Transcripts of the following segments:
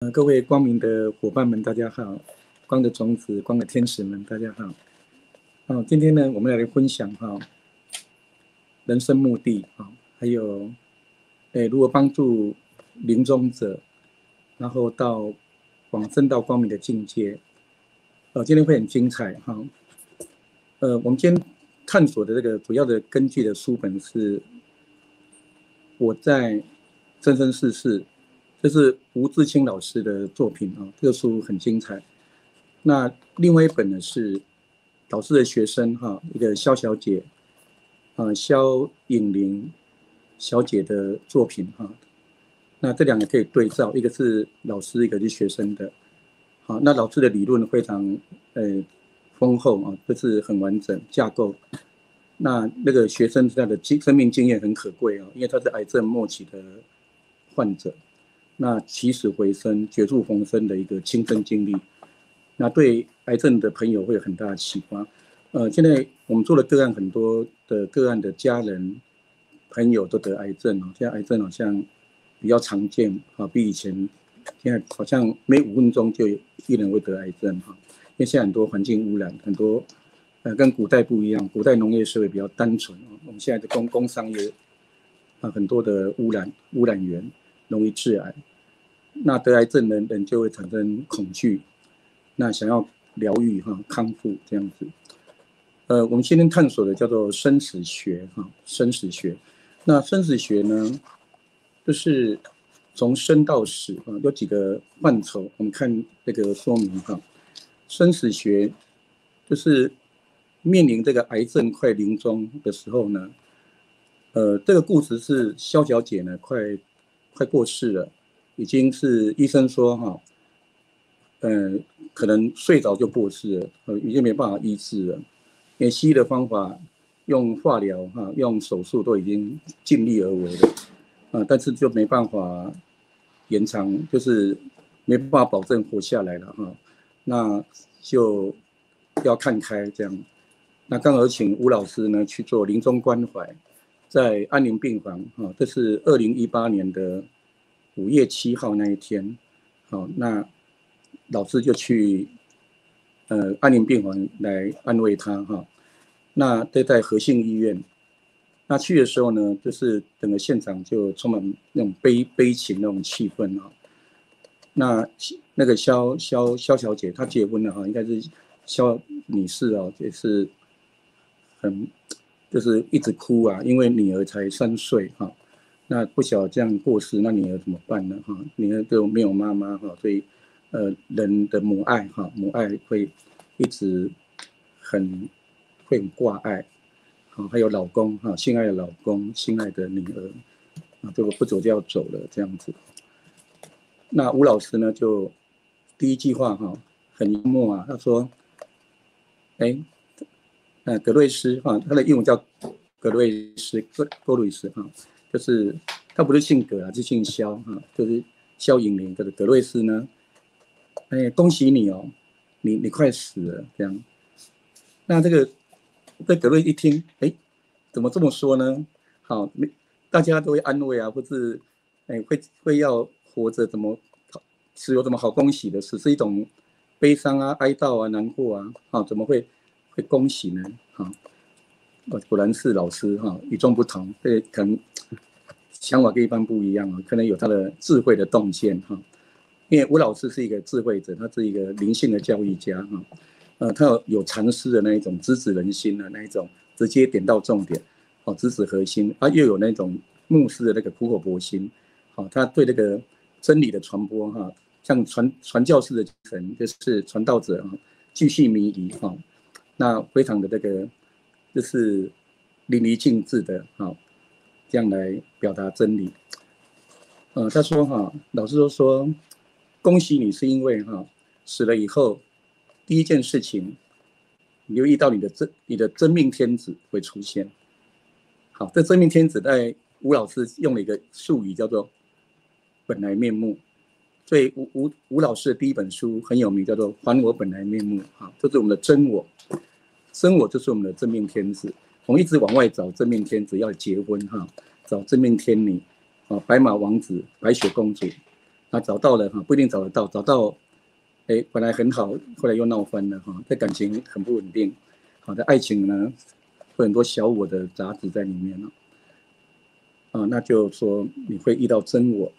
各位光明的伙伴们，大家好；光的种子、光的天使们，大家好。今天呢，我们来分享人生目的还有如何帮助临终者，然后到往生到光明的境界。今天会很精彩我们今天探索的这个主要的根据的书本是我在生生世世。这是吴志清老师的作品这个书很精彩。那另外一本呢是老师的学生一个萧小姐萧颖玲小姐的作品那这两个可以对照，一个是老师，一个是学生的。那老师的理论非常丰厚就是很完整架构。那个学生他的生命经验很可贵因为他是癌症末期的患者。那起死回生、绝处逢生的一个亲身经历，那对癌症的朋友会有很大的启发。现在我们做的个案，很多的个案的家人、朋友都得癌症现在癌症好像比较常见比以前现在好像每5分钟就有一人会得癌症因为现在很多环境污染，很多跟古代不一样，古代农业社会比较单纯我们现在的工商业很多的污染源容易致癌。那得癌症的人就会产生恐惧，那想要疗愈康复这样子。我们今天探索的叫做生死学生死学。那生死学呢，就是从生到死有几个范畴。我们看这个说明生死学就是面临这个癌症快临终的时候呢，这个故事是萧小姐呢快过世了。已经是医生说可能睡着就过世了已经没办法医治了。因为西医的方法用化疗用手术都已经尽力而为了但是就没办法延长，就是没办法保证活下来了那就要看开这样。那刚好请吴老师呢去做临终关怀，在安宁病房这是2018年的5月7号那一天那老师就去安宁病房来安慰他那在和信医院。那去的时候呢，就是整个现场就充满那种悲情那种气氛那个萧小姐她结婚了应该是萧女士也是就是一直哭因为女儿才3岁那不晓得这样过世，那女儿怎么办呢女儿就没有妈妈所以人的母爱会一直很挂碍还有老公心爱的老公、心爱的女儿这个不久就要走了这样子。那吴老师呢，就第一句话很幽默他说格瑞斯他的英文叫格瑞斯郭鲁斯就是他不是姓葛是姓萧就是萧颖玲的格瑞斯呢恭喜你你快死了这样。那这格瑞一听怎么这么说呢大家都会安慰或是会要活着是有什么好恭喜的事，是一种悲伤哀悼难过怎么会恭喜呢果然是老师与众不同，可能想法跟一般不一样可能有他的智慧的洞见因为吴老师是一个智慧者，他是一个灵性的教育家他有禅师的那一种直指人心的那一种直接点到重点直指核心又有那种牧师的那个苦口婆心他对那个真理的传播像传教士的精神，就是传道者继续迷离那非常的那个就是淋漓尽致的这样来表达真理。他说老师都说恭喜你，是因为死了以后第一件事情你留意到你的真命天子会出现。好，这真命天子在吴老师用了一个术语叫做本来面目，所以吴老师的第一本书很有名，叫做还我本来面目这是我们的真我，真我就是我们的真命天子。我们一直往外找真命天子，要结婚找真命天女白马王子、白雪公主，啊，找到了哈，不一定找得到，找到，哎，本来很好，后来又闹翻了哈，这感情很不稳定，好的爱情呢，会很多小我的杂质在里面了，啊，那就说你会遇到真我，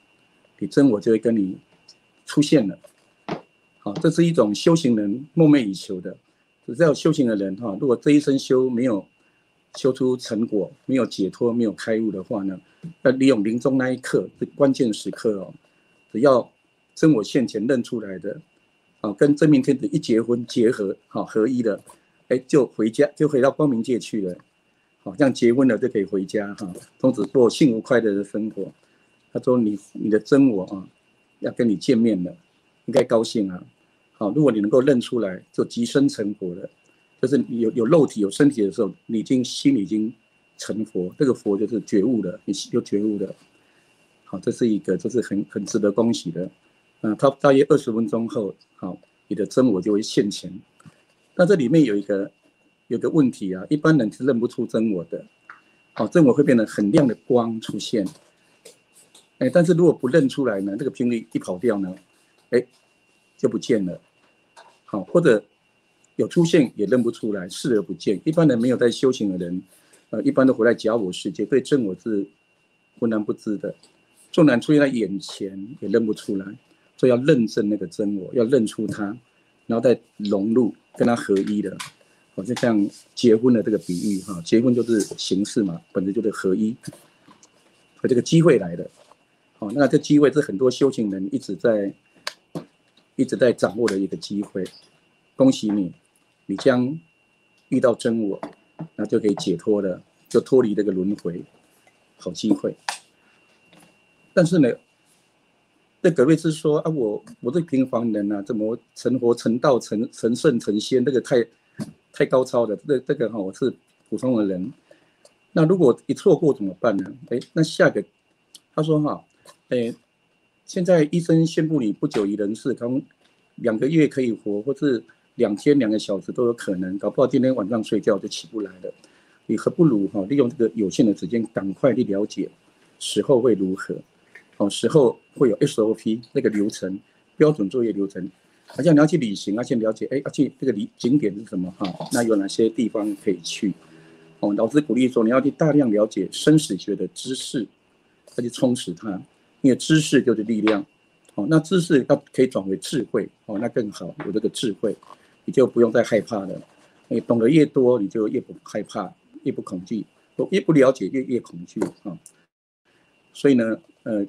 你真我就会跟你出现了，好，这是一种修行人梦寐以求的，只要修行的人哈，如果这一生修没有修出成果，没有解脱，没有开悟的话呢，要利用临终那一刻，是关键时刻哦。只要真我现前认出来的，啊，跟真命天子一结婚结合，好合一的，哎，就回家，就回到光明界去了。好，这样结婚了就可以回家哈，从此过幸福快乐的生活。他说你的真我啊，要跟你见面了，应该高兴啊。好，如果你能够认出来，就即生成佛了。就是你有肉体有身体的时候，你心里已经成佛，这个佛就是觉悟了，你有觉悟的。好，这是一个，这是很值得恭喜的。它大约20分钟后，好，你的真我就会现前。那这里面有个问题啊，一般人是认不出真我的。好，真我会变得很亮的光出现。哎，但是如果不认出来呢，这个频率一跑掉呢，哎，就不见了。好，或者有出现也认不出来，视而不见。一般人没有在修行的人，一般都活在假我世界，对真我是浑然不知的。纵然出现在眼前，也认不出来，所以要认证那个真我，要认出它，然后再融入，跟它合一的。好，就像结婚的这个比喻哈，结婚就是形式嘛，本质就是合一，和这个机会来的。好，那这机会是很多修行人一直在掌握的一个机会。恭喜你，你将遇到真我，那就可以解脱了，就脱离这个轮回，好机会。但是呢，这葛瑞斯说啊，我是平凡人啊，怎么成佛、成道、成圣、成仙，这个太高超了。这个哈，我是普通的人。那如果一错过怎么办呢？哎，那下个他说哈，哎，现在医生宣布你不久于人世，可能2个月可以活，或是2天2个小时都有可能，搞不好今天晚上睡觉就起不来了。你何不如哈利用这个有限的时间，赶快去了解死后会如何。时候会有 SOP 那个流程，标准作业流程，好像你要去旅行，要先了解，哎，要去这个景点是什么哈？那有哪些地方可以去？老师鼓励说，你要去大量了解生死学的知识，要去充实它，因为知识就是力量。那知识要可以转为智慧，那更好，有这个智慧，你就不用再害怕了。你懂得越多，你就越不害怕，越不恐惧，越不了解越恐惧啊。所以呢，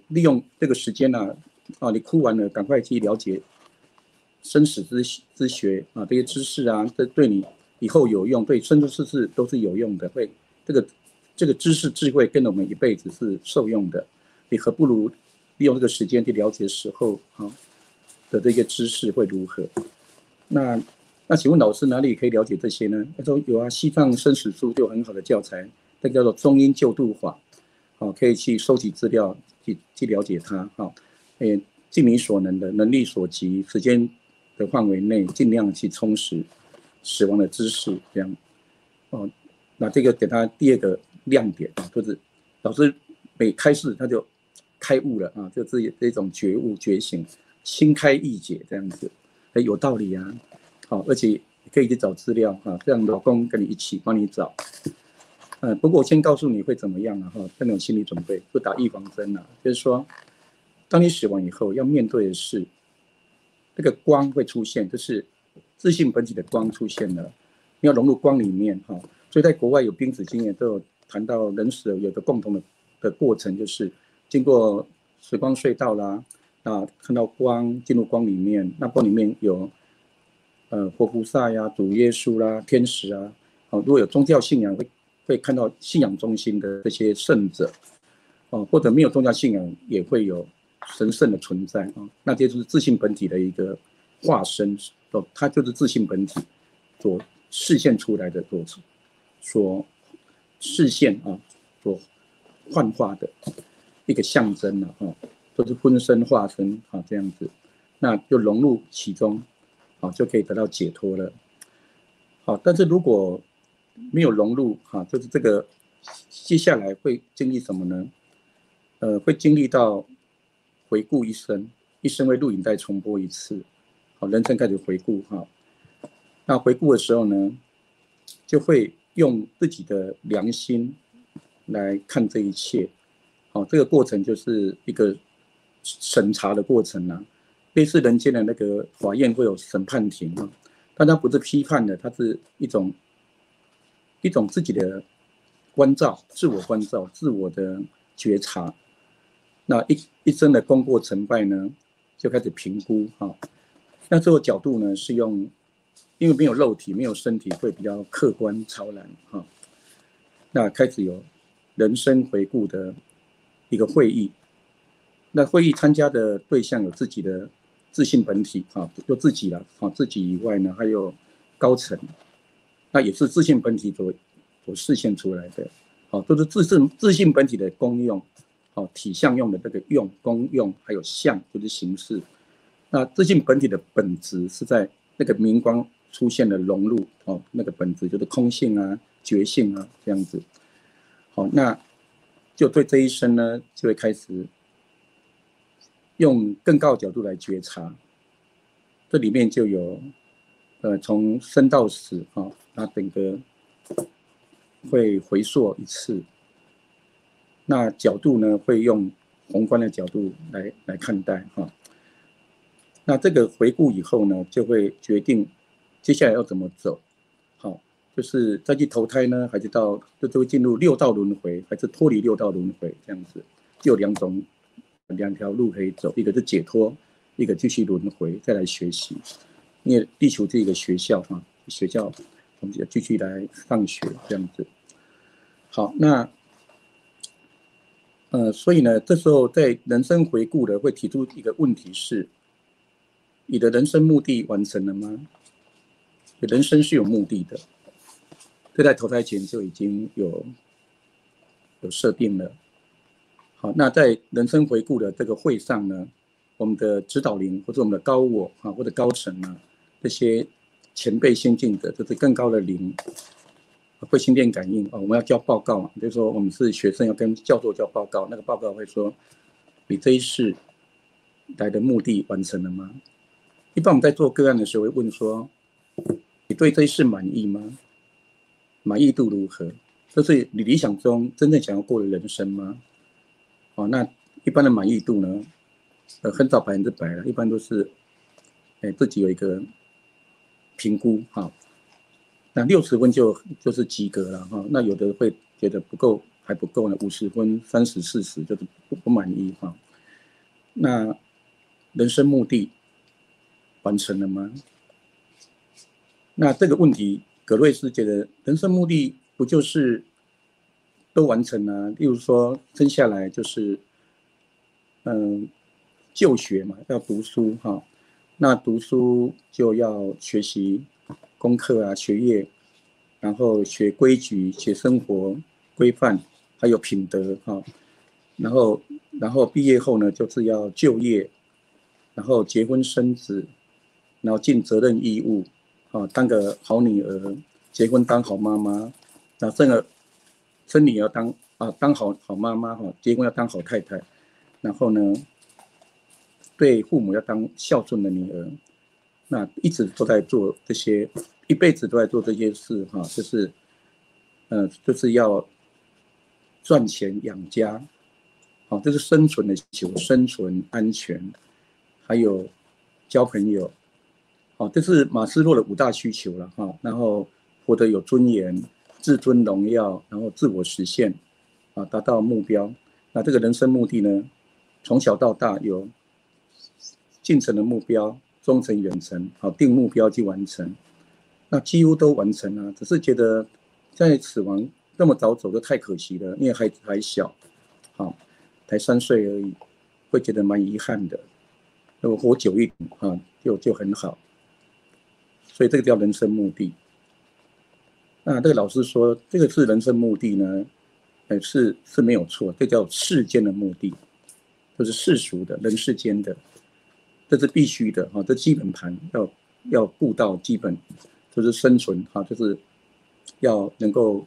利用这个时间呢，你哭完了，赶快去了解生死之学啊，这些知识啊，这对你以后有用，对生生世世都是有用的。会这个知识智慧跟我们一辈子是受用的。你何不如利用这个时间去了解死后的这个知识会如何？那请问老师哪里可以了解这些呢？他说有啊，西藏生死书就有很好的教材，这个叫做中阴救度法。可以去收集资料，去了解它。尽你所能的能力所及，时间的范围内，尽量去充实死亡的知识。这样，那这个给他第2个亮点，就是老师每开示他就开悟了啊，就是这种觉悟觉醒，心开意解这样子，有道理啊。好，而且可以去找资料哈，让老公跟你一起帮你找。不过我先告诉你会怎么样哈，让你有心理准备，不打预防针了。就是说，当你死亡以后，要面对的是这个光会出现，就是自信本体的光出现了，你要融入光里面哈。所以在国外有濒死经验都有谈到，人死有个共同的过程，就是经过时光隧道啦，看到光进入光里面，那光里面有活菩萨呀、主耶稣啦、天使啊，如果有宗教信仰会看到信仰中心的这些圣者，或者没有宗教信仰也会有神圣的存在啊，那这就是自信本体的一个化身，它就是自信本体所示现出来的所示现所幻化的一个象征就是分身化身这样子，那就融入其中，就可以得到解脱了。好，但是如果没有融入就是这个接下来会经历什么呢？会经历到回顾一生，一生会录影带重播一次，好，人生开始回顾哈。那回顾的时候呢，就会用自己的良心来看这一切，好，这个过程就是一个审查的过程啊，类似人间的那个法院会有审判庭啊，但它不是批判的，它是一种自己的关照，自我关照，自我的觉察。那一生的功过成败呢，就开始评估哈。那这个角度呢，是用，因为没有肉体，没有身体，会比较客观超然哈。那开始有人生回顾的一个会议。那会议参加的对象有自己的自信本体啊，就自己了啊，自己以外呢，还有高层，那也是自信本体所示现出来的，好，都是自信本体的功用，好，体相用的这个用功用，还有相就是形式。那自信本体的本质是在那个明光出现的融入，哦，那个本质就是空性啊、觉性啊这样子。好，那就对这一生呢，就会开始用更高的角度来觉察。这里面就有，从生到死啊，那整个会回溯一次。那角度呢，会用宏观的角度来看待哈。那这个回顾以后呢，就会决定接下来要怎么走。好，就是再去投胎呢，还是就会进入六道轮回，还是脱离六道轮回这样子，就有两条路可以走，一个是解脱，一个继续轮回，再来学习。因为地球是一个学校哈，学校我们就继续来上学这样子。好，那所以呢，这时候在人生回顾的会提出一个问题是：你的人生目的完成了吗？人生是有目的的，这在投胎前就已经有设定了。好，那在人生回顾的这个会上呢，我们的指导灵或者我们的高我啊，或者高层啊，这些前辈先进的，就是更高的灵，会心电感应啊。我们要交报告嘛，就是说我们是学生要跟教授交报告，那个报告会说你这一世来的目的完成了吗？一般我们在做个案的时候会问说，你对这一世满意吗？满意度如何？这是你理想中真正想要过的人生吗？哦，那一般的满意度呢，很少100%了，一般都是，自己有一个评估哈。那60分就是及格了哈。那有的会觉得不够，还不够呢，50分、30、40就是不满意哈。那人生目的完成了吗？那这个问题，葛瑞斯觉得人生目的不就是都完成了？例如说生下来就是就学嘛，要读书哈。那读书就要学习功课啊、学业，然后学规矩、学生活规范，还有品德哈。然后毕业后呢，就是要就业，然后结婚生子，然后尽责任义务啊，当个好女儿，结婚当好妈妈，那生女儿当好妈妈哈，结婚要当好太太，然后呢，对父母要当孝顺的女儿，那一直都在做这些，一辈子都在做这些事哈，就是要赚钱养家，好，这是生存的求，生存安全，还有交朋友，好，这是马斯洛的5大需求了哈，然后活得有尊严、自尊荣耀，然后自我实现，啊，达到目标。那这个人生目的呢，从小到大有近程的目标、中程、远程，好，定目标去完成，那几乎都完成了，只是觉得在死亡那么早走就太可惜了，因为孩子还小，好，才3岁而已，会觉得蛮遗憾的。如果活久一点啊，就很好。所以这个叫人生目的。那这个老师说，这个是人生目的呢，是没有错，这叫世间的目的，就是世俗的、人世间的，这是必须的哈，这基本盘要顾到基本，就是生存哈，就是要能够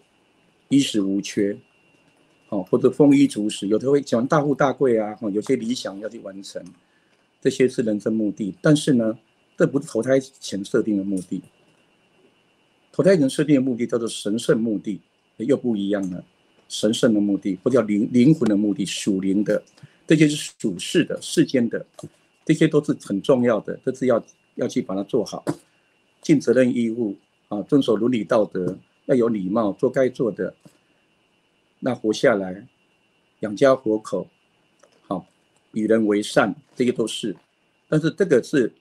衣食无缺，好，或者丰衣足食，有的会喜欢大富大贵啊，有些理想要去完成，这些是人生目的。但是呢，这不是投胎前设定的目的。投胎前设定的目的叫做神圣目的，又不一样了。神圣的目的，或叫灵魂的目的，属灵的，这些是属世的、世间的，这些都是很重要的，这是要去把它做好，尽责任义务啊，遵守伦理道德，要有礼貌，做该做的，那活下来，养家活口，好，与人为善，这些都是。但是这个是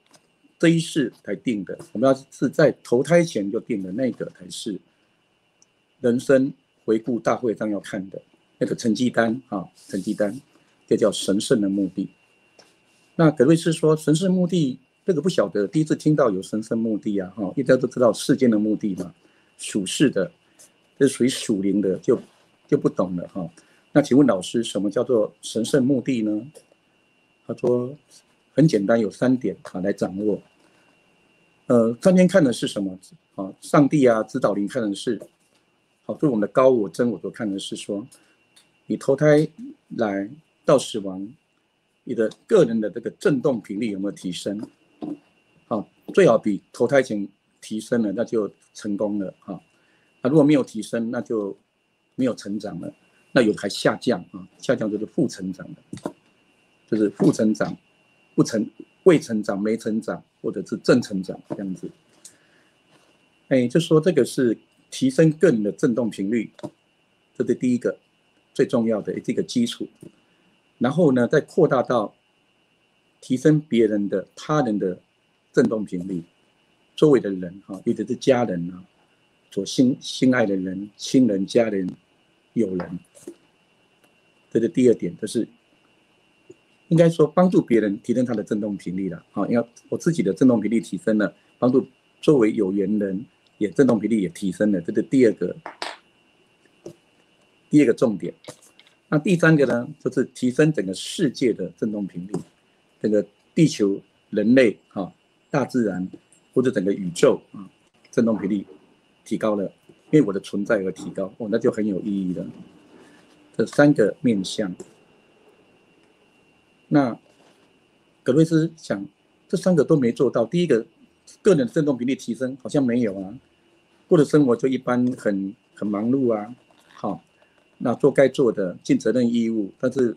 这一世才定的，我们要是在投胎前就定的那个才是人生回顾大会上要看的那个成绩单啊，成绩单，这叫神圣的目的。那葛瑞斯说神圣目的，这个不晓得，第一次听到有神圣目的啊，大家都知道世间的目的嘛，属世的，这属于属灵的，就不懂了哈。那请问老师，什么叫做神圣目的呢？他说很简单，有3点啊来掌握。上天看的是什么？上帝啊，指导灵看的是，好，对我们的高我、真我都看的是说，你投胎来到死亡，你的个人的这个振动频率有没有提升？好，最好比投胎前提升了，那就成功了哈。那如果没有提升，那就没有成长了。那有还下降啊，下降就是负成长的，就是负成长、未成长、没成长，或者是正成长这样子。就说这个是提升个人的振动频率，这是第一个最重要的这个基础。然后呢，再扩大到提升别人的、他人的振动频率，周围的人哈，尤其是家人啊，所心爱的人、亲人、家人、友人，这是第2点，就是应该说帮助别人提升他的振动频率了。因为我自己的振动频率提升了，帮助周围有缘人也振动频率也提升了，这是第二个重点。那第3个呢，就是提升整个世界的振动频率，整个地球、人类、大自然或者整个宇宙啊，振动频率提高了，因为我的存在而提高，那就很有意义了。这3个面向。那葛瑞斯想，这3个都没做到。第一个，个人振动频率提升好像没有啊，过的生活就一般很忙碌啊，好，那做该做的，尽责任义务，但是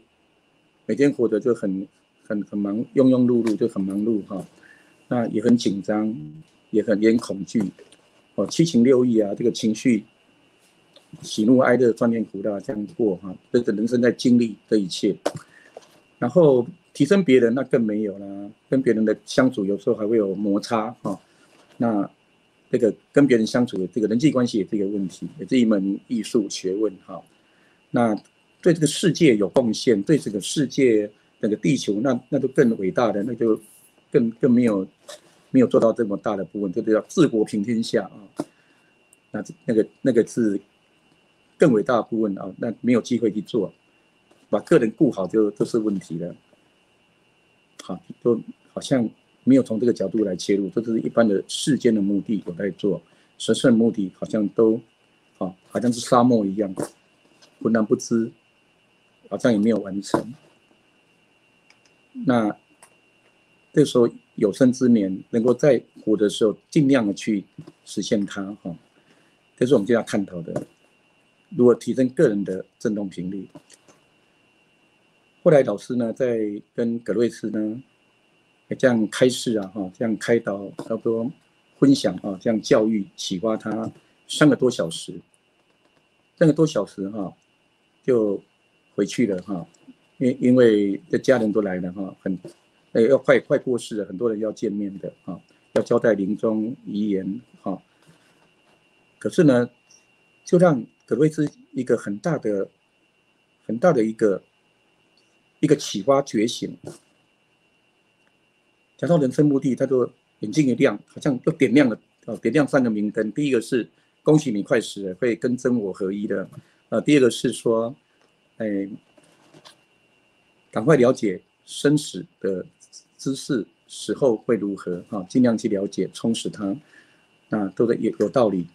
每天活得就很忙，庸庸碌碌就很忙碌哈，那也很紧张，也很恐惧，七情六欲啊，这个情绪，喜怒哀乐、酸甜苦辣这样过哈，这个人生在经历这一切。然后提升别人那更没有啦，跟别人的相处有时候还会有摩擦哈，那这个跟别人相处的这个人际关系也是一个问题，也是一门艺术学问哈。那对这个世界有贡献，对这个世界整个地球那就更伟大的，那就更没有做到这么大的部分，这就叫治国平天下啊。那个是更伟大的部分啊，那没有机会去做。把个人顾好就是问题了，好，都好像没有从这个角度来切入，这是一般的世间的目的我在做，神圣目的好像都，好像是沙漠一样，浑然不知，好像也没有完成。那这时候有生之年，能够在活的时候尽量的去实现它，哈，这是我们就要探讨的，如何提升个人的振动频率。后来老师呢，在跟葛瑞斯呢，这样开示啊，这样开导，差不多分享啊，这样教育启发他3个多小时，3个多小时就回去了哈，因为这家人都来了哈，要快过世了，很多人要见面的哈，要交代临终遗言哈。可是呢，就让葛瑞斯一个很大的一个启发觉醒，讲到人生目的，他就眼睛一亮，好像又点亮3个明灯。第一个是恭喜你快死了，会跟真我合一的。第二个是说，赶快了解生死的知识，死后会如何尽量去了解，充实它，那都是有道理。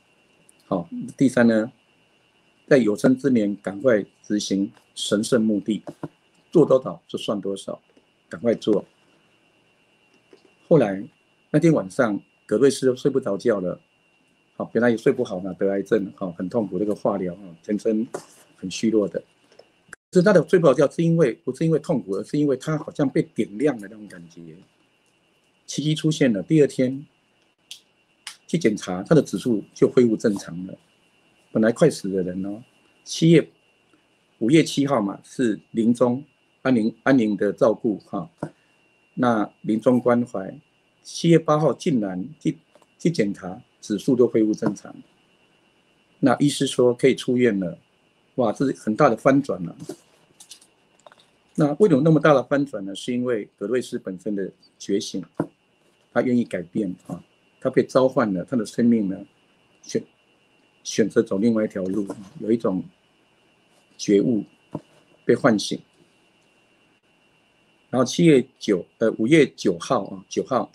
好，第3呢，在有生之年赶快执行神圣目的。做多少就算多少，赶快做。后来那天晚上，葛瑞斯都睡不着觉了，好，本来也睡不好呢，得癌症，好，很痛苦，那个化疗啊，全身很虚弱的。可是他的睡不着觉，不是因为痛苦，而是因为他好像被点亮的那种感觉。奇迹出现了，第二天去检查，他的指数就恢复正常了。本来快死的人哦，5月7号嘛，是临终安宁的照顾哈，那临终关怀。7月8号竟然去检查，指数都恢复正常。那医师说可以出院了，哇，这是很大的翻转了。那为什么那么大的翻转呢？是因为葛瑞斯本身的觉醒，他愿意改变啊，他被召唤了，他的生命呢选择走另外一条路，有一种觉悟被唤醒。然后5月9号啊，9号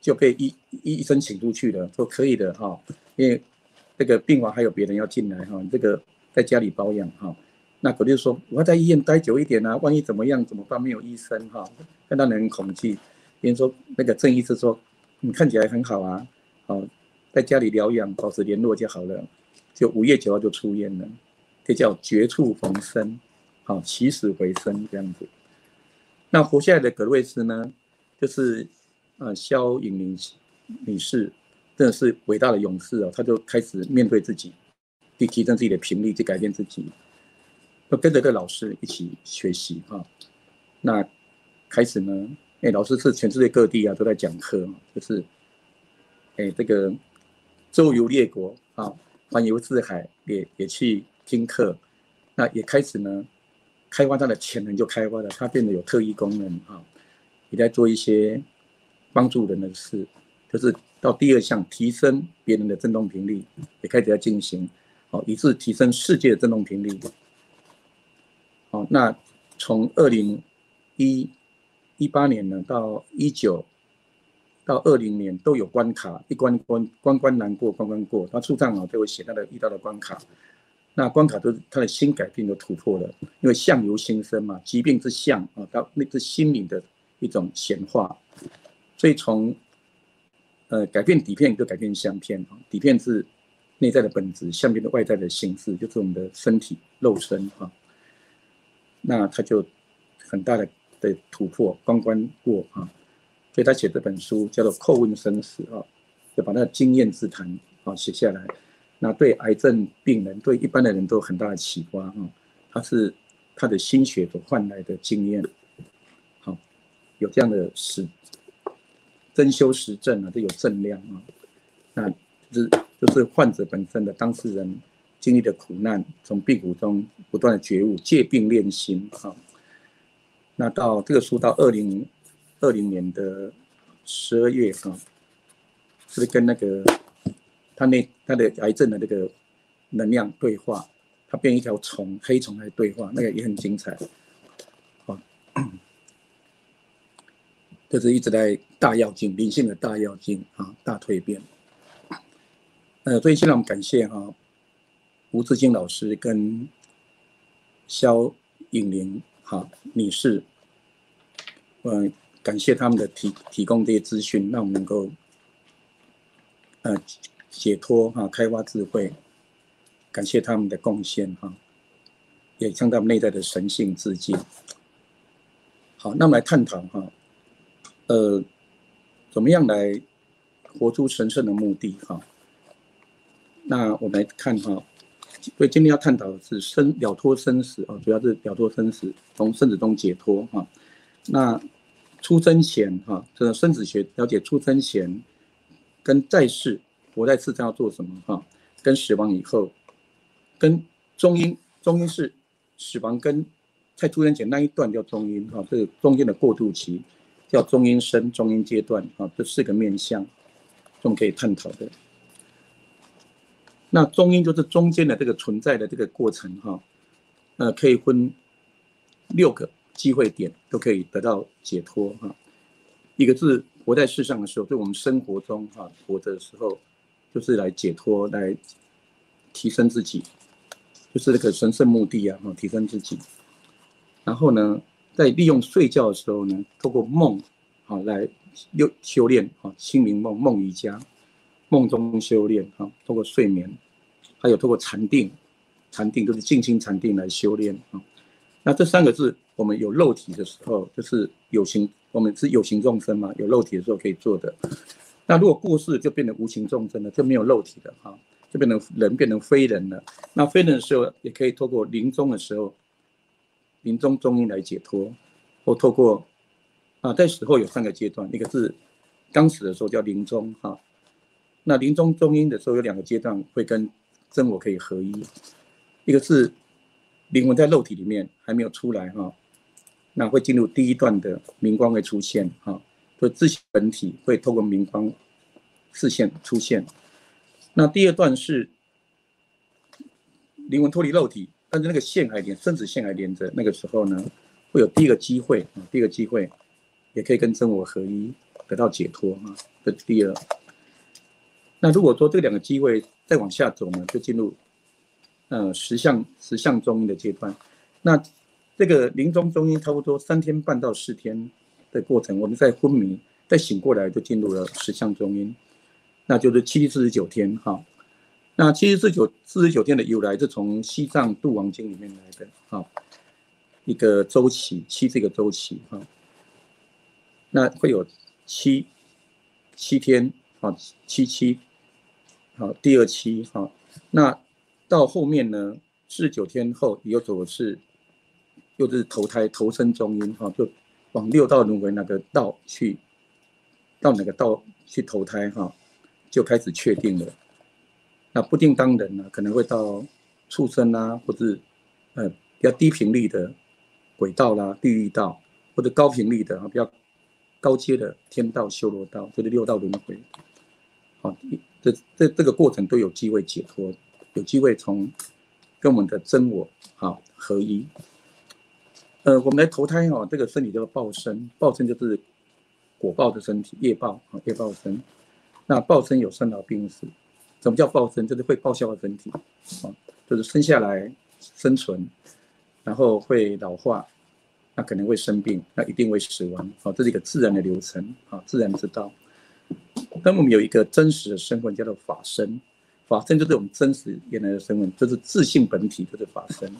就被医生请出去了，说可以的哈，因为这个病房还有别人要进来哈，这个在家里保养哈。那葛律说我要在医院待久一点啊，万一怎么样怎么办？没有医生哈，让人很恐惧。别人说那个郑医师说你看起来很好啊，好，在家里疗养，保持联络就好了。就5月9号就出院了，这叫绝处逢生，好，起死回生这样子。那活下来的葛瑞斯呢，就是萧颖玲女士，真的是伟大的勇士哦，她就开始面对自己，去提升自己的频率，去改变自己。就跟着这个老师一起学习哈，那开始呢，老师是全世界各地啊都在讲课，就是这个周游列国啊，环游四海，也去听课，那也开始呢开发他的潜能，就开发了，他变得有特异功能啊，也在做一些帮助人的事，就是到第2项提升别人的振动频率，也开始在进行，以致提升世界的振动频率。好，那从2018年呢到19到20年都有关卡，一关难过，关关过。他书上都会写他的遇到的关卡，那关卡都是他的心改变都突破了，因为相由心生嘛，疾病之相啊，到那是心灵的一种显化，所以从改变底片就改变相片，底片是内在的本质，相片的外在的形式，就是我们的身体肉身啊。那他就很大的突破，关关过啊，所以他写这本书叫做《叩问生死》啊，就把他的经验之谈啊写下来。那对癌症病人，对一般的人都有很大的启发啊。他是他的心血所换来的经验，好，有这样的真修实证啊，这有正量啊。那就是患者本身的当事人经历的苦难，从病苦中不断的觉悟，戒病练心啊。那到这个书到2020年的12月啊，是跟那个他的癌症的那个能量对话，他变一条虫，黑虫来对话，那个也很精彩啊。就是一直在大跃进，灵性的大跃进啊，大蜕变。所以现在我们感谢吴志金老师跟萧颖玲女士，感谢他们的提供这些资讯，让我们能够解脱开发智慧，感谢他们的贡献也向他们内在的神性致敬。好，那我们来探讨怎么样来活出神圣的目的那我们来看所以今天要探讨的是了脱生死主要是了脱生死，从生死中解脱那出生前这个生死学了解出生前跟在世活在世上要做什么跟死亡以后，跟中阴是死亡跟在出生前那一段叫中阴这个中间的过渡期叫中阴身、中阴阶段这4个面向，我们可以探讨的。那中阴就是中间的这个存在的这个过程可以分6个机会点，都可以得到解脱一个是活在世上的时候，对我们生活中活着的时候，就是来解脱，来提升自己，就是那个神圣目的提升自己。然后呢，在利用睡觉的时候呢，透过梦好来修炼清明梦、梦瑜伽，梦中修炼透过睡眠，还有透过禅定，禅定就是静心禅定来修炼那这3个是我们有肉体的时候，就是有形，我们是有形众生嘛，有肉体的时候可以做的。那如果过世就变成无形众生了，就没有肉体了就变成人，变成非人了。那非人的时候，也可以透过临终的时候，临终中阴来解脱，或透过在死后有3个阶段，一个是刚死的时候叫临终那临终中阴的时候有2个阶段会跟真我可以合一，一个是灵魂在肉体里面还没有出来那会进入第1段的明光会出现所以自性本体会透过明光视线出现。那第2段是灵魂脱离肉体，但是那个线还连生死线还连着，那个时候呢会有第一个机会也可以跟真我合一，得到解脱这是第2。那如果说这2个机会再往下走呢，就进入实相中阴的阶段。那这个临终中阴差不多3天半到4天的过程，我们在昏迷再醒过来就进入了实相中阴，那就是749天那749天的由来是从西藏度王经里面来的一个周期，7这个周期那会有7天77第2期那到后面呢49天后又走的是又是投胎投生中阴就往6道轮回哪个道去，到哪个道去投胎就开始确定了。那不定当人可能会到畜生或者比较低频率的轨道啦、地狱道，或者高频率的比较高阶的天道、修罗道，就是6道轮回这个过程都有机会解脱，有机会从跟我们的真我合一。我们来投胎这个身体叫做报身，报身就是果报的身体，业报业报身。那报身有生老病死，什么叫报身？就是会报销的身体就是生下来生存，然后会老化，那可能会生病，那一定会死亡这是一个自然的流程自然之道。但我们有一个真实的身份叫做法身，法身就是我们真实原来的身份，就是自性本体，就是法身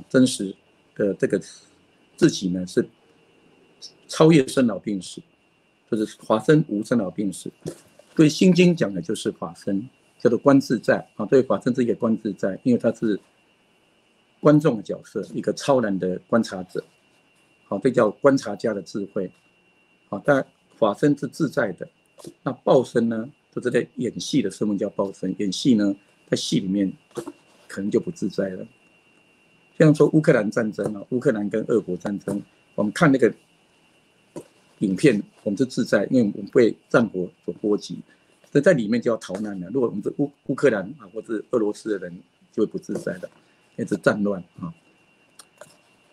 真实的这个自己呢是超越生老病死，就是法身无生老病死。对《心经》讲的就是法身，叫做观自在对，法身是一个观自在，因为它是观众的角色，一个超然的观察者这叫观察家的智慧但法身是自在的。那报身呢，就是在演戏的身份叫报身，演戏呢在戏里面可能就不自在了。像说乌克兰战争乌克兰跟俄国战争，我们看那个影片我们是自在，因为我们被战火所波及，所以在里面就要逃难了。如果我们是乌克兰或是俄罗斯的人，就会不自在了，因为是战乱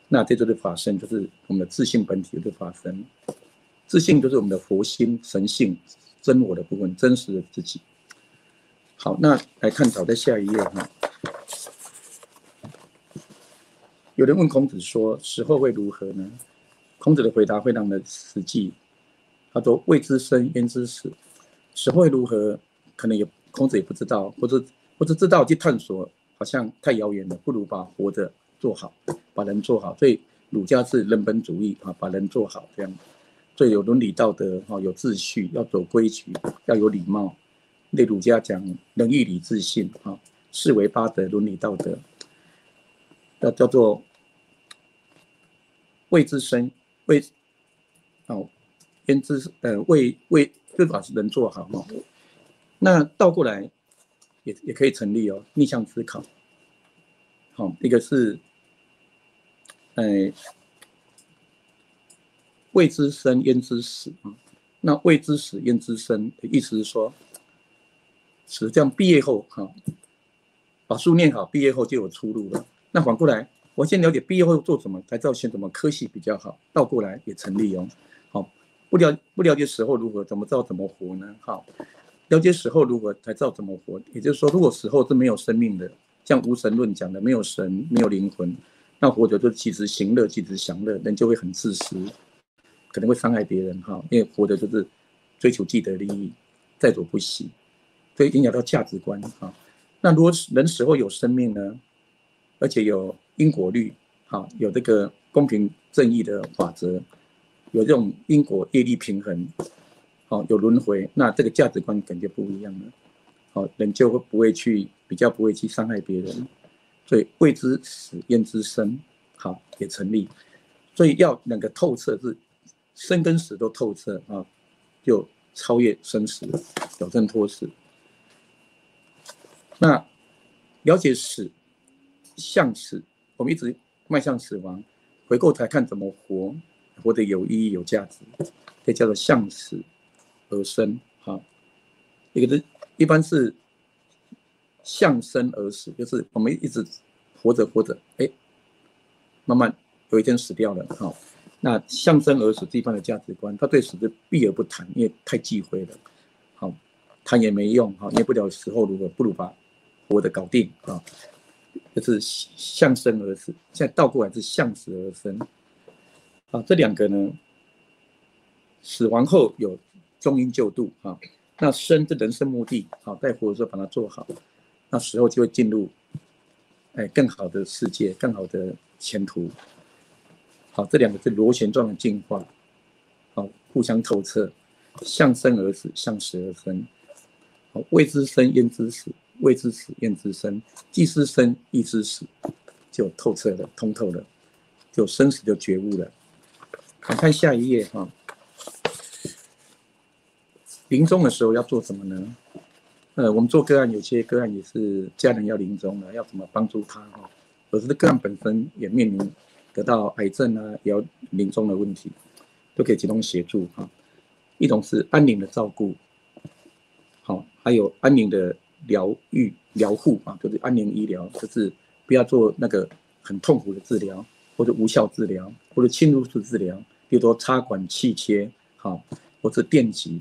那这就是法身，就是我们的自性本体的法身。自性就是我们的佛心、神性、真我的部分，真实的自己。好，那来探讨在下一页有人问孔子说：“死后会如何呢？”孔子的回答非常的实际，他说：“未知生，焉知死？”死后会如何，可能孔子也不知道，或者知道去探索，好像太遥远了，不如把活着做好，把人做好。所以儒家是人本主义把人做好这样。所以有伦理道德有秩序，要走规矩，要有礼貌。类儒家讲仁义礼智信四维八德伦理道德，叫做未知生，焉知就把人做好那倒过来也可以成立逆向思考一个是未知生焉知死那未知死焉知生的意思是说，实际上毕业后把书念好，毕业后就有出路了。那反过来，我先了解毕业后做什么，才知道选什么科系比较好。倒过来也成立不了解死后如何，怎么知道怎么活呢？了解死后如何，才知道怎么活。也就是说，如果死后是没有生命的，像无神论讲的，没有神，没有灵魂，那活着就及时行乐，及时享乐，人就会很自私。可能会伤害别人哈，因为活的就是追求既得利益，在所不惜，所以影响到价值观哈。那如果人死后有生命呢，而且有因果律，哈，有这个公平正义的法则，有这种因果业力平衡，好，有轮回，那这个价值观感觉不一样了，好，人就会不会去比较不会去伤害别人，所以未知死焉知生，好也成立，所以要两个透彻是生跟死都透彻啊，就超越生死，了证脱死。那了解死，向死，我们一直迈向死亡，回过头来看怎么活，活得有意义、有价值，这叫做向死而生。好，一般是向生而死，就是我们一直活着活着，慢慢有一天死掉了。好，那向生而死是一般的价值观，他对死是避而不谈，因为太忌讳了。好，谈也没用，好，灭不了死后如何，不如把活的搞定啊，就是向生而死。现在倒过来是向死而生啊，这两个呢，死亡后有中阴救度啊，那生是人生目的，好，在活的时候把它做好，那死后就会进入更好的世界，更好的前途。好，这两个是螺旋状的进化，好，互相透彻，向生而死，向死而生。好，未知生焉知死，未知死焉知生，既知生亦知死，就透彻了，通透了，就生死就觉悟了。好，看下一页哈。临终的时候要做什么呢？我们做个案，有些个案也是家人要临终了，要怎么帮助他哈？有时个案本身也面临得到癌症啊，也要临终的问题，都可以提供协助哈。一种是安宁的照顾，好，还有安宁的疗愈疗护啊，就是安宁医疗，就是不要做那个很痛苦的治疗，或者无效治疗，或者侵入式治疗，比如说插管、气切，好，或者电击，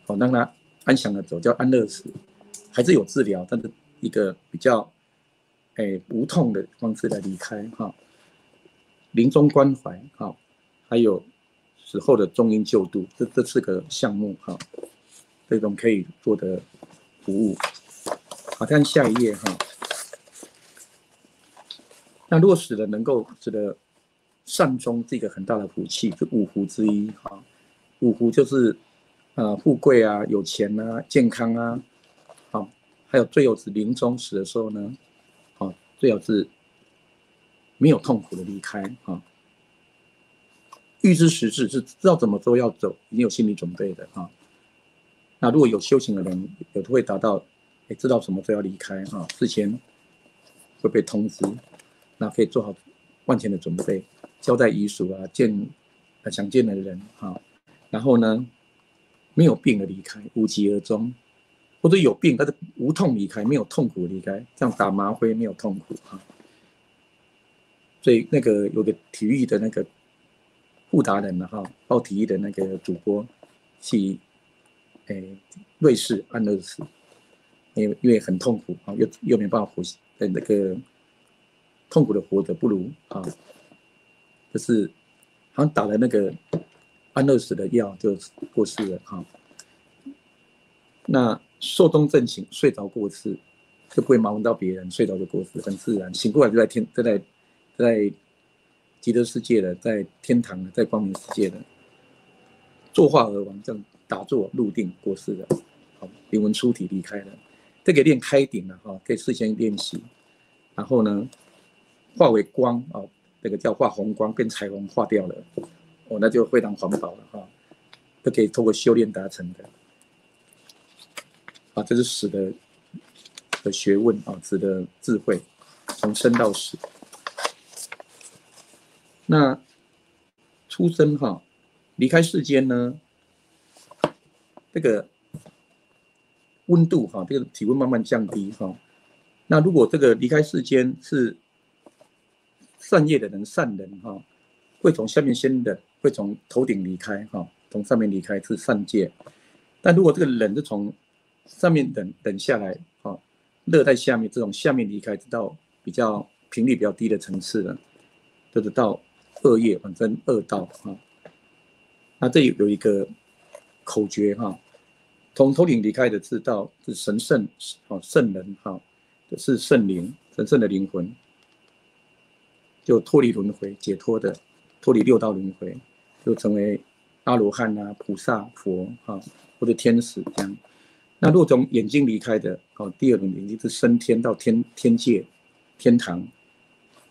好，让他安详的走，叫安乐死，还是有治疗，但是一个比较无痛的方式来离开哈。临终关怀哈，还有死后的中阴救度，这4个项目哈，这种可以做的服务。好，看下一页哈。那如果死了能够死的善终，这个很大的福气，是5福之一哈。5福就是富贵啊、有钱啊、健康啊，好，还有最后是临终死的时候呢，好，最好是没有痛苦的离开啊。预知时至是知道怎么做要走，已经有心理准备的啊。那如果有修行的人，有的会达到，知道什么时候要离开啊，事前会被通知，那可以做好万全的准备，交代遗属啊，想见的人啊，然后呢，没有病的离开，无疾而终，或者有病但是无痛离开，没有痛苦离开，像打麻灰没有痛苦啊。所以那个有个体育的那个布达人哈，报体育的那个主播去瑞士安乐死，因为很痛苦啊，又没办法活，那个痛苦的活着不如啊，就是好像打了那个安乐死的药就过世了哈。那寿终正寝，睡着过世，就不会麻烦到别人，睡着就过世，很自然。醒过来就在极乐世界的，在天堂的，在光明世界的，坐化而亡，这样打坐入定过世了，好，灵魂出体离开了。这个练开顶了哈，可以事先练习，然后呢，化为光哦，这个叫化红光，变彩虹化掉了，哦，那就非常环保了哈，都可以透过修炼达成的。啊，这是死的学问啊，死的智慧，从生到死。那出生哈，离开世间呢，这个温度哈，这个体温慢慢降低哈。那如果这个离开世间是善业的人、善人哈，会从下面先冷，会从头顶离开哈，从上面离开是善界。但如果这个冷是从上面冷下来，热在下面，这种下面离开，到比较频率比较低的层次了，就是到恶业，反正恶道啊。那这里有一个口诀哈，从头顶离开的知道是神圣圣人哈，就是圣灵神圣的灵魂，就脱离轮回解脱的，脱离六道轮回，就成为阿罗汉啊、菩萨、佛哈，或者天使这样。那如果从眼睛离开的，第二轮眼睛是升天到天界、天堂；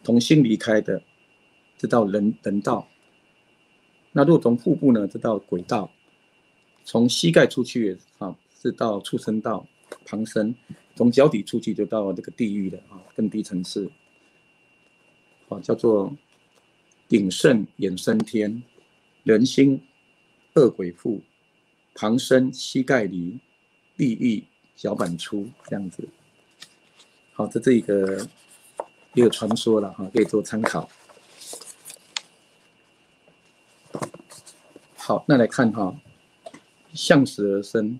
从心离开的，知道人道。那如果从腹部呢，知道鬼道；从膝盖出去是到畜生道、旁生；从脚底出去就到这个地狱的更低层次，叫做顶圣眼升天，人心恶鬼腹，旁生膝盖离，地狱脚板出，这样子。好，这是一个传说了可以做参考。好，那来看向死而生，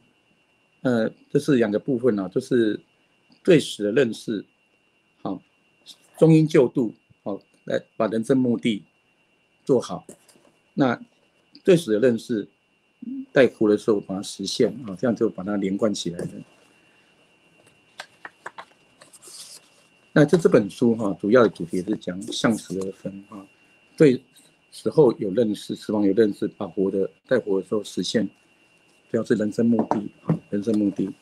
这是两个部分就是对死的认识，中阴救度，来把人生目的做好。那对死的认识，在活的时候把它实现这样就把它连贯起来了。那这本书主要的主题是讲向死而生对死后有认识，死亡有认识，把在活的时候实现，表示人生目的人生目的。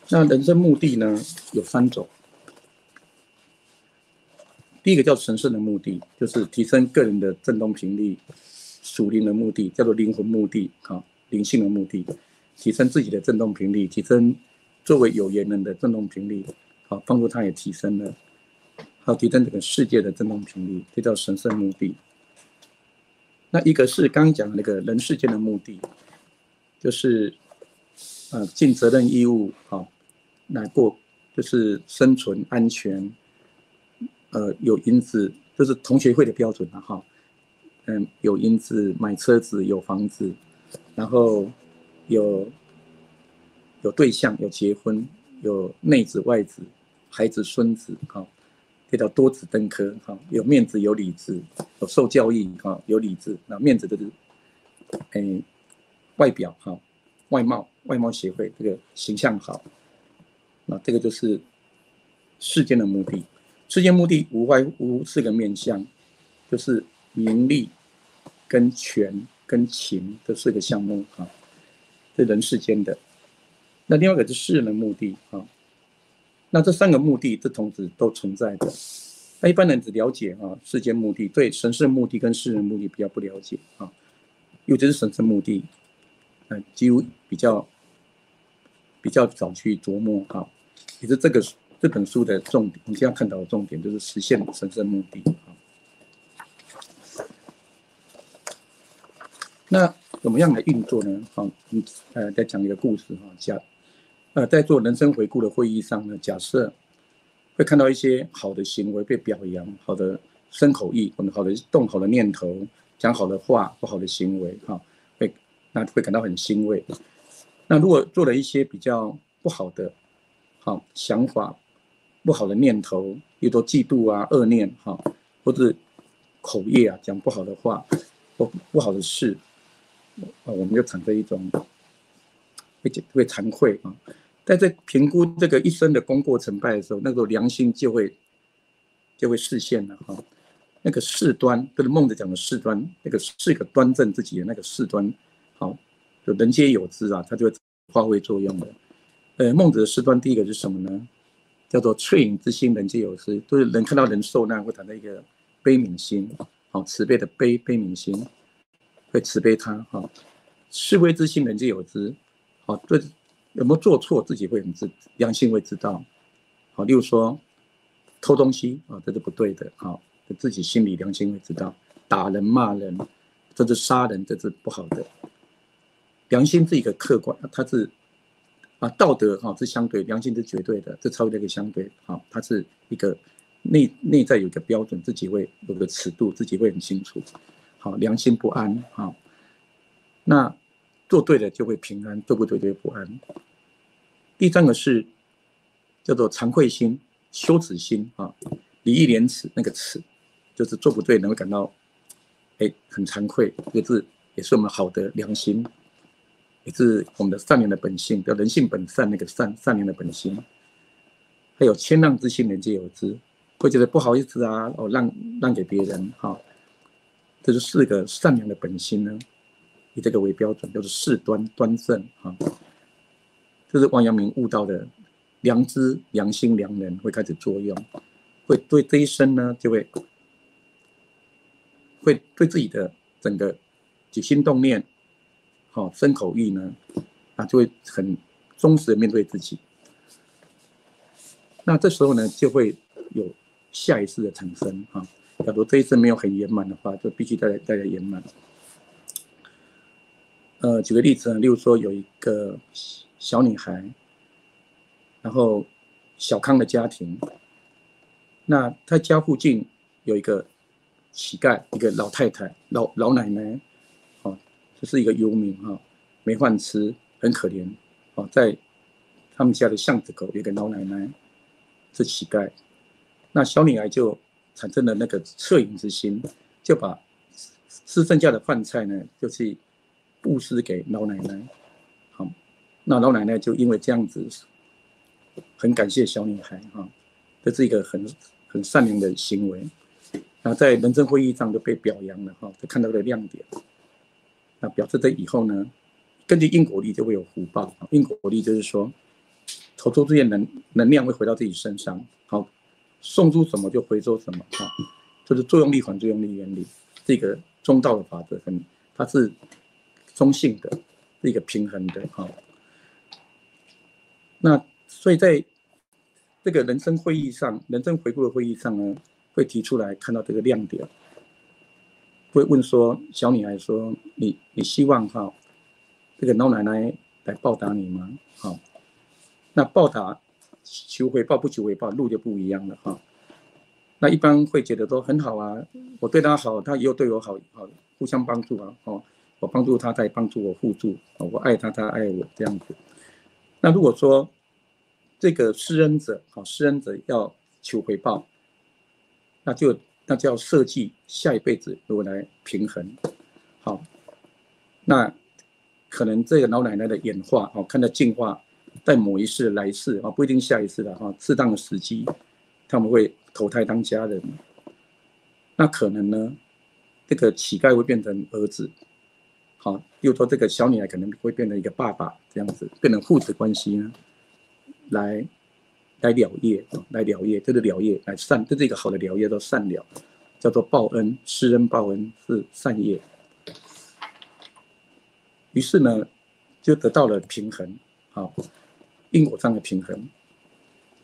那人生目的呢有3种，第一个叫神圣的目的，就是提升个人的振动频率，属灵的目的叫做灵魂目的灵性的目的，提升自己的振动频率，提升作为有缘人的振动频率帮助他也提升了，还有提升整个世界的振动频率，这叫神圣目的。那一个是刚刚讲的那个人世间的目的，就是尽责任义务来过，就是生存安全，有银子，就是同学会的标准有银子买车子，有房子，然后有对象，有结婚，有内子外子，孩子孙子这叫多子登科有面子有理智，有受教育有理智。那面子就是外表外貌协会这个形象好，那这个就是世间的目的。世间目的无外乎4个面向，就是名利跟权跟情这4个项目这人世间的。那另外一个是世人的目的那这3个目的这同时都存在的。那一般人只了解世间目的，对神圣目的跟世人目的比较不了解尤其是神圣目的几乎比较早去琢磨也是这本书的重点，我们现在看到的重点就是实现神圣目的那怎么样来运作呢再讲一个故事在做人生回顾的会议上呢，假设会看到一些好的行为被表扬，好的身口意，好的动好的念头，讲好的话，不好的行为会感到很欣慰。那如果做了一些比较不好的想法，不好的念头，比如说嫉妒恶念或者口业讲不好的话或不好的事我们就产生一种会惭愧在这评估这个一生的功过成败的时候，那个良心就会示现了那个事端，就是孟子讲的事端，那个是一个端正自己的那个事端就人皆有之它就会发挥作用的。孟子的事端第一个是什么呢？叫做恻隐之心，人皆有之，就是人看到人受难会产生一个悲悯心慈悲的悲悯心，会慈悲他是非之心，人皆有之对有没有做错自己会良心会知道例如说偷东西这是不对的自己心里良心会知道，打人骂人这是杀人，这是不好的。良心是一个客观，它是道德是相对，良心是绝对的，这超越一个相对它是一个内在有一个标准，自己会有个尺度，自己会很清楚良心不安那做对了就会平安，做不对就会不安。第3个是叫做惭愧心、羞耻心礼义廉耻，那个耻就是做不对人会感到很惭愧，这个字也是我们好的良心，也是我们的善良的本性，叫人性本善，那个善良的本性。还有谦让之心，人皆有之，会觉得不好意思啊，让给别人哈，这是4个善良的本心呢，以这个为标准，就是事端正哈，这是王阳明悟道的良知、良心、良能会开始作用，会对这一生呢，就会对自己的整个起心动念，身口意呢，就会很忠实的面对自己。那这时候呢，就会有下一世的产生哈。假如这一生没有很圆满的话，就必须再来圆满。举个例子呢，例如说有一个小女孩，然后小康的家庭，那她家附近有一个乞丐，一个老太太、老奶奶，就是一个游民哈，没饭吃，很可怜，在他们家的巷子口有一个老奶奶。是乞丐，那小女孩就产生了那个恻隐之心，就把吃剩下的饭菜呢，就去布施给老奶奶。好，那老奶奶就因为这样子，很感谢小女孩哈，这是一个很善良的行为。然后在人生会议上就被表扬了哈，就看到了亮点。那表示在以后呢，根据因果力就会有福报。因果力就是说，投出这些能量会回到自己身上，好，送出什么就回收什么，就是作用力反作用力原理，这个中道的法则，它是中性的，是一个平衡的，那所以在这个人生会议上，人生回顾的会议上呢，会提出来看到这个亮点，会问说小女孩说你希望这个老奶奶来报答你吗？好。那报答求回报不求回报路就不一样了哈。那一般会觉得说很好啊，我对他好，他以后对我好，互相帮助啊，我帮助他，他也帮助我互助，我爱他，他爱我这样子。那如果说这个施恩者要求回报，那就要设计下一辈子如何来平衡。好，那可能这个老奶奶的演化，看到进化。在某一世来世不一定下一世了适当的时机，他们会投胎当家人。那可能呢，这个乞丐会变成儿子，好，又说这个小女孩可能会变成一个爸爸，这样子变成父子关系呢，来了业，这是了业，这是一个好的了业，叫善了，叫做报恩，施恩报恩是善业。于是呢，就得到了平衡，好。因果上的平衡，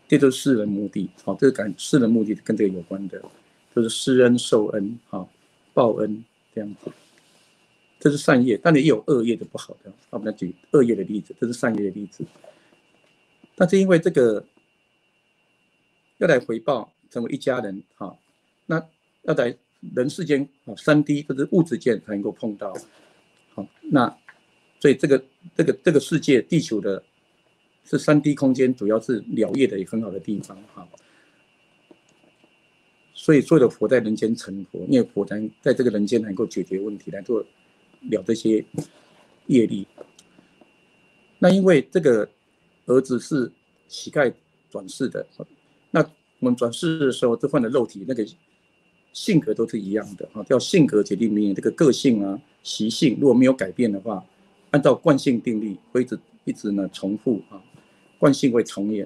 这就是世人目的。这个世人目的跟这个有关的，就是施恩受恩，报恩这样子。这是善业，但也有恶业的不好的。我们来举恶业的例子，这是善业的例子。但是因为这个要来回报，成为一家人，那要在人世间3D，就是物质界才能够碰到。那所以这个世界，地球的。是3D 空间，主要是了业的一个很好的地方所以所有的佛在人间成佛，因为佛在这个人间能够解决问题，来做了这些业力。那因为这个儿子是乞丐转世的，那我们转世的时候，这换了肉体，那个性格都是一样的叫性格决定命运。这个个性习性如果没有改变的话，按照惯性定律会一直呢重复惯性会重演，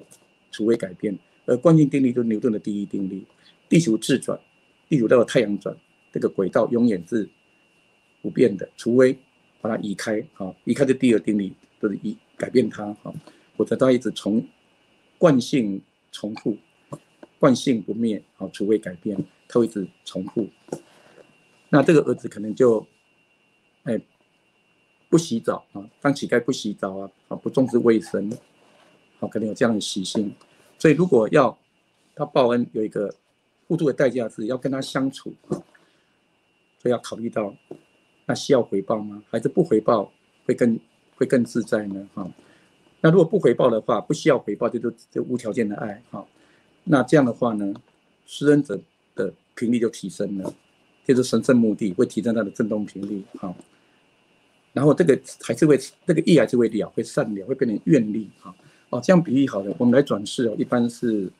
除非改变。而惯性定律就是牛顿的第一定律：地球自转，地球到太阳转，这个轨道永远是不变的，除非把它移开。移开的第二定律就是改变它，否则它一直惯性重复，惯性不灭，除非改变，它会一直重复。那这个儿子可能就，不洗澡当乞丐不洗澡不重视卫生。可能有这样的习性，所以如果要他报恩，有一个付出的代价是要跟他相处所以要考虑到，那需要回报吗？还是不回报会更自在呢？那如果不回报的话，不需要回报，就无条件的爱那这样的话呢，施恩者的频率就提升了，就是神圣目的，会提升它的振动频率，好。然后这个还是会，这个意还是会了，会善了，会变成愿力，哈。哦，这样比喻好了，我们来转世哦，一般是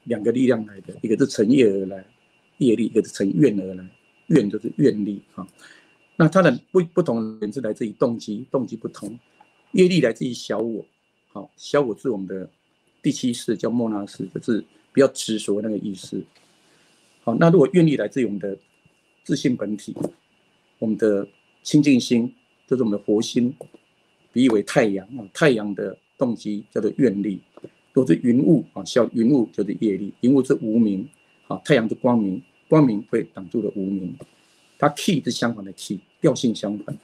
2个力量来的，一个是乘业而来，业力；一个是乘愿而来，愿就是愿力，哈。那它的不同的是来自于动机，动机不同。业力来自于小我，好，小我是我们的第7识，叫莫那识，就是比较执着那个意思。好，那如果愿力来自于我们的自性本体，我们的清净心，就是我们的活心，比喻为太阳啊，太阳的动机叫做愿力。如果是云雾啊，小云雾就是业力，云雾是无明，啊，太阳是光明，光明会挡住了无明。它 key 是相反的 key， 调性相反。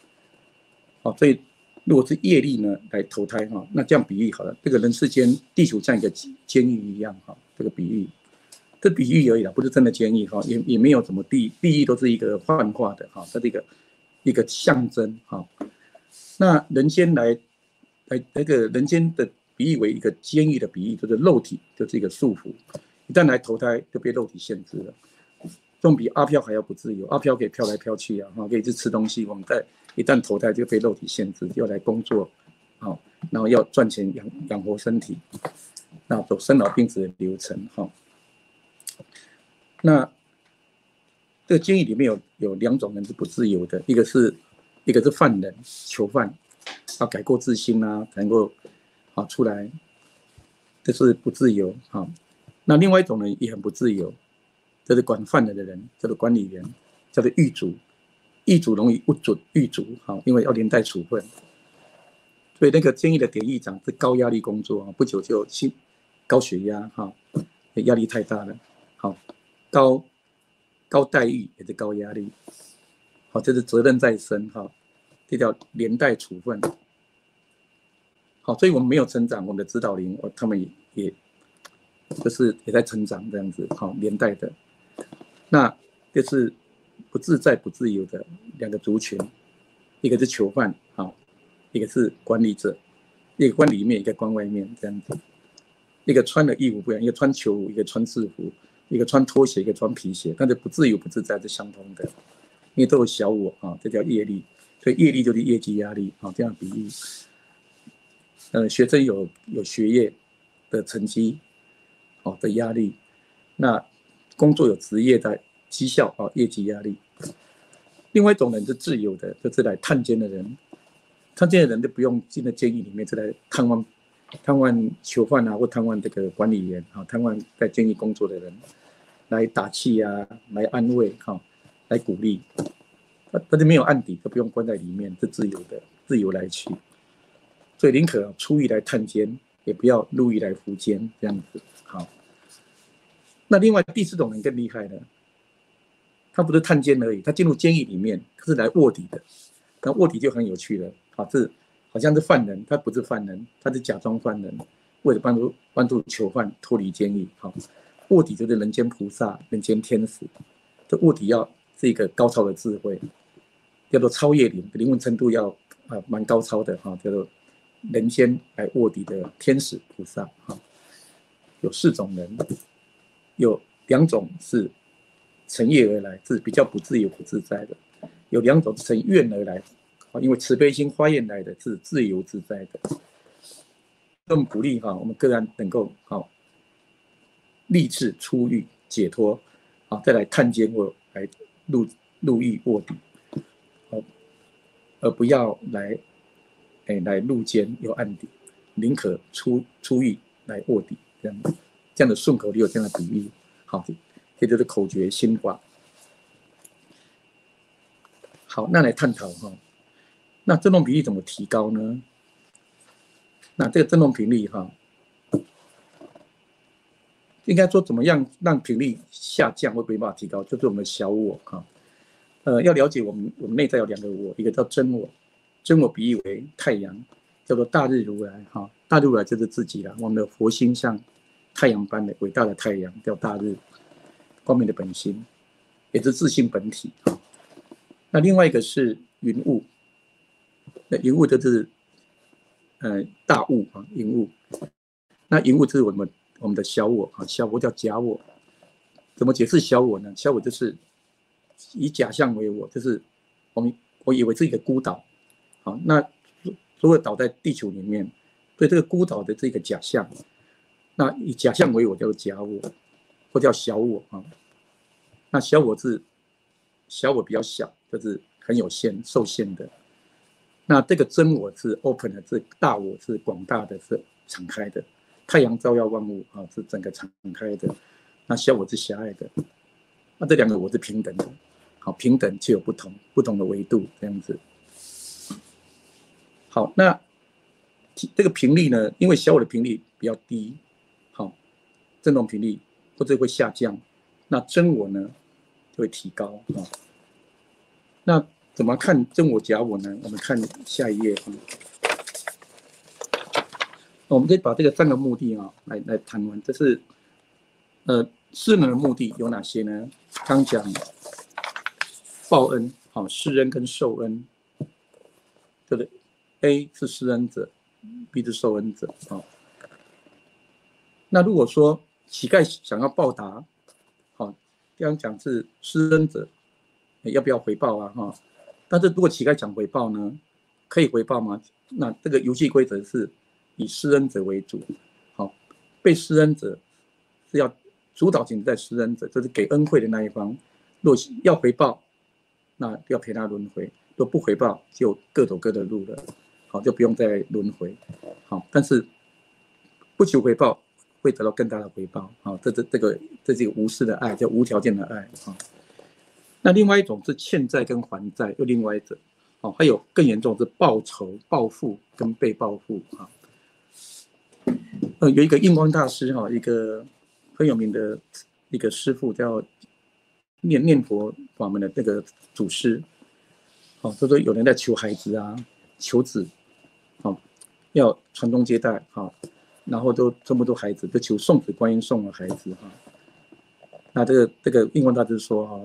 好，所以如果是业力呢来投胎哈，那这样比喻好了，这个人世间地球像一个监狱一样哈，这个比喻，这比喻而已啦，不是真的监狱哈，也没有什么地狱都是一个幻化的哈，它是一个象征哈。那人间来那个人间的比喻为一个监狱的比喻，就是肉体就是一个束缚，一旦来投胎就被肉体限制了。这种比阿飘还要不自由，阿飘可以飘来飘去啊，可以去吃东西。我们一旦投胎就被肉体限制，要来工作，然后要赚钱养活身体，那走生老病死的流程哈。那这个监狱里面有2种人是不自由的，一个是犯人囚犯，要改过自新啊，才能够出来，这是不自由啊。那另外一种人也很不自由。这是管犯人的人，叫做管理员，叫做狱卒。狱卒容易不准狱卒，因为要连带处分。所以那个监狱的典狱长是高压力工作，不久就高血压，压力太大了，高待遇也是高压力，这是责任在身，这叫连带处分。所以我们没有成长，我们的指导灵他们也在成长这样子，连带的。那就是不自在不自由的2个族群，一个是囚犯，一个是管理者，一个关里面，一个关外面这样子。一个穿的衣服不一样，一个穿囚服，一个穿制服，一个穿拖鞋，一个穿皮鞋，但是不自由不自在是相同的，因为都有小我这叫业力，所以业力就是业绩压力这样比喻。学生有学业的成绩的压力，那工作有职业的绩效业绩压力。另外一种人是自由的，就是来探监的人。探监的人就不用进到监狱里面，就来探望囚犯或探望这个管理员探望在监狱工作的人，来打气来安慰来鼓励。他就没有案底，都不用关在里面，是自由的，自由来去。所以宁可出狱来探监，也不要入狱来服监，这样子。那另外第4种人更厉害了，他不是探监而已，他进入监狱里面，他是来卧底的。那卧底就很有趣了，这好像是犯人，他不是犯人，他是假装犯人，为了帮助囚犯脱离监狱。卧底就是人间菩萨、人间天使。这卧底要是一个高超的智慧，叫做超越灵魂程度要蛮高超的叫做人间来卧底的天使菩萨。有4种人，有2种是乘业而来，是比较不自由不自在的；有2种是乘愿而来，因为慈悲心发愿来的是自由自在的。我们鼓励我们个案能够立志出狱解脱，再来探监或来入狱卧底，而不要来入监有案底，宁可出狱来卧底，这样的顺口溜，这样的比喻，这就是口诀心法。好，那来探讨那振动频率怎么提高呢？那这个振动频率应该说怎么样让频率下降或没办法提高，就是我们的小我要了解我们内在有2个我，一个叫真我，真我比喻为太阳，叫做大日如来大日如来就是自己啦，我们的佛心像太阳般的伟大的太阳，叫大日，光明的本心，也是自性本体那另外一个是云雾，那云雾就是大雾云雾。那云雾就是我们的小我小我叫假我。怎么解释小我呢？小我就是以假象为我，就是我以为是一个孤岛，好，那所有岛在地球里面，对这个孤岛的这个假象，那以假象为我叫做假我，或叫小我啊。那小我比较小，就是很有限、受限的。那这个真我是 open 的，这大我是广大的，是敞开的。太阳照耀万物啊，是整个敞开的。那小我是狭隘的。那这两个我是平等的，好，平等却有不同的维度，这样子。好，那这个频率呢，因为小我的频率比较低，好，振动频率或者会下降，那真我呢就会提高啊。那怎么看真我假我呢？我们看下一页。我们可以把这个3个目的啊来谈完。这是施恩的目的有哪些呢？刚讲报恩，好，施恩跟受恩，对不对 ？A 是施恩者 ，B 是受恩者啊。那如果说乞丐想要报答，好，刚刚讲是施恩者，要不要回报啊？哈，但是如果乞丐想回报呢，可以回报吗？那这个游戏规则是以施恩者为主，好，被施恩者是要主导权在施恩者，就是给恩惠的那一方。若要回报，那要陪他轮回；若不回报，就各走各的路了，好，就不用再轮回。好，但是不求回报会得到更大的回报。好，这是一个无私的爱，叫无条件的爱。好，那另外一种是欠债跟还债，又另外一种。好，还有更严重是报仇、报复跟被报复。啊，有一个印光大师哈，一个很有名的一个师父叫念佛法门的那个祖师，好，他说有人在求孩子啊，求子，好，要传宗接代，好，然后都这么多孩子，就求送子观音送了孩子哈。那这个印光大师说哈，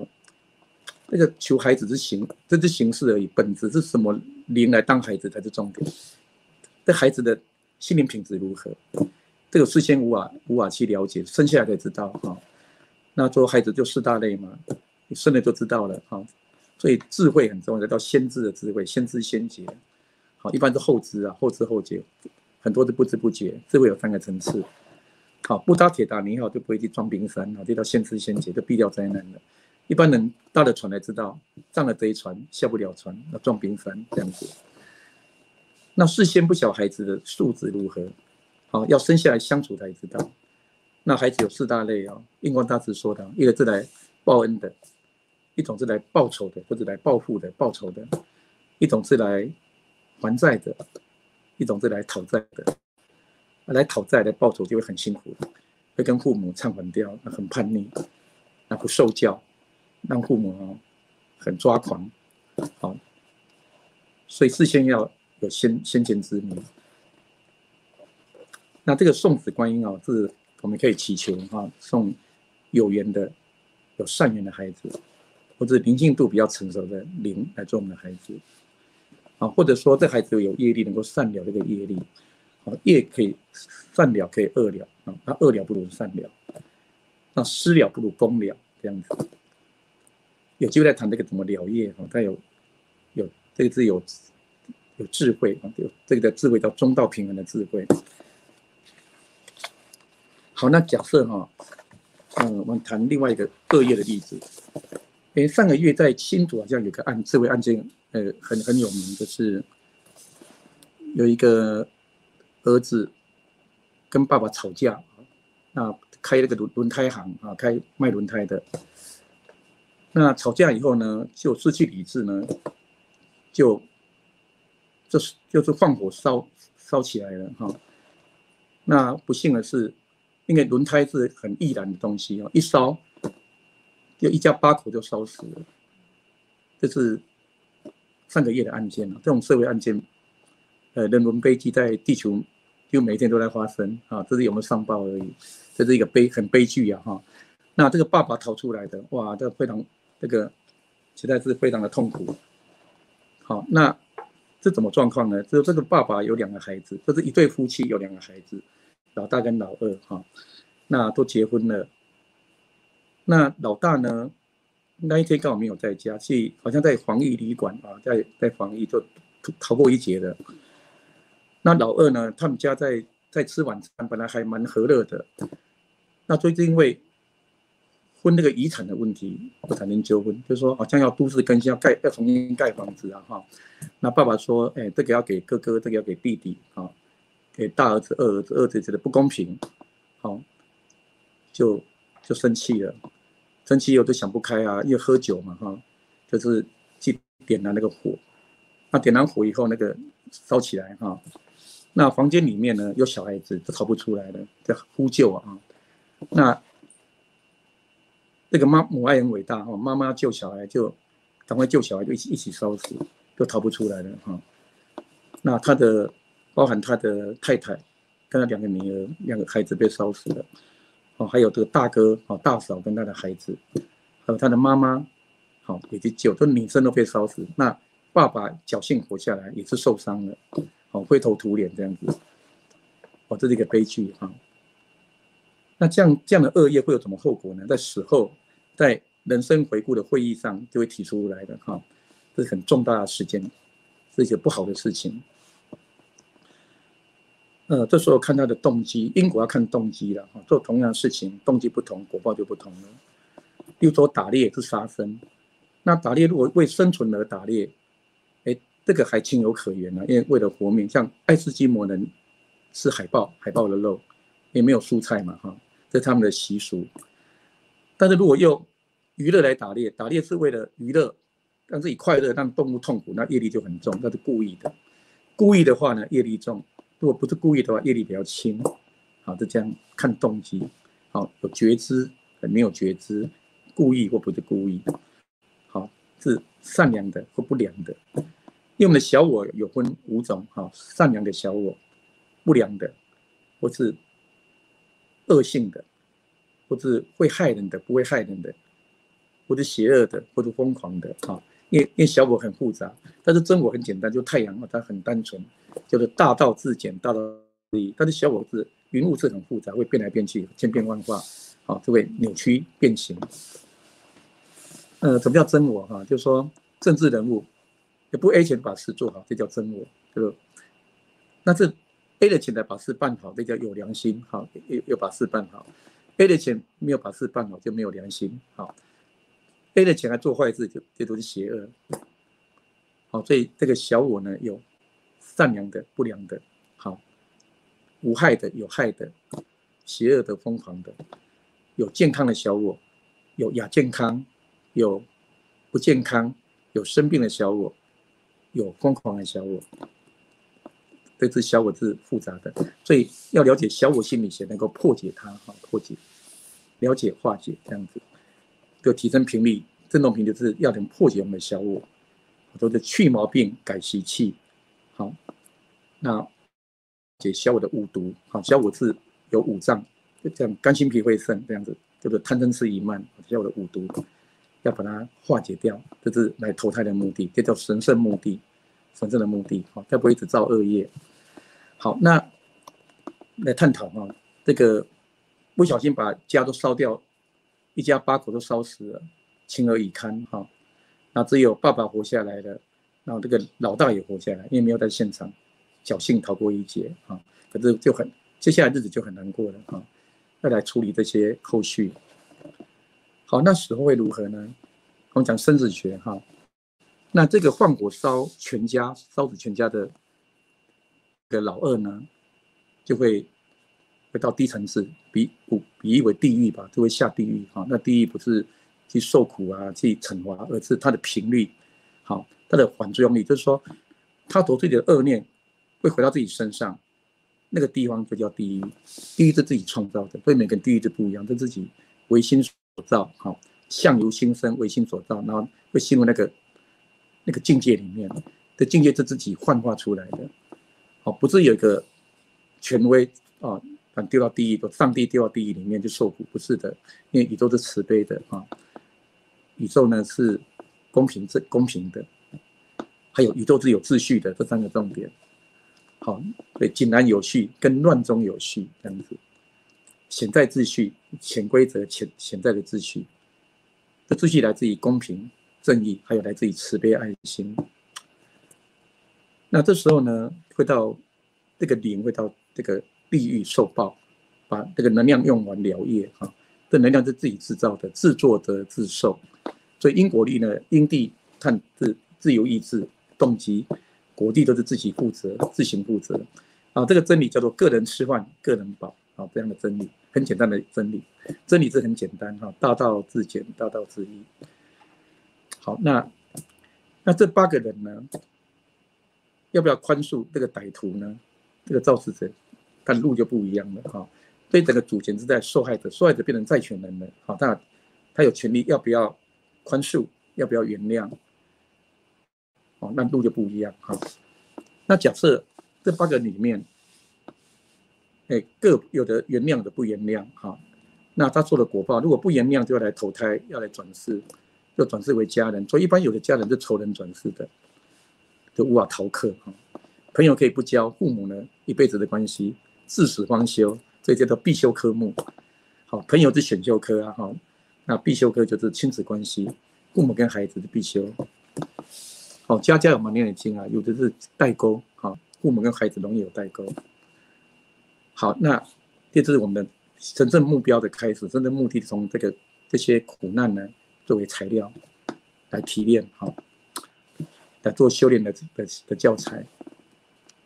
这个求孩子这是形式而已，本质是什么灵来当孩子才是重点。这孩子的心灵品质如何？这个事先无法去了解，生下来才知道哈。那做孩子就4大类嘛，你生了就知道了哈。所以智慧很重要，叫先知的智慧，先知先觉。好，一般是后知啊，后知后觉，很多是不知不觉。智慧有3个层次。好，不搭铁达尼号就不会去装冰山，这叫先知先觉，就避掉灾难了。一般人搭了船才知道，上了这一船下不了船，要撞冰山这样子。那事先不晓孩子的素质如何，好，要生下来相处才知道。那孩子有4大类啊，印光大师说的，一个是来报恩的，一种是来报仇的，或者来报复的、报仇的；一种是来还债的，一种是来讨债的。来讨债、来报仇就会很辛苦，会跟父母唱反调，很叛逆，那不受教，让父母很抓狂，好，所以事先要有先见之明。那这个送子观音啊，是我们可以祈求送有缘的、有善缘的孩子，或者灵性度比较成熟的灵来做我们的孩子，啊，或者说这孩子有业力，能够善了这个业力，业可以善了，可以恶了，那恶了不如善了，那失了不如公了，这样子。有机会来谈这个怎么了业，他有这个是有智慧，有这个的智慧叫中道平衡的智慧。好，那假设我们谈另外一个恶业的例子。上个月在新竹好像有个智慧案件，很有名，就是有一个儿子跟爸爸吵架，那开那个轮胎行啊，开卖轮胎的。那吵架以后呢，就失去理智呢，就是放火烧起来了哈。那不幸的是，因为轮胎是很易燃的东西一烧就一家8口就烧死了。这是上个月的案件这种社会案件，人伦悲剧在地球就每天都在发生这是有没有上报而已。这是一个很悲剧哈。那这个爸爸逃出来的，哇，这非常实在是非常的痛苦。好，那这怎么状况呢？这个爸爸有2个孩子，这是一对夫妻有2个孩子，老大跟老二那都结婚了。那老大呢，那一天刚好没有在家，好像在防疫旅馆啊，在防疫就逃过一劫的。那老二呢，他们家在吃晚餐，本来还蛮和乐的，那就是因为分那个遗产的问题产生纠纷，就是说好像要都市更新，要重新盖房子啊哈。那爸爸说，这个要给哥哥，这个要给弟弟啊，给大儿子、二儿子，二儿子觉得不公平，好，就生气了。生气以后就想不开啊，因为喝酒嘛哈，就是去点燃那个火。那点燃火以后，那个烧起来哈，那房间里面呢有小孩子，都逃不出来了，在呼救啊。那这个母爱很伟大哈，妈妈救小孩就赶快救小孩，就一起烧死，就逃不出来了哈。那包含他的太太跟他2个女儿，2个孩子被烧死了。哦，还有这个大哥、大嫂跟他的孩子，还有他的妈妈，好，以及9个女生都被烧死。那爸爸侥幸活下来，也是受伤了，灰头土脸这样子。这是一个悲剧哈。那这样的恶业会有什么后果呢？在死后，在人生回顾的会议上就会提出来的哈，这是很重大的事件，是一个不好的事情。这时候看他的动机，因果要看动机了哈。做同样的事情，动机不同，果报就不同了。例如说打猎是杀生，那打猎如果为生存而打猎，这个还情有可原啊，因为为了活命。像爱斯基摩人吃海豹的肉，也没有蔬菜嘛哈，这是他们的习俗。但是如果用娱乐来打猎，打猎是为了娱乐，但是以快乐让动物痛苦，那业力就很重，那是故意的。故意的话呢，业力重；如果不是故意的话，业力比较轻。好，就这样看动机。好，有觉知，没有觉知，故意或不是故意。好，是善良的或不良的。因为我们的小我有分5种，善良的小我、不良的，或是恶性的，或是会害人的、不会害人的，或是邪恶的，或是疯狂的。因为小我很复杂，但是真我很简单，就太阳它很单纯，就是大道至简，大道至一。但是小我是云雾是很复杂，会变来变去，千变万化，就会扭曲变形。什么叫真我？就是说政治人物也不 A 钱把事做好，这叫真我。那是 A 的钱来把事办好，这叫有良心，有把事办好。A 的钱没有把事办好，就没有良心。A 的钱来做坏事，这都是邪恶。所以这个小我呢，有善良的、不良的，无害的、有害的，邪恶的、疯狂的，有健康的小我，有亚健康，有不健康，有生病的小我，有疯狂的小我。这只小我是复杂的，所以要了解小我心理学，能够破解它，破解、了解、化解，这样子就提升频率。振动频率是要能破解我们的小我，都是去毛病、改习气。好，那解小我的五毒。小我是有5脏，就这样肝、心、脾、肺、肾这样子，就是贪嗔痴疑慢，小我的5毒要把它化解掉，这是来投胎的目的，这叫神圣目的。神圣的目的，才不会一直造恶业。好，那来探讨这个不小心把家都烧掉，一家8口都烧死了，情何以堪那只有爸爸活下来了，然后这个老大也活下来，因为没有在现场，侥幸逃过一劫可是接下来日子就很难过了要来处理这些后续。好，那死后会如何呢？我们讲生死学那这个放火烧全家、烧死全家的老二呢，就会到低层次，比喻为地狱吧，就会下地狱那地狱不是去受苦啊、去惩罚，而是它的频率，它的反作用力，就是说，他所自己的恶念会回到自己身上，那个地方就叫地狱。地狱是自己创造的，所以每个地狱都不一样，是自己唯心所造相由心生，唯心所造，然后会进入那个境界里面，这境界是自己幻化出来的，不是有一个权威把丢到地狱，上帝丢到地狱里面去受苦，不是的，因为宇宙是慈悲的宇宙呢是公平的，还有宇宙是有秩序的，这3个重点。对，井然有序跟乱中有序这样子，潜在秩序、潜规则、潜在的秩序。这秩序来自于公平、正义，还有来自于慈悲、爱心。那这时候呢，会到这个灵会到这个地狱受报，把这个能量用完了业啊。这能量是自己制造的，自作得自受。所以因果律呢，因地看自由意志、动机，果地都是自己负责、自行负责。这个真理叫做个人吃饭，个人饱。这样的真理，很简单的真理。真理是很简单大道至简，大道至易。好，那这8个人呢，要不要宽恕这个歹徒呢？这个肇事者，但路就不一样了所以整个主权是在受害者，受害者变成债权人了那他有权利要不要宽恕，要不要原谅那路就不一样那假设这8个里面各有的原谅的不原谅那他做的果报，如果不原谅就要来投胎，要来转世，就转世为家人。所以一般有的家人是仇人转世的，就无法逃课朋友可以不交，父母呢一辈子的关系，至死方休，这叫做必修科目。朋友是选修科那必修科就是亲子关系，父母跟孩子的必修。家家有本难念的经有的是代沟父母跟孩子容易有代沟。好，那这是我们的真正目标的开始，真正目的从这些苦难呢作为材料来提炼来做修炼的教材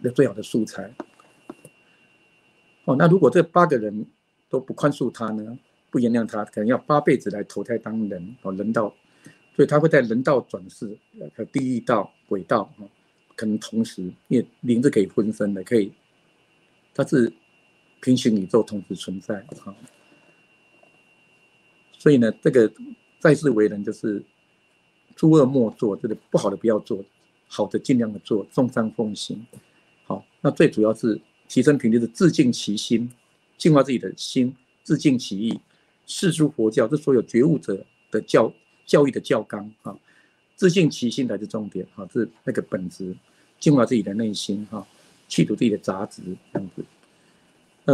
的最好的素材。那如果这8个人都不宽恕他呢，不原谅他，可能要8辈子来投胎当人人道，所以他会在人道转世，地狱道、鬼道可能同时，因为灵是可以分身的，可以，它是平行宇宙同时存在所以呢，这个在世为人就是诸恶莫作，这个不好的不要做，好的尽量的做，众善奉行。那最主要是提升频率，是自净其心，净化自己的心，自净其意。释诸佛教，这所有觉悟者的教育的教纲自净其心才是重点是那个本质，净化自己的内心去除自己的杂质这样子。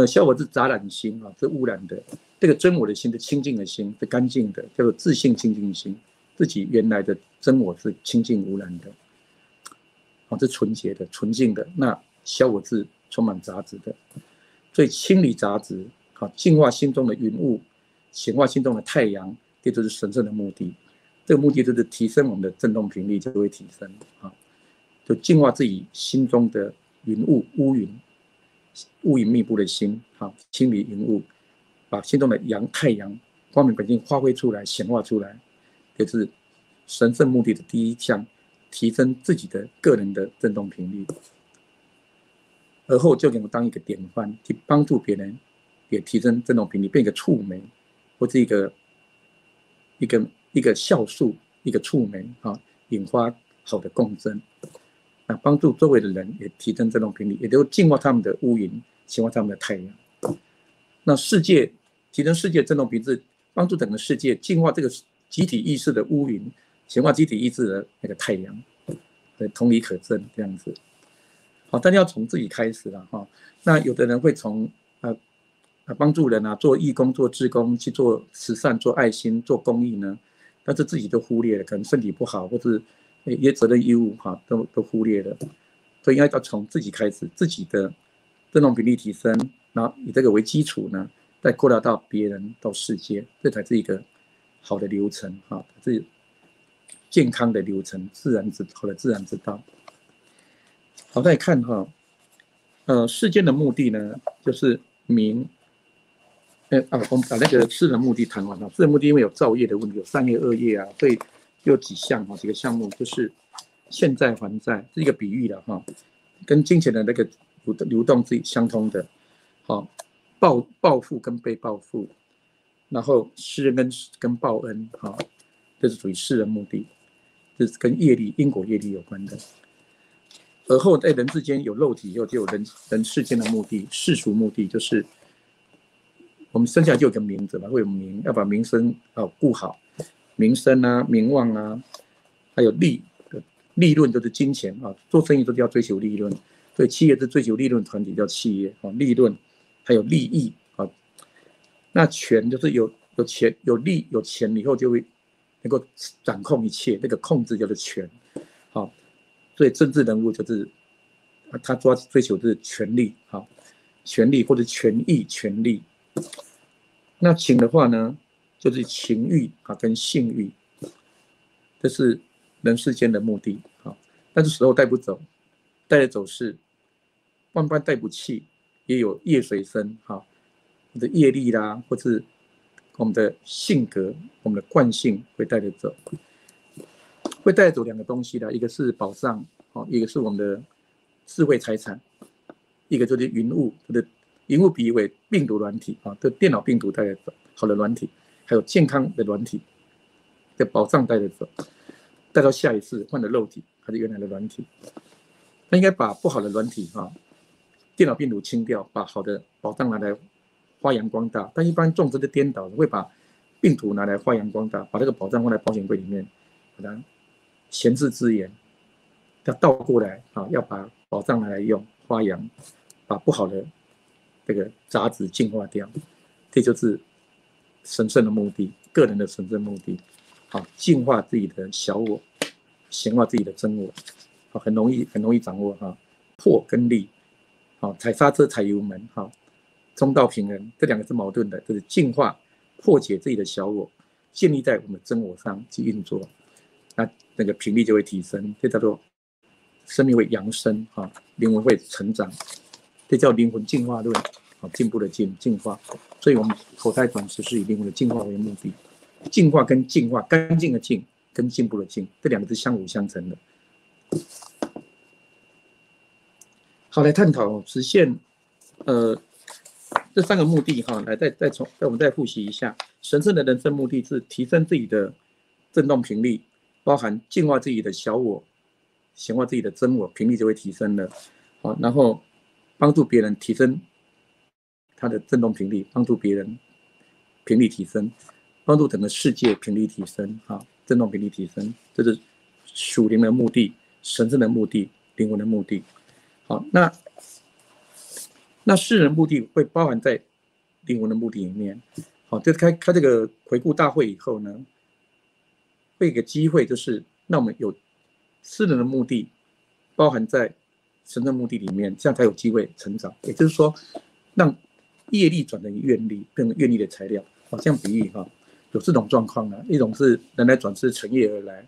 消我是杂染心是污染的。这个真我的心是清净的心，是干净的，叫做自性清净心。自己原来的真我是清净无染的是纯洁的、纯净的。那消我是充满杂质的，所以清理杂质净化心中的云雾，显化心中的太阳，这就是神圣的目的。这个目的就是提升我们的振动频率，就会提升就净化自己心中的云雾、乌云密布的心清理云雾，把心中的太阳光明本性发挥出来、显化出来，就是神圣目的的第一项，提升自己的个人的振动频率。而后就能够当一个典范，去帮助别人，也提升振动频率，变一个触媒，或是一个酵素，一个触媒引发好的共振，帮助周围的人也提升振动频率，也都净化他们的乌云，净化他们的太阳。那提升世界振动频率，帮助整个世界净化这个集体意识的乌云，净化集体意识的那个太阳，同理可证这样子。但要从自己开始了那有的人会从帮助人做义工、做志工，去做慈善、做爱心、做公益呢，但是自己都忽略了，可能身体不好，或是一些责任义务都忽略了。所以应该要从自己开始，自己的振动频率提升，然后以这个为基础呢，再扩大到别人、到世界，这才是一个好的流程是健康的流程，好的自然之道。好，再看世间的目的呢，就是明。我们把那个世人目的谈完了。世人目的因为有造业的问题，有善业、恶业所以有几个项目，就是现在还债，是一个比喻的跟金钱的那个流动是相通的。报复跟被报复，然后施恩跟报恩这是属于世人目的，这是跟因果业力有关的。而后在人之间有肉体以后，就有人世间的目的，世俗目的就是我们生下来就有个名字嘛，会有名，要把名声顾好，名声名望还有利润就是金钱做生意都要追求利润，所以企业是追求利润团体叫企业利润还有利益那权就是有钱有利有钱以后就会能够掌控一切，那个控制叫做权。好，所以政治人物就是他追求的是权力，好，权力或者权益、权力。那情的话呢，就是情欲啊跟性欲，这是人世间的目的。好，但是时候带不走，带的走是万般带不弃，也有业随身，好，或者业力啦，或是我们的性格、我们的惯性会带着走，会带走两个东西的，一个是宝藏，一个是我们的智慧财产，一个就是云雾，云雾比喻为病毒软体啊，这电脑病毒带着走，好的软体，还有健康的软体的宝藏带着走，带到下一次换的肉体还是原来的软体，那应该把不好的软体电脑病毒清掉，把好的宝藏拿来发扬光大。但一般众生的颠倒，会把病毒拿来发扬光大，把这个宝藏放在保险柜里面，把它闲置资源，要倒过来要把宝藏拿来用，发扬，把不好的这个杂质净化掉。这就是神圣的目的，个人的神圣目的。好，净化自己的小我，显化自己的真我，好，很容易掌握破跟立。好，踩刹车踩油门，好，中道平衡，这两个是矛盾的，就是净化破解自己的小我，建立在我们的真我上去运作，那个频率就会提升，这叫做生命会扬升，灵魂会成长，这叫灵魂进化论，进步的进化。所以我们投胎转世是以灵魂的进化为目的，进化跟净化，干净的净跟进步的进，这两个是相辅相成的。好，来探讨实现这三个目的来我们再复习一下。神圣的人生目的是提升自己的振动频率，包含净化自己的小我，显化自己的真我，频率就会提升了。好，然后帮助别人提升他的振动频率，帮助别人频率提升，帮助整个世界频率提升，振动频率提升，这是属灵的目的，神圣的目的，灵魂的目的。好，那世人目的会包含在灵魂的目的里面。好，就开这个回顾大会以后呢，会有个机会，就是让我们有世人的目的包含在神圣目的里面，这样才有机会成长。也就是说，让业力转成愿力，变成愿力的材料。好，这样比喻有这种状况呢，一种是人来转世成业而来，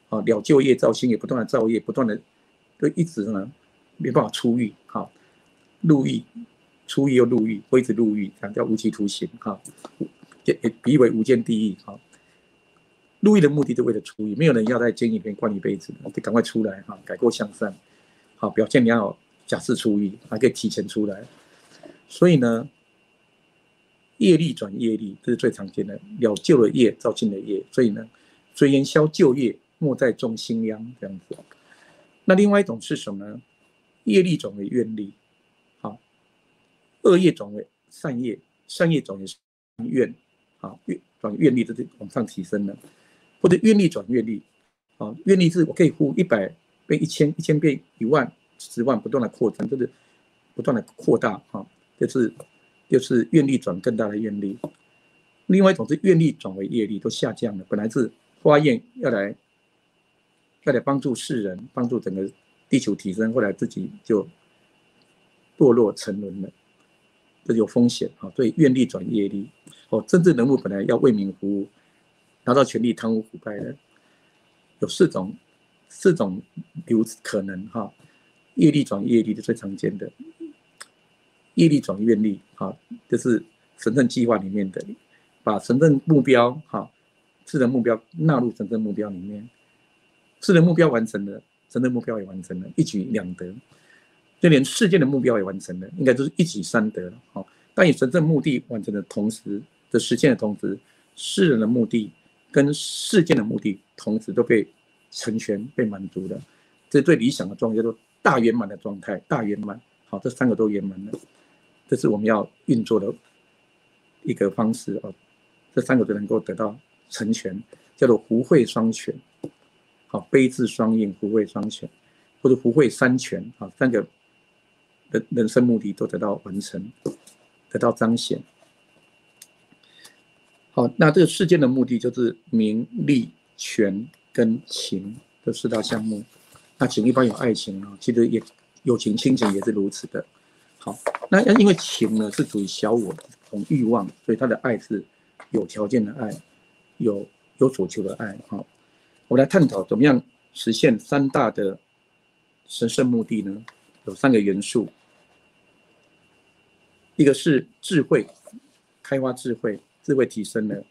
了旧业造新业，不断的造业，不断的就一直呢没办法出狱，入狱，出狱又入狱，会一直入狱，叫无期徒刑，也比喻为无间地狱。入狱的目的就为了出狱，没有人要在监狱里面关一辈子的，就赶快出来，改过向善，表现你要假释出狱，还可以提前出来。所以呢，业力转业力，这是最常见的，了旧的业造新的业。所以呢，虽言消旧业，莫再种新秧，这样子。那另外一种是什么呢？业力转为愿力，恶业转为善业，善业转为愿，转愿力，这是往上提升了。或者愿力转愿力，愿力是我可以呼100变1000， 1000变1万、10万，不断的扩增，就是不断的扩大，就是愿力转更大的愿力。另外一种是愿力转为业力，都下降了。本来是发愿要来帮助世人，帮助整个地球提升，后来自己就堕落沉沦了，这有风险。所以愿力转业力，政治人物本来要为民服务，拿到权力贪污腐败的，有四种可能。业力转业力是最常见的，业力转愿力，就是神圣计划里面的，把神圣目标，世人目标纳入神圣目标里面，世人目标完成了，神圣目标也完成了，一举两得，就连世界的目标也完成了，应该就是一举三得了。当你神圣目的完成的同时的实现的同时，世人的目的跟世界的目的同时都被成全、被满足的，这是最理想的状态，叫做大圆满的状态，大圆满。这三个都圆满了，这是我们要运作的一个方式。这三个都能够得到成全，叫做福慧双全。悲智双运，福慧双全，或者福慧三全，三个人生目的都得到完成，得到彰显。好，那这个世间的目的就是名利权跟情这4大项目。那情一般有爱情啊，其实也友情、亲情也是如此的。好，那因为情呢是属于小我从欲望，所以他的爱是有条件的爱，有所求的爱。好，我们来探讨怎么样实现3大的神圣目的呢？有3个元素，一个是智慧，开发智慧提升了；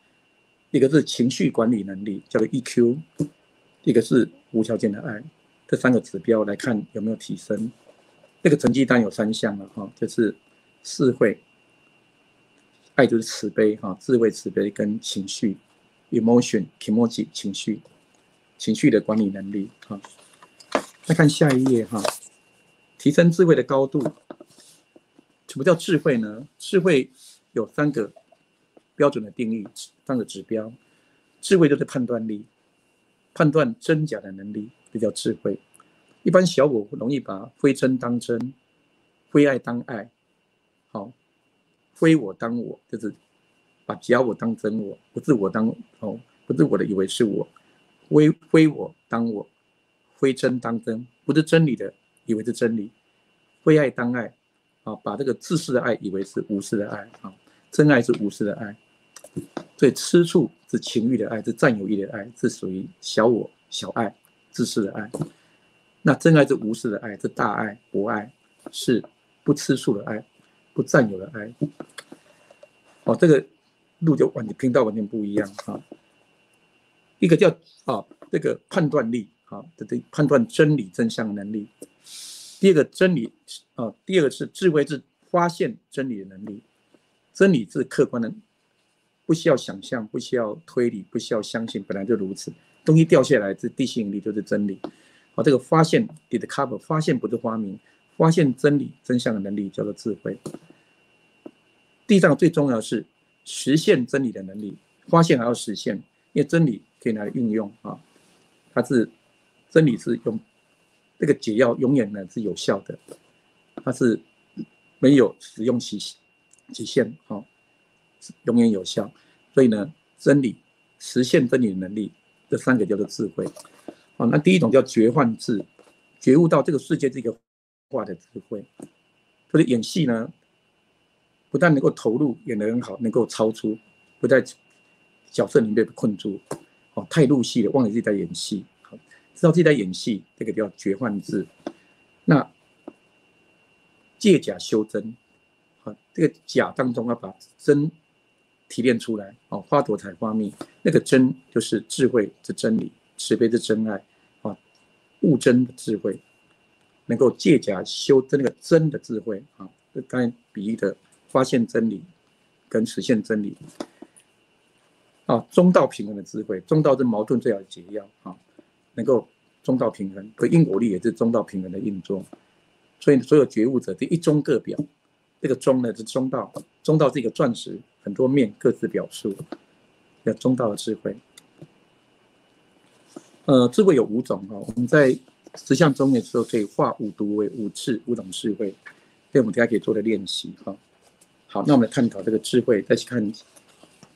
一个是情绪管理能力，叫做 EQ； 一个是无条件的爱。这3个指标来看有没有提升。这个成绩单有3项了哈，就是智慧，爱就是慈悲哈，智慧、慈悲跟情绪 emotion 情绪的管理能力哈。再看下一页哈，提升智慧的高度。什么叫智慧呢？智慧有3个标准的定义，3个指标。智慧就是判断力，判断真假的能力，这叫智慧。一般小我容易把非真当真，非爱当爱，好，非我当我，就是把假我当真我，不是我当不是我的以为是我，非我当我，非真当真，不是真理的以为是真理，非爱当爱，把这个自私的爱以为是无私的爱，真爱是无私的爱。所以吃醋是情欲的爱，是占有欲的爱，是属于小我小爱自私的爱。那真爱是无私的爱，是大爱博爱，是不吃醋的爱，不占有的爱。这个路就频道完全不一样哈。一个叫这个判断力这判断真理真相的能力。第二个第二个是智慧，是发现真理的能力。真理是客观的，不需要想象，不需要推理，不需要相信，本来就如此。东西掉下来是地心引力，就是真理。这个发现 discover 发现不是发明，发现真理真相的能力叫做智慧。第3个最重要的是实现真理的能力，发现还要实现，因为真理可以拿来运用它是真理是用这个解药永远呢是有效的，它是没有使用期限永远有效。所以呢，真理实现真理的能力，这3个叫做智慧。那第一种叫觉幻智，觉悟到这个世界是一个化的智慧。就是演戏呢，不但能够投入，演得很好，能够超出，不在角色里面被困住，太入戏了，忘了自己在演戏，知道自己在演戏，这个叫觉幻智。那借假修真，这个假当中要把真提炼出来，花朵采花蜜，那个真就是智慧是真理，慈悲是真爱，悟真的智慧，能够借假修真，那个真的智慧刚才比喻的发现真理跟实现真理中道平衡的智慧。中道是矛盾最好的解药能够中道平衡，可因果律也是中道平衡的运作。所以所有觉悟者是一中各表，这个中呢是中道，中道是一个钻石，很多面各自表述，叫中道的智慧。智慧有5种我们在10项中的时候可以化5毒为5智，5种智慧，这我们大家可以做的练习好，那我们来探讨这个智慧，再去看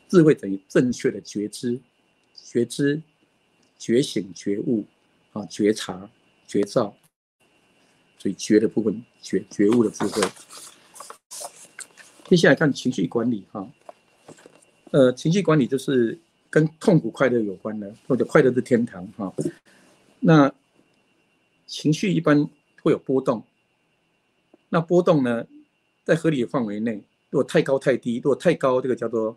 智慧等于正确的觉知、觉醒、觉悟觉察、觉照，所以觉的部分，觉悟的智慧。接下来看情绪管理情绪管理就是跟痛苦快乐有关的，或者快乐是天堂那情绪一般会有波动，那波动呢，在合理的范围内，如果太高太低，如果太高，这个叫做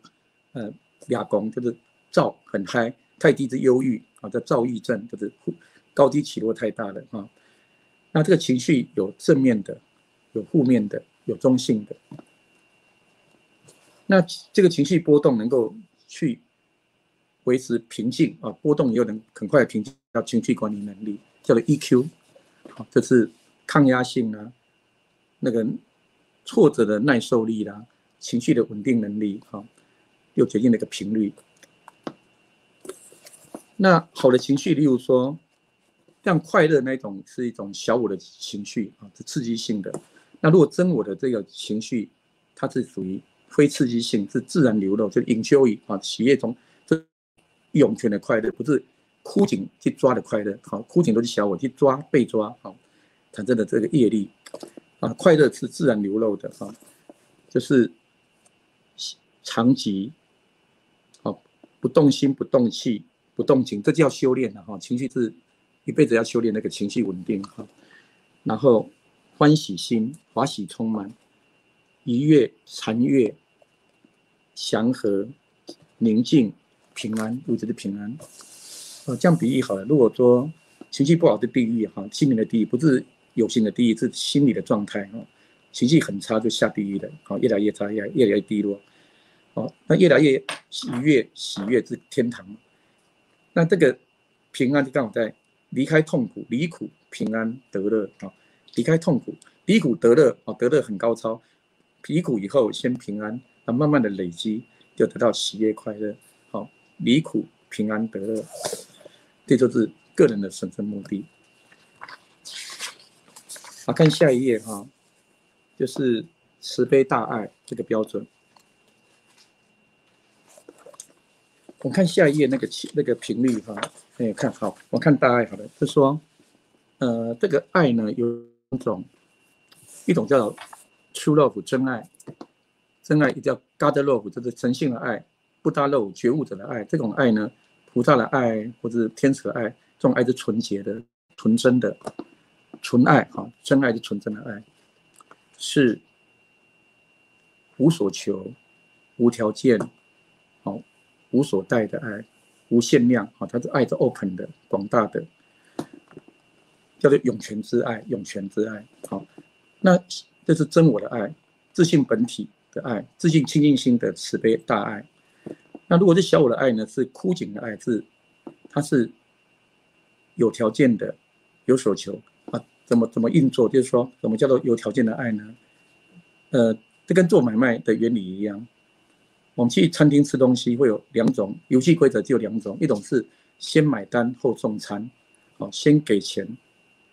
哑光，就是躁很嗨；太低是忧郁叫躁郁症，就是高低起落太大了那这个情绪有正面的，有负面的，有中性的。那这个情绪波动能够去维持平静波动又能很快平静，叫情绪管理能力，叫做 EQ 这是抗压性那个挫折的耐受力情绪的稳定能力又决定了一个频率。那好的情绪，例如说像快乐那种是一种小我的情绪是刺激性的。那如果真我的这个情绪，它是属于非刺激性，是自然流露，就是 enjoy 喜悦中，这涌泉的快乐，不是枯井去抓的快乐，好，枯井都是小我去抓被抓，好，产生的这个业力啊，快乐是自然流露的，哈，就是常寂，好，不动心、不动气、不动情，这叫修炼的哈。情绪是一辈子要修炼那个情绪稳定哈，然后欢喜心、华喜充满，愉悦、禅悦、祥和、宁静、平安，物质的平安。这样比喻好了。如果说情绪不好的地狱哈，心灵的地狱不是有形的地狱，是心理的状态哈。情绪很差就下地狱了，好，越来越差，越来越低落。哦，那越来越喜悦是天堂。那这个平安就刚好在离开痛苦，离苦平安得乐啊，离开痛苦，离苦得乐啊，得乐很高超。离苦以后先平安，那慢慢的累积就得到喜悦快乐。好，离苦平安得乐，这就是个人的神圣目的。好，看下一页哈，就是慈悲大爱这个标准。我看下一页那个频率哈，看好，我看大爱好了，就是说，这个爱呢有两种，一种叫 true love 真爱，真爱也叫 God love， 就是神性的爱，不达 love 觉悟者的爱。这种爱呢，菩萨的爱或者天使的爱，这种爱是纯洁的、纯真的、纯爱哈，真爱是纯真的爱，是无所求、无条件，好。无所待的爱，无限量，它是爱是 open 的、广大的，叫做涌泉之爱，涌泉之爱。好，那这是真我的爱，自性本体的爱，自性清净心的慈悲大爱。那如果是小我的爱呢？是枯井的爱，它是有条件的，有所求啊。怎么运作？就是说，怎么叫做有条件的爱呢？这跟做买卖的原理一样。我们去餐厅吃东西会有两种游戏规则，就有两种，一种是先买单后送餐，先给钱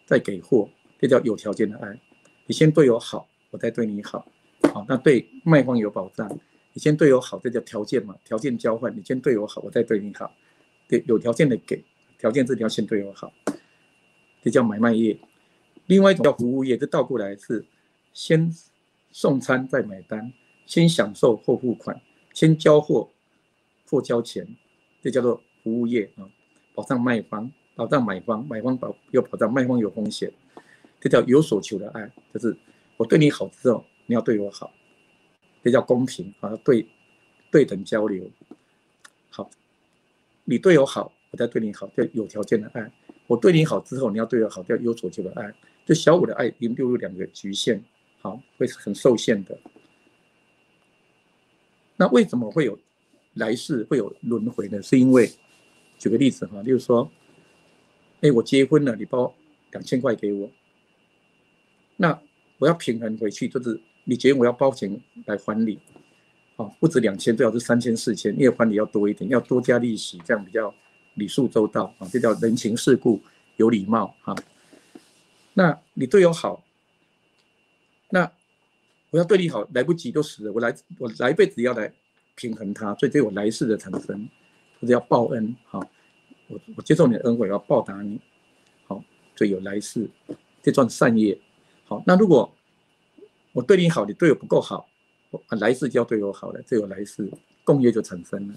再给货，这叫有条件的爱。你先对我好，我再对你好，那对卖方有保障。你先对我好，这叫条件嘛，条件交换。你先对我好，我再对你好，对，有条件的给，条件是你要先对我好，这叫买卖业。另外一种叫服务业，这倒过来是先送餐再买单，先享受后付款。先交货或交钱，这叫做服务业啊，保障卖方，保障买方，买方有保障，卖方有风险，这叫有所求的爱，就是我对你好之后，你要对我好，这叫公平啊，对等交流。好，你对我好，我再对你好，叫有条件的爱。我对你好之后，你要对我好，叫有所求的爱。就小我的爱已经丢入两个局限，好，会是很受限的。那为什么会有来世会有轮回呢？是因为举个例子哈，就是说，我结婚了，你包2000块给我，那我要平衡回去，就是你结婚我要包钱来还你，不止2000，最好是3000、4000，因为还你要多一点，要多加利息，这样比较礼数周到啊，这叫人情世故，有礼貌哈。那你对我好，那我要对你好，来不及就死了。我来一辈子要来平衡它，所以这有来世的产生，或者要报恩。好，我接受你的恩惠，我要报答你。好，所以有来世，这算善业。好，那如果我对你好，你对我不够好，来世就要对我好了，这有来世，共业就产生了。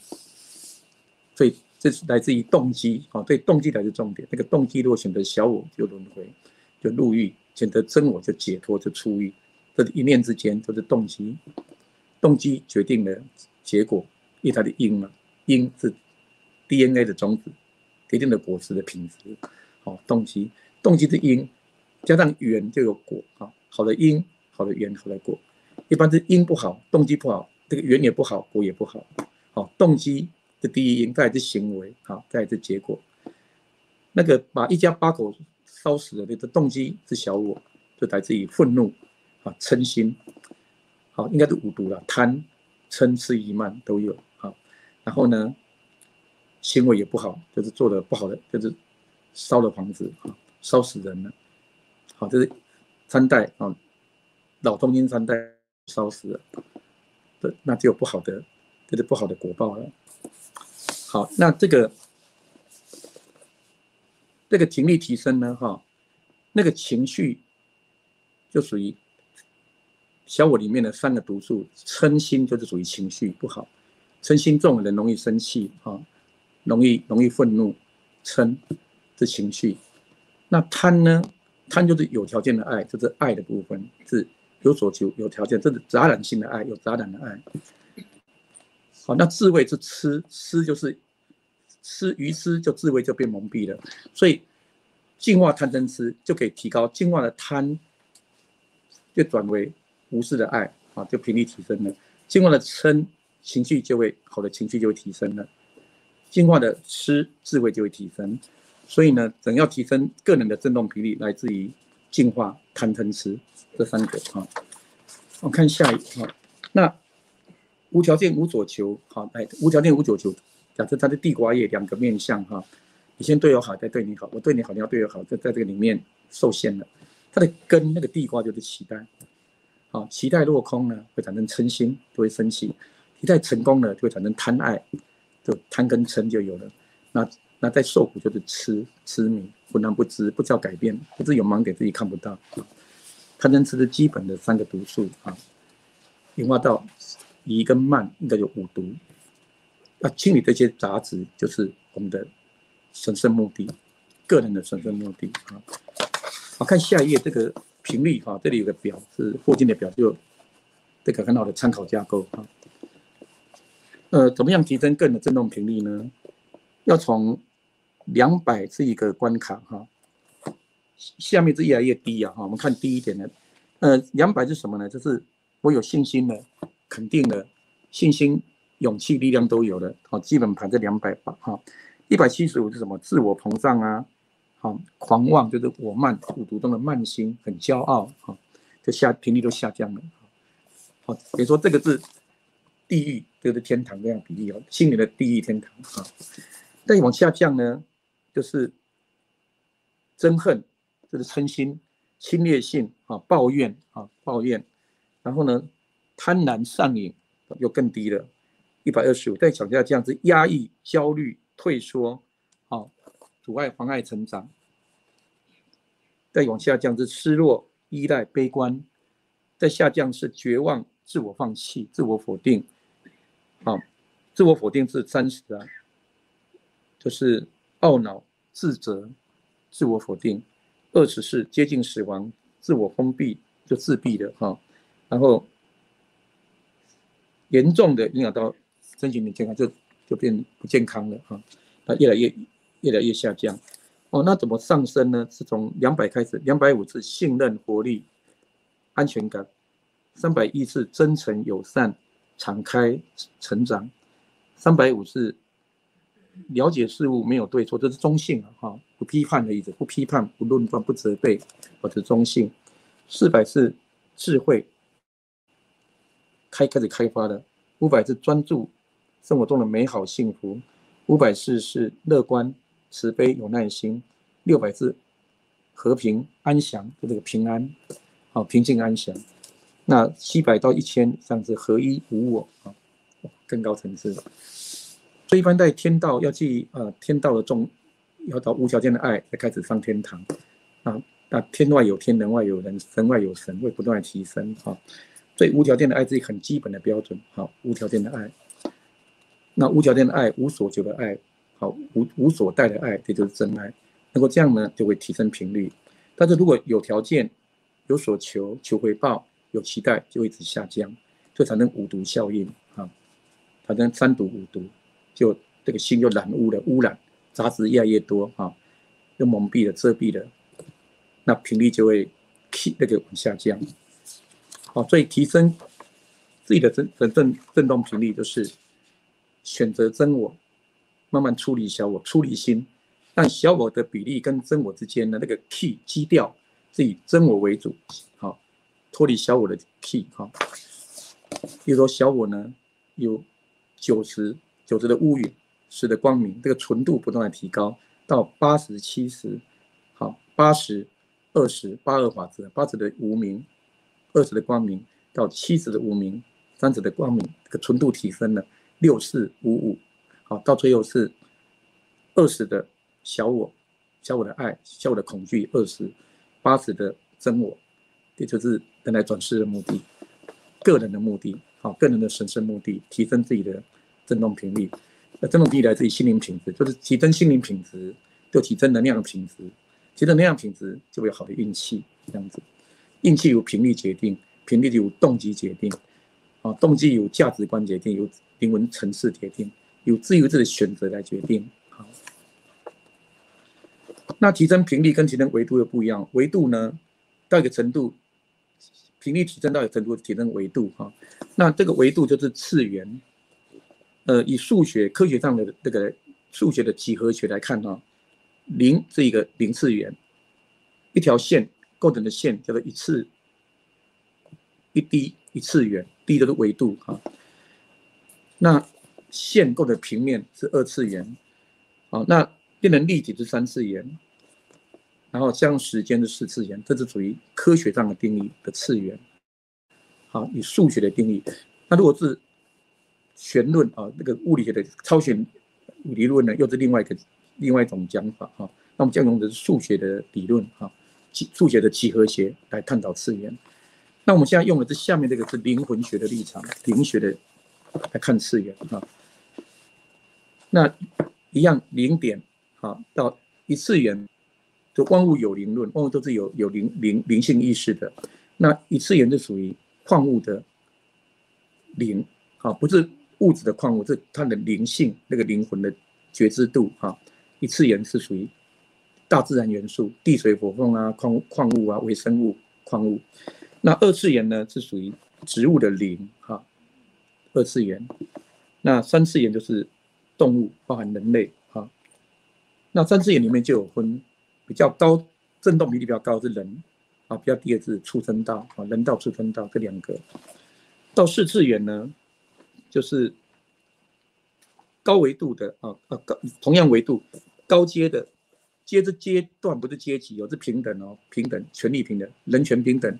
所以这是来自于动机，对动机才是重点。那个动机如果选择小我，就轮回，就入狱；选择真我，就解脱，就出狱。这一念之间都是动机，动机决定了结果，因为它的因嘛，因是 DNA 的种子，决定了果实的品质。动机是因，加上缘就有果。好的因，好的缘，好的果。一般是因不好，动机不好，这个缘也不好，果也不好。动机是第一因，再来是行为，再来是结果。那个把一家8口烧死的那个动机是小我，就来自于愤怒。嗔心，好，应该是5毒了，贪、嗔、痴、疑、慢都有。好，然后呢，行为也不好，就是做的不好的，就是烧了房子，烧死人了。好，这是3代啊，老中阴3代烧死了，那就有不好的，这是不好的果报了。好，那这个这个频率提升呢，那个情绪就属于小我里面的3个毒素，嗔心就是属于情绪不好，嗔心重的人容易生气容易愤怒，嗔是情绪。那贪呢？贪就是有条件的爱，这是爱的部分，是有所求、有条件，这是杂染性的爱，有杂染的爱。好，那智慧是痴，痴就是愚痴，就智慧就变蒙蔽了。所以净化贪嗔痴就可以提高，净化的贪就转为无私的爱就频率提升了。净化的嗔情绪就会好的情绪就会提升了，净化的痴智慧就会提升。所以呢，整要提升个人的振动频率，来自于净化贪嗔痴这3个我看下一个那无条件无所求无条件无所求。假设他的地瓜叶2个面向你先对我好，再对你好，我对你好，你要对我好，在这个里面受限了。它的根那个地瓜就是期待，期待落空呢，会产生嗔心，就会生气；期待成功呢，就会产生贪爱，就贪跟嗔就有了。那在受苦就是痴迷，浑然不知，不知道改变，不知有盲点自己看不到。贪嗔痴是基本的3个毒素演化到疑跟慢，应该有5毒。那清理这些杂质，就是我们的神圣目的，个人的神圣目的好，看下一页这个频率这里有个表，是霍金的表，就这个很好的参考架构怎么样提升个人的振动频率呢？要从200是一个关卡下面是越来越低我们看低一点的，200是什么呢？就是我有信心了，肯定了，信心、勇气、力量都有了基本盘在200175是什么？自我膨胀狂妄就是我慢，5毒中的慢心，很骄傲就频率都下降了比如说这个是地狱，这个是天堂这样比例心里的地狱天堂再往下降呢，就是憎恨，这是嗔心，侵略性抱怨然后呢，贪婪上瘾又更低了，125。再往下降是压抑、焦虑、退缩阻碍、妨碍成长。再往下降是失落、依赖、悲观。再下降是绝望、自我放弃、自我否定自我否定是30就是懊恼、自责、自我否定。20是接近死亡、自我封闭，就自闭了然后严重的影响到身心灵健康，就变不健康了那越来越下降那怎么上升呢？是从200开始，250是信任、活力、安全感，310是真诚、友善、敞开、成长，350是了解事物没有对错，这是中性不批判的意思，不批判、不论断、不责备，或者中性。400是智慧，开始开发的。500是专注生活中的美好幸福。540是乐观、慈悲、有耐心。600是和平、安详，就这个平安，平静安详。那700到1000以上是合一无我更高层次。所以一般在天道要去天道的要到无条件的爱，才开始上天堂那天外有天，人外有人，神外有神，会不断的提升所以无条件的爱是一个很基本的标准无条件的爱。那无条件的爱，无所求的爱无所待的爱，这就是真爱。能够这样呢，就会提升频率。但是如果有条件、有所求、求回报、有期待，就会一直下降，就产生5毒效应产生3毒5毒，就这个心就染污了，污染杂质越来越多又蒙蔽了、遮蔽了，那频率就会那个往下降所以提升自己的振动频率，就是选择真我，慢慢处理小我，出离心，让小我的比例跟真我之间的那个 key 基调是以真我为主脱离小我的 key 比如说小我呢有90的乌云，10的光明，这个纯度不断的提高到80、7080、20、82法则，80的无明，20的光明，到70的无明，30的光明，这个纯度提升了6455到最后是20的小我小我的爱，小我的恐惧20，80的真我，也就是等来转世的目的，个人的目的，个人的神圣目的，提升自己的振动频率。振动频率来自于心灵品质，就是提升心灵品质，就提升能量的品质，提升能量品质就会有好的运气，这样子。运气由频率决定，频率由动机决定，动机由价值观决定，由灵魂层次决定，由自由自的选择来决定。那提升频率跟提升维度又不一样，维度呢到一个程度，频率提升到一个程度，提升维度那这个维度就是次元。以数学科学上的这个数学的几何学来看零是一个零次元，一条线构成的线叫做一次一滴一次元，滴就是维度那线构成的平面是2次元，那变成立体是3次元，然后像时间是4次元，这是属于科学上的定义的次元。以数学的定义，那如果是弦论那个物理学的超弦理论呢，又是另外一种讲法那我们将用的是数学的理论数学的几何学来探讨次元。那我们现在用的是下面这个是灵魂学的立场，灵学的来看次元那一样0点到1次元，就万物有灵论，万物都是有灵性意识的。那1次元就属于矿物的灵不是物质的矿物，是它的灵性，那个灵魂的觉知度1次元是属于大自然元素，地水火风矿物微生物矿物。那2次元呢是属于植物的灵2次元。那3次元就是动物，包含人类那3次元里面就有分比较高振动比例比较高的是人比较低的是畜生道人道畜生道这2个。到4次元呢，就是高维度的同样维度高阶的，阶段不是阶级是平等平等，权利平等，人权平等，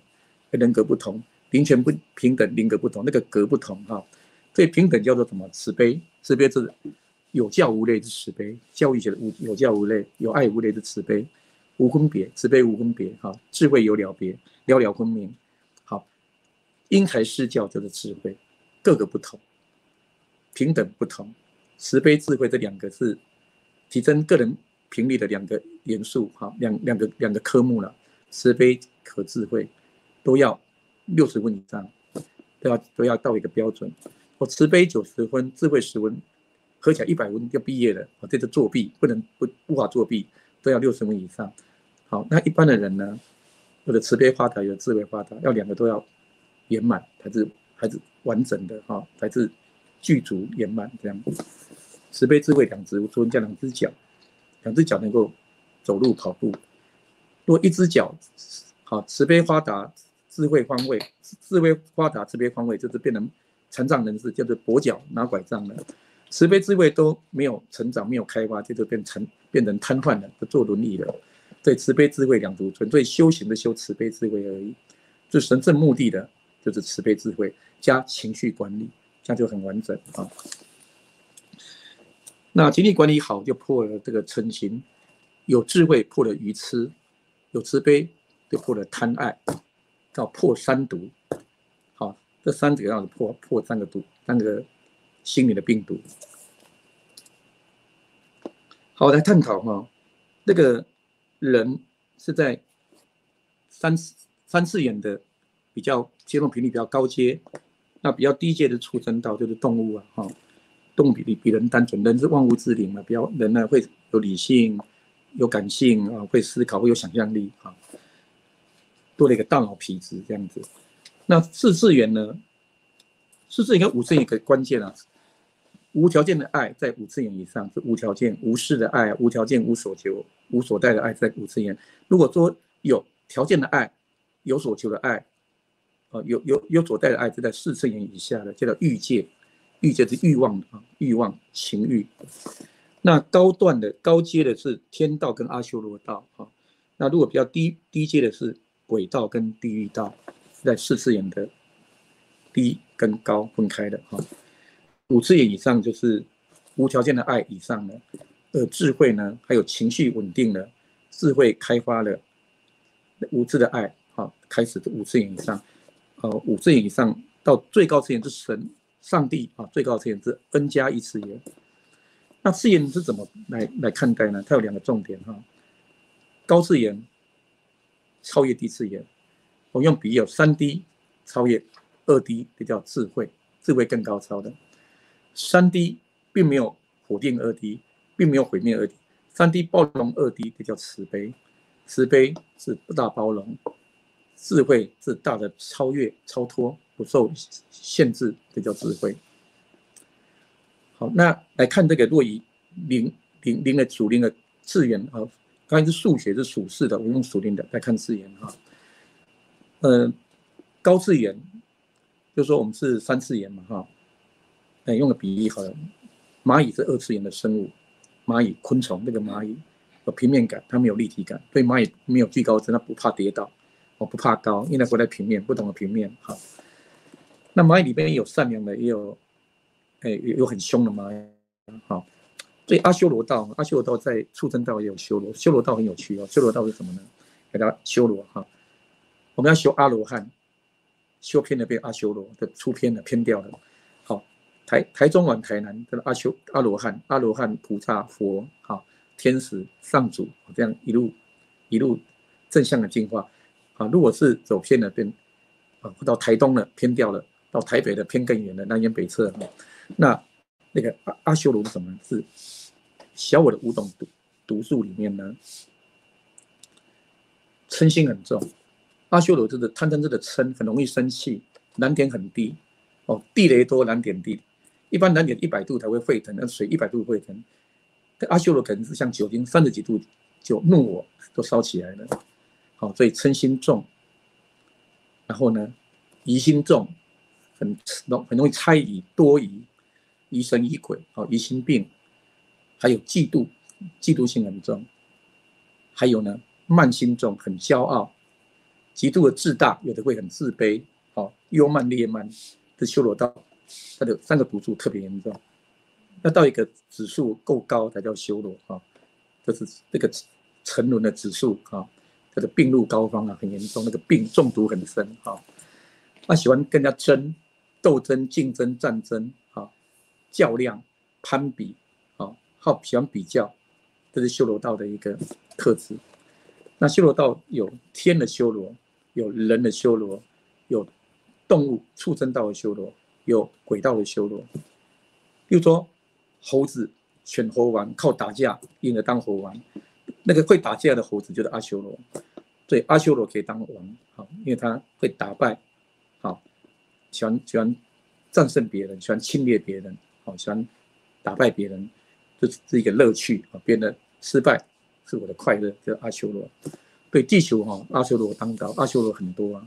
人格不同，灵权不平等，灵格不同，那个格不同所以平等叫做什么？慈悲，慈悲是有教无类之慈悲，教育学的有教无类，有爱无类之慈悲，无分别，慈悲无分别智慧有了别，了了分明因材施教就是智慧，各个不同，平等不同，慈悲智慧这2个是提升个人频率的2个元素两个科目了。慈悲和智慧都要60分以上，都要到一个标准。慈悲90分，智慧10分，合起来100分就毕业了。这是作弊，不法作弊，都要60分以上。那一般的人呢，有的慈悲发达，有的智慧发达，要2个都要圆满才是完整的才是具足圆满这样。慈悲智慧2只分加2只脚，2只脚能够走路跑步。如果1只脚慈悲发达，智慧方位，智慧发达，慈悲方位，就是变成残障人士，叫做跛脚拿拐杖了。慈悲智慧都没有成长，没有开发，就变成瘫痪了，就坐轮椅了。所以慈悲智慧2足存，所以修行的修慈悲智慧而已。就神圣目的的就是慈悲智慧加情绪管理，这样就很完整那情绪管理好，就破了这个嗔心；有智慧破了愚痴；有慈悲就破了贪爱，叫破3毒。这3个要破3个毒，3个心理的病毒。好，来探讨这个人是在三次元的比较接动频率比较高阶，那比较低阶的畜生道就是动物动物比人单纯，人是万物之灵嘛，人呢会有理性、有感性会思考、会有想象力多了一个大脑皮质这样子。那4次元呢？4次元跟5次元一个关键无条件的爱在5次元以上，是无条件无私的爱，无条件无所求、无所待的爱在5次元。如果说有条件的爱、有所求的爱，有所待的爱，是在4次元以下的，叫做欲界。欲界是欲望情欲。那高阶的是天道跟阿修罗道那如果比较低阶的是鬼道跟地狱道，在4次元的低跟高分开的5次元以上就是无条件的爱以上的智慧呢，还有情绪稳定的，智慧开发了无字的爱，好，开始5次元以上，5次元以上到最高次元是神上帝啊，最高次元是 n 加1次元。那次元是怎么来看待呢？它有2个重点哈，高次元超越低次元，我用比喻有3D 超越2D，这叫智慧，智慧更高超的。3D 并没有否定2D，并没有毁灭2D，3D 包容2D，这叫慈悲，慈悲是大包容，智慧是大的超越、超脱，不受限制，这叫智慧。好，那来看这个，若以零的属灵的次元啊，刚才是数学是属式的，我用属灵的来看次元哈。高次元就是说我们是3次元嘛哈，用个比喻好了，蚂蚁是2次元的生物，蚂蚁昆虫那个蚂蚁有平面感，它没有立体感，对蚂蚁没有惧高症，它不怕跌倒，不怕高，因为它活在平面，不同的平面哈。那蚂蚁里面有善良的，也有有很凶的蚂蚁，好，所以阿修罗道在畜生道也有修罗，修罗道很有趣哦。修罗道是什么呢？给它修罗哈，我们要修阿罗汉，修偏了变阿修罗的出偏了偏掉了。好，台中往台南的阿罗汉、菩萨、佛，好，天使、上主，这样一路正向的进化。啊，如果是走偏了变到台东了偏掉了，到台北的偏更远了，南辕北辙。那个阿修罗是什么？是小我的5种毒素里面呢，嗔心很重。阿修罗就是贪嗔痴的嗔，很容易生气，燃点很低，地雷多，燃点低。一般燃点100度才会沸腾，那水100度沸腾。阿修罗可能是像酒精30几度就怒火都烧起来了。好，所以嗔心重，然后呢，疑心重，很容易猜疑、多疑、疑神疑鬼，疑心病，还有嫉妒心很重，还有呢，慢心重，很骄傲，极度的自大，有的会很自卑，忧慢劣慢，这修罗道，它的3个毒素特别严重。那到一个指数够高才叫修罗就是这个沉沦的指数这个病入膏肓很严重，那个病中毒很深他喜欢跟人家斗争、竞争、战争较量、攀比喜欢比较，这是修罗道的一个特质。那修罗道有天的修罗，有人的修罗，有动物畜生道的修罗，有鬼道的修罗。比如说猴子选猴王，靠打架赢了当猴王，那个会打架的猴子就是阿修罗，所以阿修罗可以当王因为他会打败喜欢战胜别人，喜欢侵略别人喜欢打败别人，这是一个乐趣别人的失败是我的快乐，就是阿修罗。对地球阿修罗当道，阿修罗很多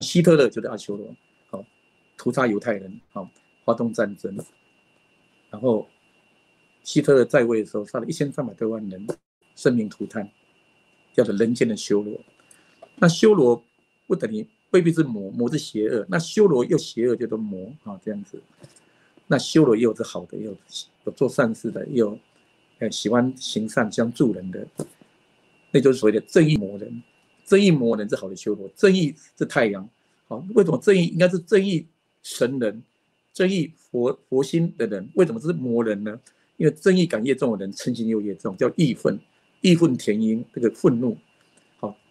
希特勒就是阿修罗屠杀犹太人发动战争，然后希特勒在位的时候杀了1300多万人，生灵涂炭，叫做人间的修罗。那修罗不等于未必是魔，魔是邪恶，那修罗又邪恶，叫做魔这样子。那修罗也有是好的，也有做善事的，也有喜欢行善、喜欢助人的，那就是所谓的正义魔人。正义魔人是好的修罗，正义是太阳。为什么正义应该是正义神人、正义佛心的人？为什么是魔人呢？因为正义感越重的人，嗔心又越重，叫义愤。义愤填膺，这个愤怒。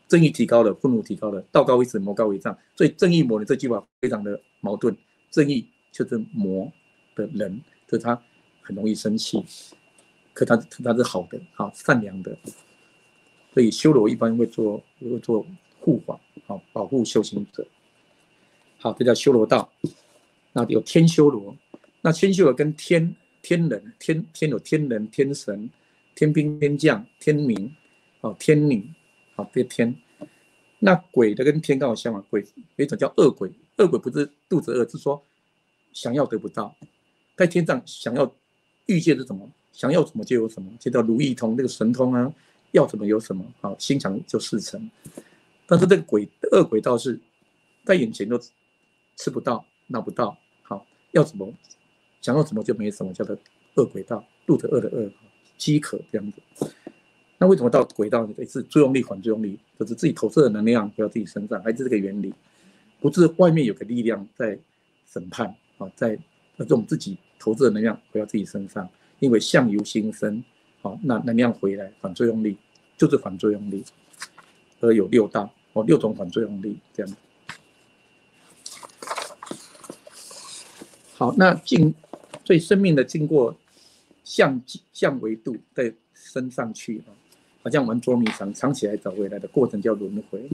正义提高了，愤怒提高了，道高一尺，魔高一丈。所以正义魔人这句话非常的矛盾。正义就是魔的人，就是他很容易生气，可他是好的，善良的。所以修罗一般会做护法，保护修行者。好，这叫修罗道。那有天修罗，那天修罗跟天人，天有天人、天神、天兵天将、天明，天女，这个天。那鬼的跟天刚好相反，鬼有一种叫恶鬼，恶鬼不是肚子饿，是说想要得不到，在天上想要欲界是什么？想要什么就有什么，就叫如意通，那个神通要什么有什么，心想就事成。但是这个恶鬼道是在眼前都吃不到、拿不到，要什么想要什么就没什么，叫做恶鬼道，肚子饿的饿，饥渴这样子。那为什么到轨道是作用力反作用力，就是自己投射的能量回到自己身上，还是这个原理？不是外面有个力量在审判啊，在这种自己投射的能量回到自己身上，因为相由心生，好，那能量回来反作用力就是反作用力，而有6道6种反作用力这样。好，那所以生命的经过相维度再升上去啊，好像玩捉迷藏，藏起来找回来的过程叫轮回。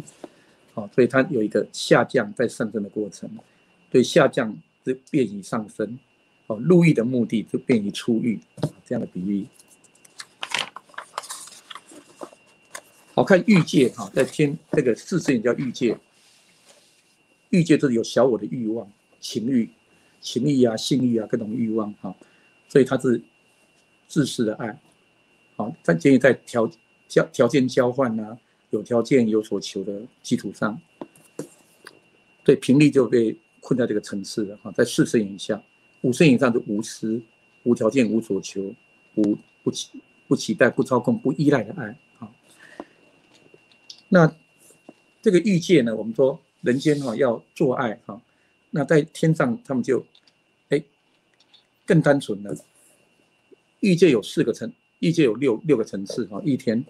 好，所以它有一个下降再上升的过程。对，下降就便于上升，入狱的目的就便于出狱，这样的比喻。好，看欲界哈，在这个世界叫欲界，欲界就是有小我的欲望、情欲啊、性欲啊各种欲望哈，所以它是自私的爱。好，它建议在条件交换啊，有条件有所求的基础上，对频率就被困在这个层次了哈，在4圣以下，5圣以上就无私、无条件、无所求、不期待、不操控、不依赖的爱啊。那这个欲界呢，我们说人间要做爱哈，那在天上他们就更单纯了。欲界有4个层，欲界有六个层次哈，一天，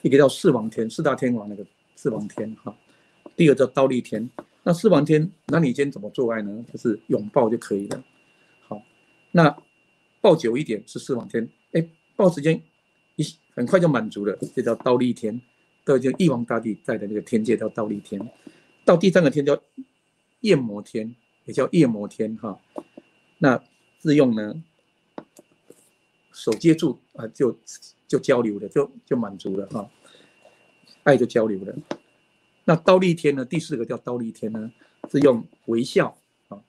一个叫四王天，4大天王那个四王天哈，第二个叫忉利天。那四王天，那你今天怎么做爱呢？就是拥抱就可以了。好，那抱久一点是四王天，抱时间很快就满足了，这叫忉利天。都已经玉皇大帝在的那个天界叫忉利天。到第3个天叫焰摩天，也叫夜摩天哈。那是用呢手接住啊，就交流了，就满足了哈，爱就交流了。那忉利天呢？第4个叫忉利天呢，是用微笑啊，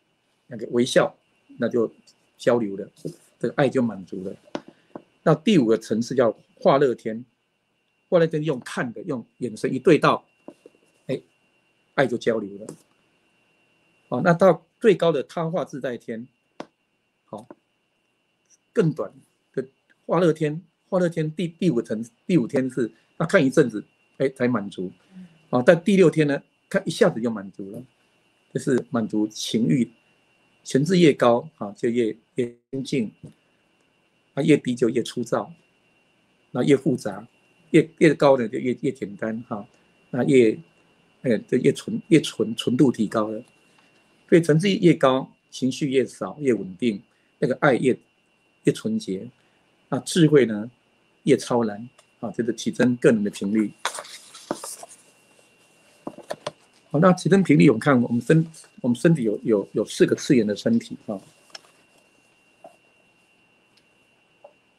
那个微笑，那就交流了，这个爱就满足了。那第5个层次叫化乐天，化乐天用看的，用眼神一对到，爱就交流了。好，那到最高的他化自在天，好，更短的化乐天，化乐天第5天是那看一阵子，才满足。但第6天呢，看一下子就满足了，就是满足情欲，层次越高就越精进，越低就越粗糙，那越复杂，越高的就越简单哈，那越纯度提高了，所以层次越高，情绪越少越稳定，那个爱越纯洁，那智慧呢越超然就是提升个人的频率。好，那提升频率，我们看我们身体有4个次元的身体哈，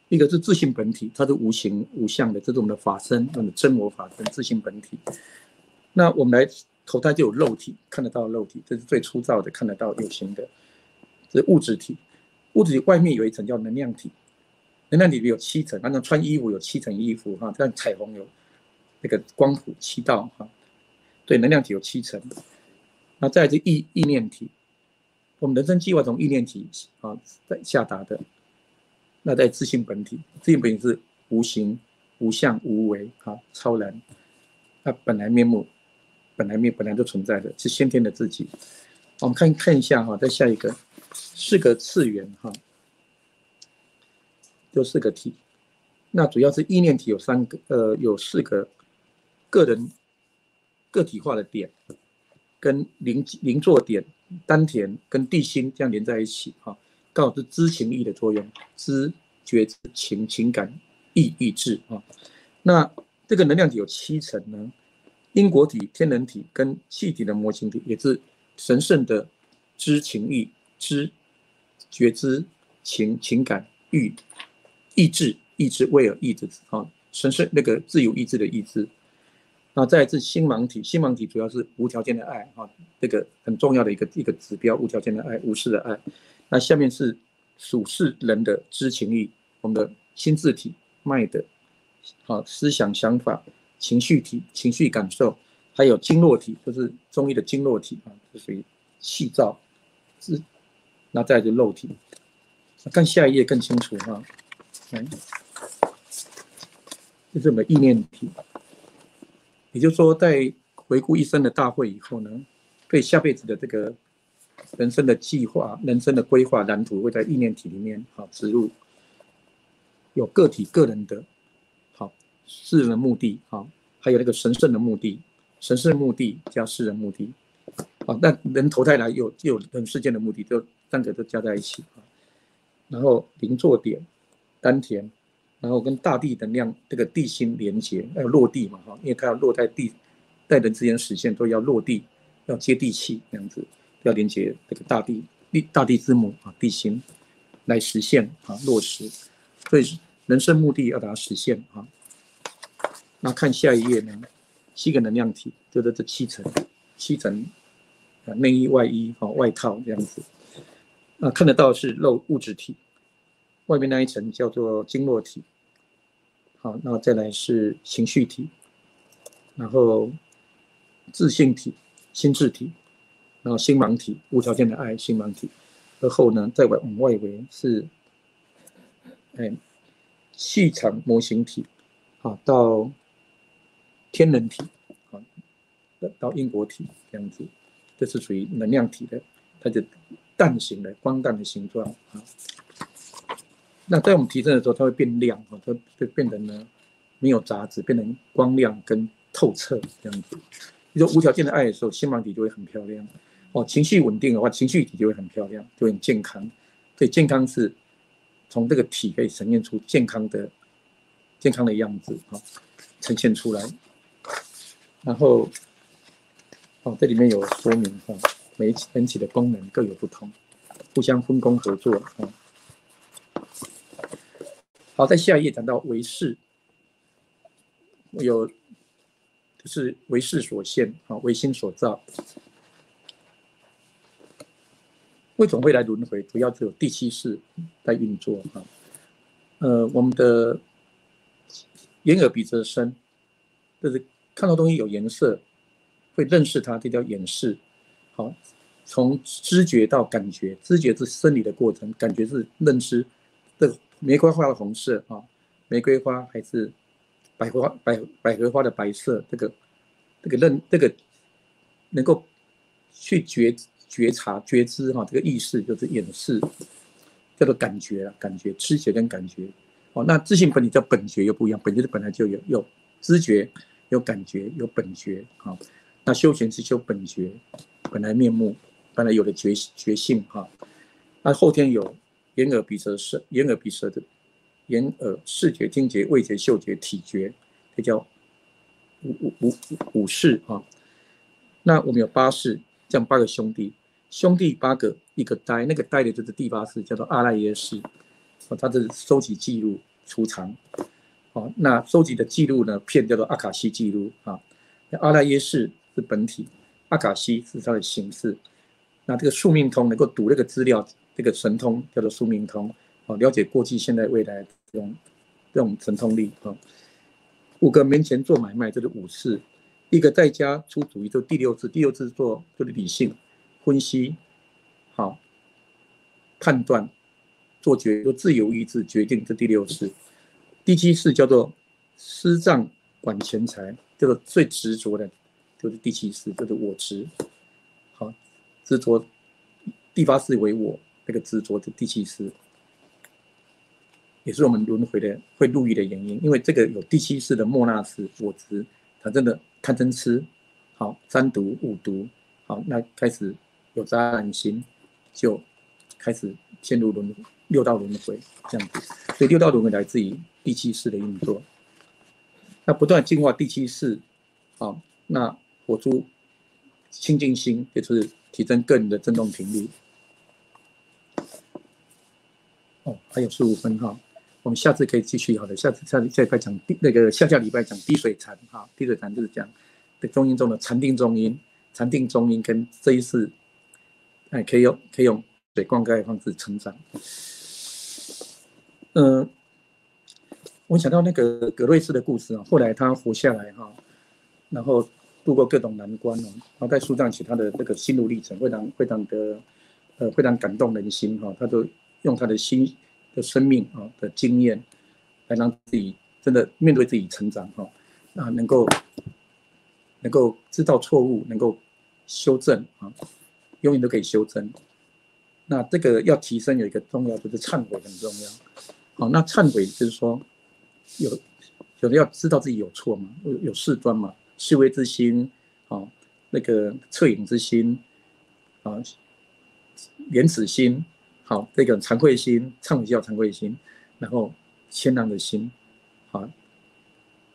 一个是自性本体，它是无形无相的，这是我们的法身，我们的真我法身，自性本体。那我们来投胎就有肉体，看得到肉体，这是最粗糙的，看得到有形的，这是物质体。物质体外面有一层叫能量体，能量体里有7层，按照穿衣服有7层衣服哈，像彩虹有那个光谱7道哈。对，能量体有7层，那再来是意念体，我们人生计划从意念体在下达的。那在自性本体，自性本体是无形、无相、无为超然，它本来面目，本来就存在的，是先天的自己。我们看一下哈，再下一个4个次元哈，就4个体。那主要是意念体有4个个体化的点，跟灵座点、丹田跟地心这样连在一起哈，刚好是知情意的作用，知觉知情感意志啊。那这个能量体有7层呢，因果体、天人体跟气体的模型体，也是神圣的知情意、知觉知情感意志威尔意志神圣那个自由意志的意志。那再来是心盲体，心盲体主要是无条件的爱这个很重要的一个指标，无条件的爱，无私的爱。那下面是属世人的知情意，我们的心智体、脉的思想想法、情绪体、情绪感受，还有经络体，就是中医的经络体这属于气造。那再来就肉体，看下一页更清楚就是我们的意念体。也就是说，在回顾一生的大会以后呢，对下辈子的这个人生的计划、人生的规划蓝图，会在意念体里面植入，有个体个人的世人的目的还有那个神圣的目的，神圣的目的加世人目的那人投胎来有人世间的目的，就三个都加在一起然后灵座点、丹田，然后跟大地能量这个地心连接，要落地嘛因为它要落在地，在人之间实现都要落地，要接地气这样子，要连接这个大地之母地心来实现落实，所以人生目的要把它实现那看下一页呢，7个能量体，就是这7层内衣、外衣外套这样子。看得到是物质体，外面那一层叫做经络体。好，那再来是情绪体，然后自信体、心智体，然后心盲体，无条件的爱，心盲体。而后呢，再往外围是气场模型体，到天人体，到因果体这样子，这是属于能量体的，它的蛋形的光蛋的形状那在我们提升的时候，它会变亮它会变成呢没有杂质，变成光亮跟透彻这样子。你说无条件的爱的时候，心盲体就会很漂亮情绪稳定的话，情绪体就会很漂亮，就很健康。所以健康是从这个体可以呈现出健康的样子呈现出来。然后这里面有说明每一人体的功能各有不同，互相分工合作好，在下一页讲到为识，就是为识所现为心所造。为什么会来轮回？主要只有第7识在运作我们的眼耳鼻舌身，就是看到东西有颜色，会认识它，这叫眼识。从知觉到感觉，知觉是生理的过程，感觉是认知。这个玫瑰花的红色玫瑰花还是百合花的白色，这个能够去觉察觉知这个意识就是眼识，叫做感觉知觉跟感觉那自性本体叫本觉又不一样，本觉是本来就有知觉、有感觉、有本觉那修行是修本觉，本来面目，本来有的觉性那后天有眼耳鼻舌的眼耳视觉、听觉、味觉、嗅觉、体觉，这叫五识那我们有8识，这样8个兄弟8个，一个呆，那个呆的就是第8识，叫做阿赖耶识它是收集记录储藏那收集的记录呢片叫做阿卡西记录阿赖耶识是本体，阿卡西是它的形式。那这个宿命通能够读那个资料，这个神通叫做宿命通了解过去、现在、未来这种神通力5个门前做买卖，这是5识。一个在家出主意，就第6识。第6识就是理性分析判断做自由意志决定，这第6识。第7识叫做私藏管钱财，叫做最执着的，就是第7识，就是我执执着。第8识为我，那个执着的第7识，也是我们轮回的会入狱的原因。因为这个有第7识的末那识我执产生的贪嗔痴3毒5毒那开始有杂染心，就开始陷入6道轮回这样子。所以6道轮回来自于第7识的运作。那不断净化第7识那活出清净心，也就是提升个人的振动频率还有15分我们下次可以继续好的，下礼拜讲那个下礼拜讲滴水禅滴水禅就是讲中阴中的禅定中阴，禅定中阴跟这一世可以用水灌溉的方式成长。我想到那个格瑞斯的故事后来他活下来然后度过各种难关然后在书上写他的这个心路历程，非常感动人心他就用他的心的生命的经验来让自己真的面对自己成长哈，那能够知道错误，能够修正啊，永远都可以修正。那这个要提升有一个重要就是忏悔很重要。好，那忏悔就是说有的要知道自己有错嘛，有事端嘛，示威之心，啊，那个恻隐之心，啊，怜悯心，好，这个惭愧心，忏悔需要惭愧心，然后谦让的心，啊，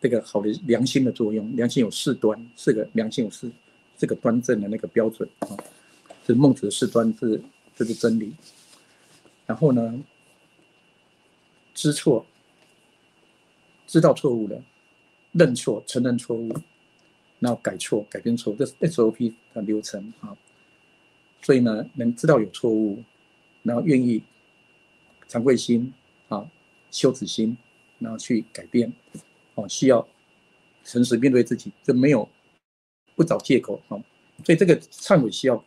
这个好的良心的作用，良心有四端，良心有这个端正的那个标准啊，这是孟子的四端，这是真理。然后呢，知错，知道错误了，认错，承认错误，然后改错，改变错误，这是 SOP 的流程啊。所以呢，能知道有错误，然后愿意惭愧心啊、羞耻心，然后去改变，哦，需要诚实面对自己，就没有不找借口啊。所以这个忏悔需要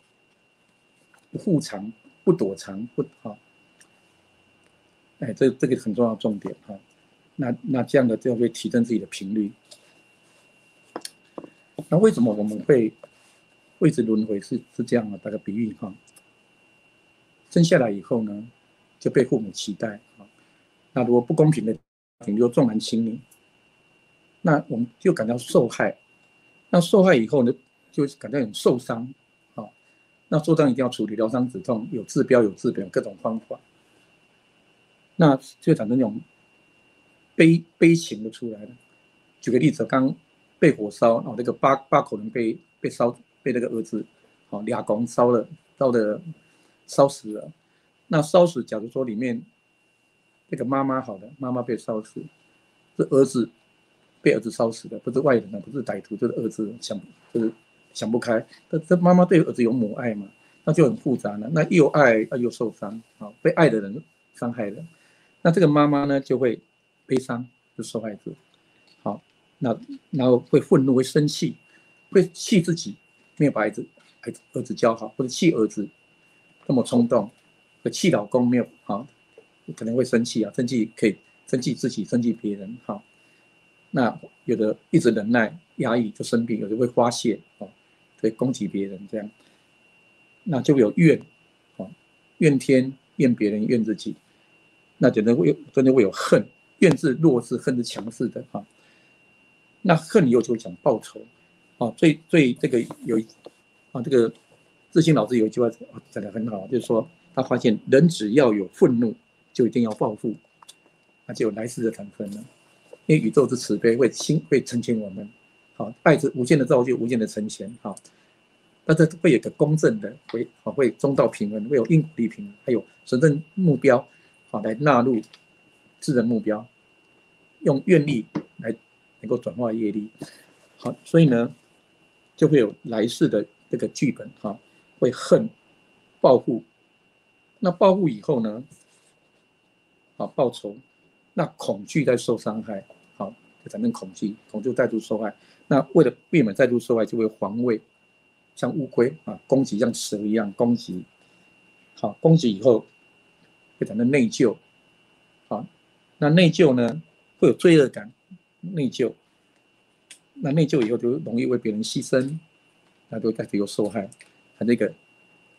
不护藏、不躲藏、不啊，哎，这个很重要的重点哈。那这样的就会提升自己的频率。那为什么我们会一直轮回是这样的？打个比喻哈，生下来以后呢，就被父母期待啊。那如果不公平的，比如重男轻女，那我们就感到受害。那受害以后呢，就感到很受伤啊。那受伤一定要处理，疗伤止痛，有治标有治本，各种方法。那就产生那种悲情的出来了。举个例子，刚被火烧，那个八口人被烧，被那个儿子，好俩公烧死了。那烧死，假如说里面那个妈妈好了，妈妈被烧死，是儿子被儿子烧死的，不是外人啊，不是歹徒，就是儿子就是想不开。这妈妈对儿子有母爱嘛，那就很复杂了。那又爱又受伤，啊，被爱的人伤害了，那这个妈妈呢就会悲伤，是受害者。好，那然后会愤怒，会生气，会气自己没有把儿子教好，或者气儿子那么冲动，会气老公没有好，可能会生气啊，生气可以生气自己，生气别人。好，那有的一直忍耐压抑就生病，有的会发泄，哦，会攻击别人这样，那就会有怨，哦，怨天怨别人怨自己，那真的会有恨，怨是弱势，恨是强势的哈。那恨以后就会讲报仇，啊，最这个有这个自信老师有一句话讲得很好，就是说他发现人只要有愤怒，就一定要报复，那就有来世的产生了。因为宇宙之慈悲会成全我们，好，爱之无限的造就，无限的成全，好，但是会有个公正的，会中道平衡，会有因果力平衡，还有神圣目标，好来纳入智人目标，用愿力来能够转化业力，好，所以呢，就会有来世的这个剧本哈，会恨、报复，那报复以后呢，好报仇，那恐惧在受伤害，好就产生恐惧再度受害，那为了避免再度受害，就会防卫，像乌龟啊攻击，像蛇一样攻击，好攻击以后会产生内疚，好，那内疚呢会有罪恶感，内疚。那内疚以后就容易为别人牺牲，那就再次有受害，它这个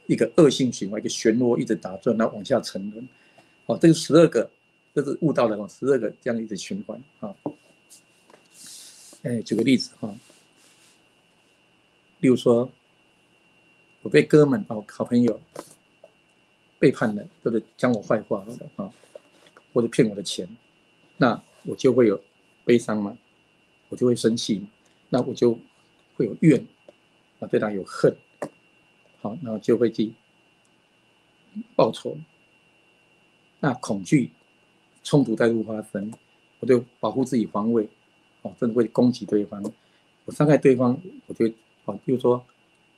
一个恶性循环，一个漩涡一直打转，然后往下沉沦。哦，这个12个，这是悟道的12个这样一直循环啊。哎，举个例子哈，例如说，我被哥们好朋友背叛了，或者讲我坏话了啊，或者骗我的钱，那我就会有悲伤嘛，我就会生气，那我就会有怨啊，对他有恨，好，然后就会去报仇。那恐惧冲突再度发生，我就保护自己防卫，哦，真的会攻击对方，我伤害对方，我就比如说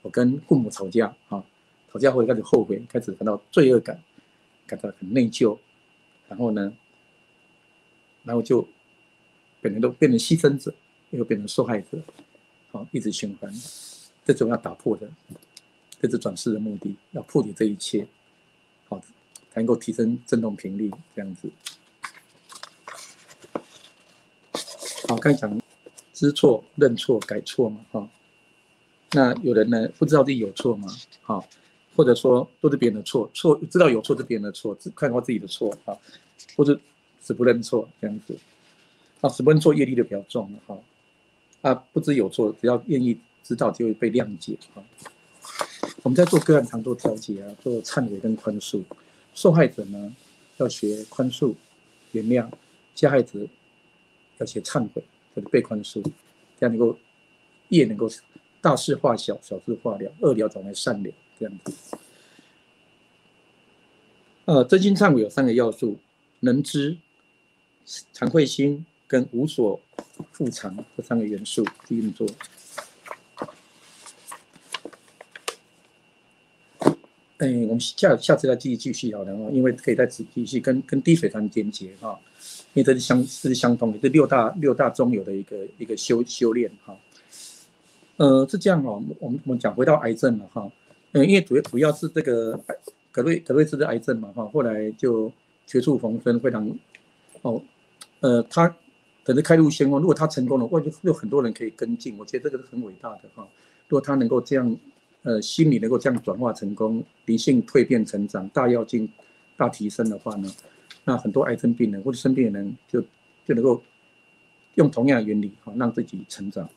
我跟父母吵架吵架后开始后悔，开始感到罪恶感，感到很内疚，然后呢，然后就变成牺牲者，又变成受害者，好，一直循环，这种要打破的，这是转世的目的，要破解这一切，好，才能够提升振动频率，这样子。刚才讲知错、认错、改错嘛，哈。那有人呢不知道自己有错嘛，哈，或者说都是别人的错，知道有错是别人的错，只看到自己的错啊，或者死不认错这样子，啊，死不认错业力就比较重了哈，啊，不知有错，只要愿意知道就会被谅解啊。我们在做个案常做调节啊，做忏悔跟宽恕，受害者呢要学宽恕、原谅，加害者要学忏悔或者被宽恕，这样能够业能够大事化小，小事化了，恶了转为善了，这样子。真心忏悔有3个要素：能知、惭愧心跟无所复偿这3个元素去运作。我们下次再继续好了，因为可以再继续跟滴水山连结哈，因为这是相通的，这六大中有的一个修炼哈。是这样哦，我们讲回到癌症了哈，因为主要是这个格瑞斯的癌症嘛哈，后来就绝处逢生，非常他等着开路先锋，如果他成功了，就有很多人可以跟进，我觉得这个是很伟大的哈。如果他能够这样，心理能够这样转化成功，灵性蜕变成长，大跃进、大提升的话呢，那很多癌症病人或者生病的人就能够用同样的原理哈，让自己成长。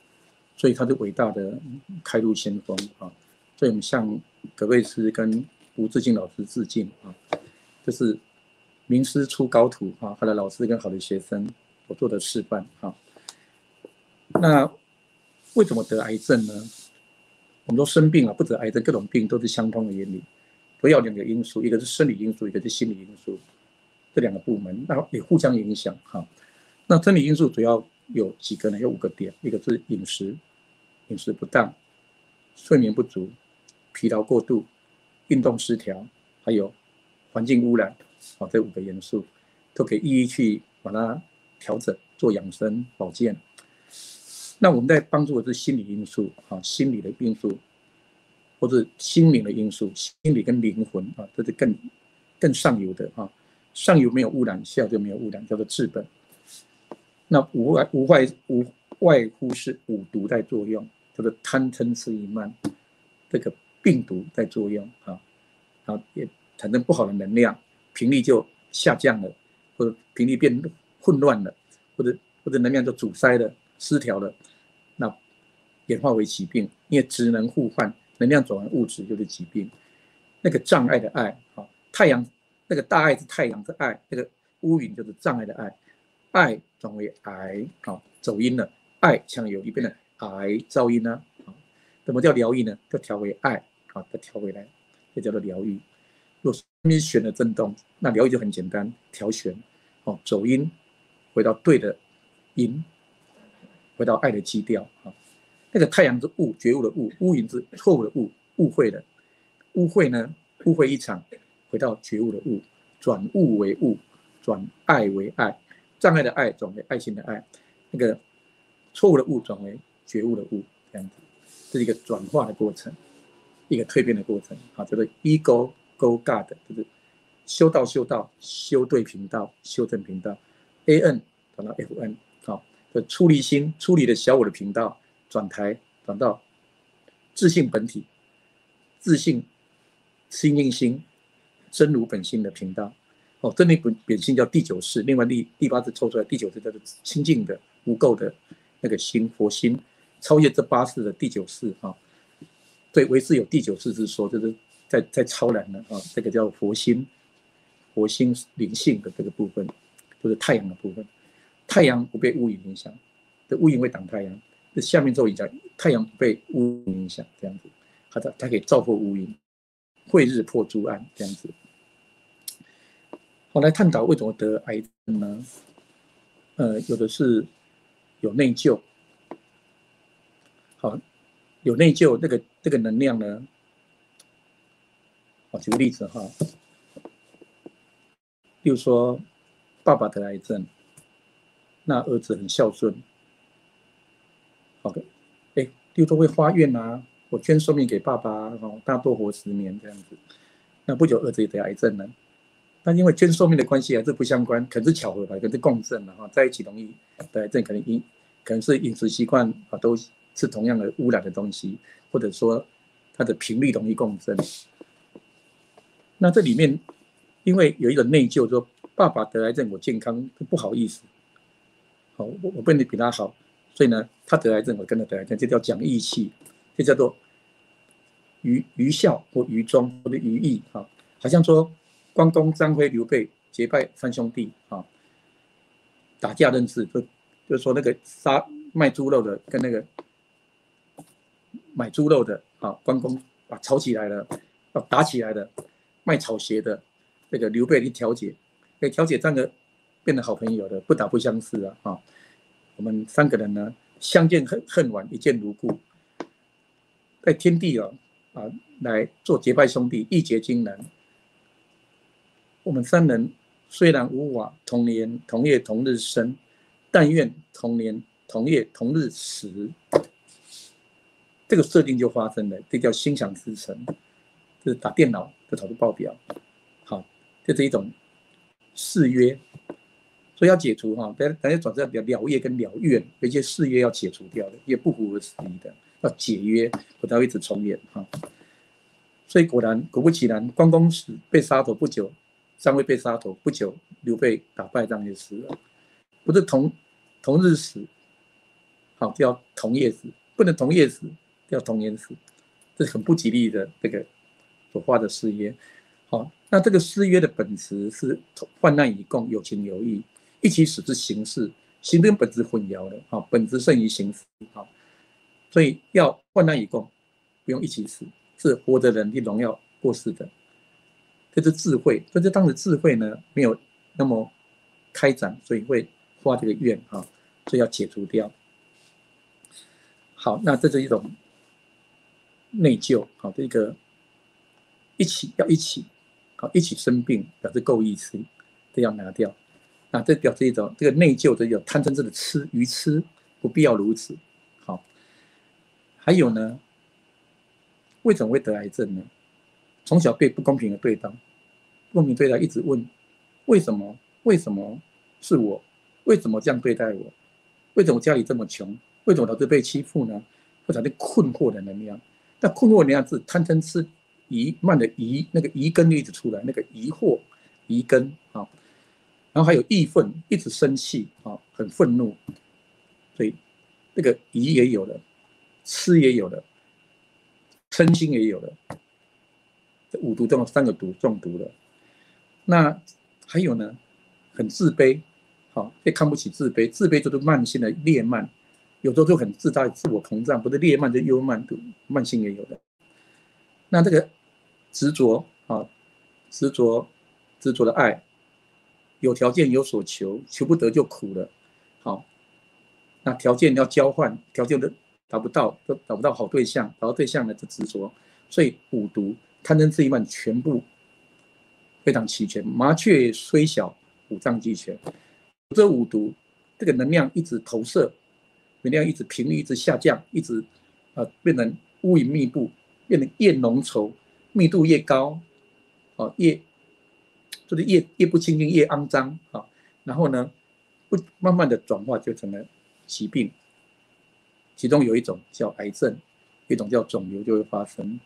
所以他是伟大的开路先锋啊！所以我们向葛瑞斯跟吴志敬老师致敬啊！这是名师出高徒啊，他的老师跟好的学生所做的示范啊。那为什么得癌症呢？我们说生病啊，不止癌症，各种病都是相通的原理，主要2个因素，一个是生理因素，一个是心理因素，这2个部门那也互相影响哈。那生理因素主要有几个呢？有5个点，一个是饮食不当、睡眠不足、疲劳过度、运动失调，还有环境污染，这5个元素都可以一一去把它调整，做养生保健。那我们在帮助的是心理因素心理的因素，或者心灵的因素，心理跟灵魂这是更上游的上游没有污染，下游就没有污染，叫做治本。那无外乎是5毒在作用，叫做贪嗔痴疑慢，这个病毒在作用然后也产生不好的能量，频率就下降了，或者频率变混乱了，或者能量就阻塞了、失调了，那演化为疾病。因为职能互换，能量转为物质就是疾病。那个障碍的爱太阳那个大爱是太阳的爱，那个乌云就是障碍的爱，爱转为癌走音了，爱像有一边的癌噪音呢怎么叫疗愈呢？就调为爱再调回来，这叫做疗愈。如果说弦的震动，那疗愈就很简单，调弦走音，回到对的音，回到爱的基调那个太阳是悟，觉悟的悟，乌云是错误的悟，误会的。误会呢？误会一场，回到觉悟的悟，转悟为悟，转爱为爱，障碍的爱转为爱心的爱，那个错误的悟转为觉悟的悟，这样子，这是一个转化的过程，一个蜕变的过程叫做 ego go God， 就是修道，修对频道，修正频道 ，AN 转到 FN， 出离心，出离的小我的频道，转到自性本体，自性清净心，真如本性的频道。真如本性叫第9世，另外第8世抽出来，第9世叫做清净的无垢的那个心，佛心，超越这8世的第9世对，唯是有第9世之说，就是在超然的这个叫佛心灵性的这个部分，就是太阳的部分。太阳不被乌云影响，这乌云会挡太阳，这下面受影响，太阳不被乌云影响，这样子，它可以照破乌云，慧日破诸暗，这样子。好，来探讨为什么得癌症呢？有的是有内疚，好，有内疚，这个能量呢，举个例子例如说爸爸得癌症，那儿子很孝顺，好的，例如说会发愿我捐寿命给爸爸他多活10年这样子，那不久儿子也得癌症了。但因为捐寿命的关系还是不相关，可能是巧合吧，可能是共振了在一起容易得癌症，可能可能是饮食习惯啊都是同样的污染的东西，或者说它的频率容易共振。那这里面因为有一种内疚，说爸爸得癌症我健康不好意思，好，我变得比他好，所以呢他得癌症我跟着得癌症，这叫讲义气，这叫做愚孝或愚忠或者愚义啊，好像说关公、张飞、刘备结拜三兄弟啊，打架认识，就是说那个卖猪肉的跟那个买猪肉的啊，关公啊吵起来了，打起来了，卖草鞋的那个刘备去调解，调解这个变得好朋友的，不打不相识啊。我们3个人呢，相见恨晚，一见如故，在天地来做结拜兄弟，义结金兰。我们3人虽然无法同年同月同日生，但愿同年同月同日死。这个设定就发生了，这叫心想事成，就是打电脑就导出报表。好，这是一种誓约，所以要解除哈，大家总是要了业跟了愿，有一些誓约要解除掉的，也不符合时宜的，要解约，不才会一直重演哈。所以果不其然，关公死被杀头不久，张飞被杀头不久，刘备打败仗也死了，不是同日死，好叫同夜死，不能同夜死，叫同年死，这是很不吉利的这个所画的誓约。好，那这个誓约的本质是患难与共，有情有义，一起死之形式，形跟本质混淆了，好，本质胜于形式，好，所以要患难与共，不用一起死，是活着人去荣耀过世的，这是智慧。但是当时智慧呢没有那么开展，所以会画这个愿啊，所以要解除掉。好，那这是一种内疚，好，这个要一起。好，一起生病表示够意思，这要拿掉。那这表示一种这个内疚，这有贪嗔痴的愚痴，不必要如此。好，还有呢，为什么会得癌症呢？从小被不公平的对待，不公平对待一直问为什么？为什么是我？为什么这样对待我？为什么家里这么穷？为什么老是被欺负呢？会产生困惑的能量。那困惑的能量是贪嗔痴疑慢的疑，那个疑根就一直出来，那个疑惑疑根啊，然后还有义愤，一直生气啊，很愤怒，所以这个疑也有了，痴也有了，嗔心也有了，这5毒中有3个毒中毒了。那还有呢，很自卑，好，被看不起，自卑，自卑就是慢性的劣慢，有时候就很自大，自我膨胀，不是劣慢就忧慢，慢性也有的。那这个执着啊，执着的爱，有条件有所求，求不得就苦了。好，那条件要交换，条件都达不到好对象，找到对象呢就执着，所以5毒贪嗔痴疑慢全部非常齐全。麻雀虽小，5脏俱全。这5毒，这个能量一直投射，能量一直频率一直下降，一直变成乌云密布，变得越浓稠，密度越高，就是越不清净越肮脏啊。然后呢，慢慢的转化就成了疾病，其中有一种叫癌症，一种叫肿瘤就会发生，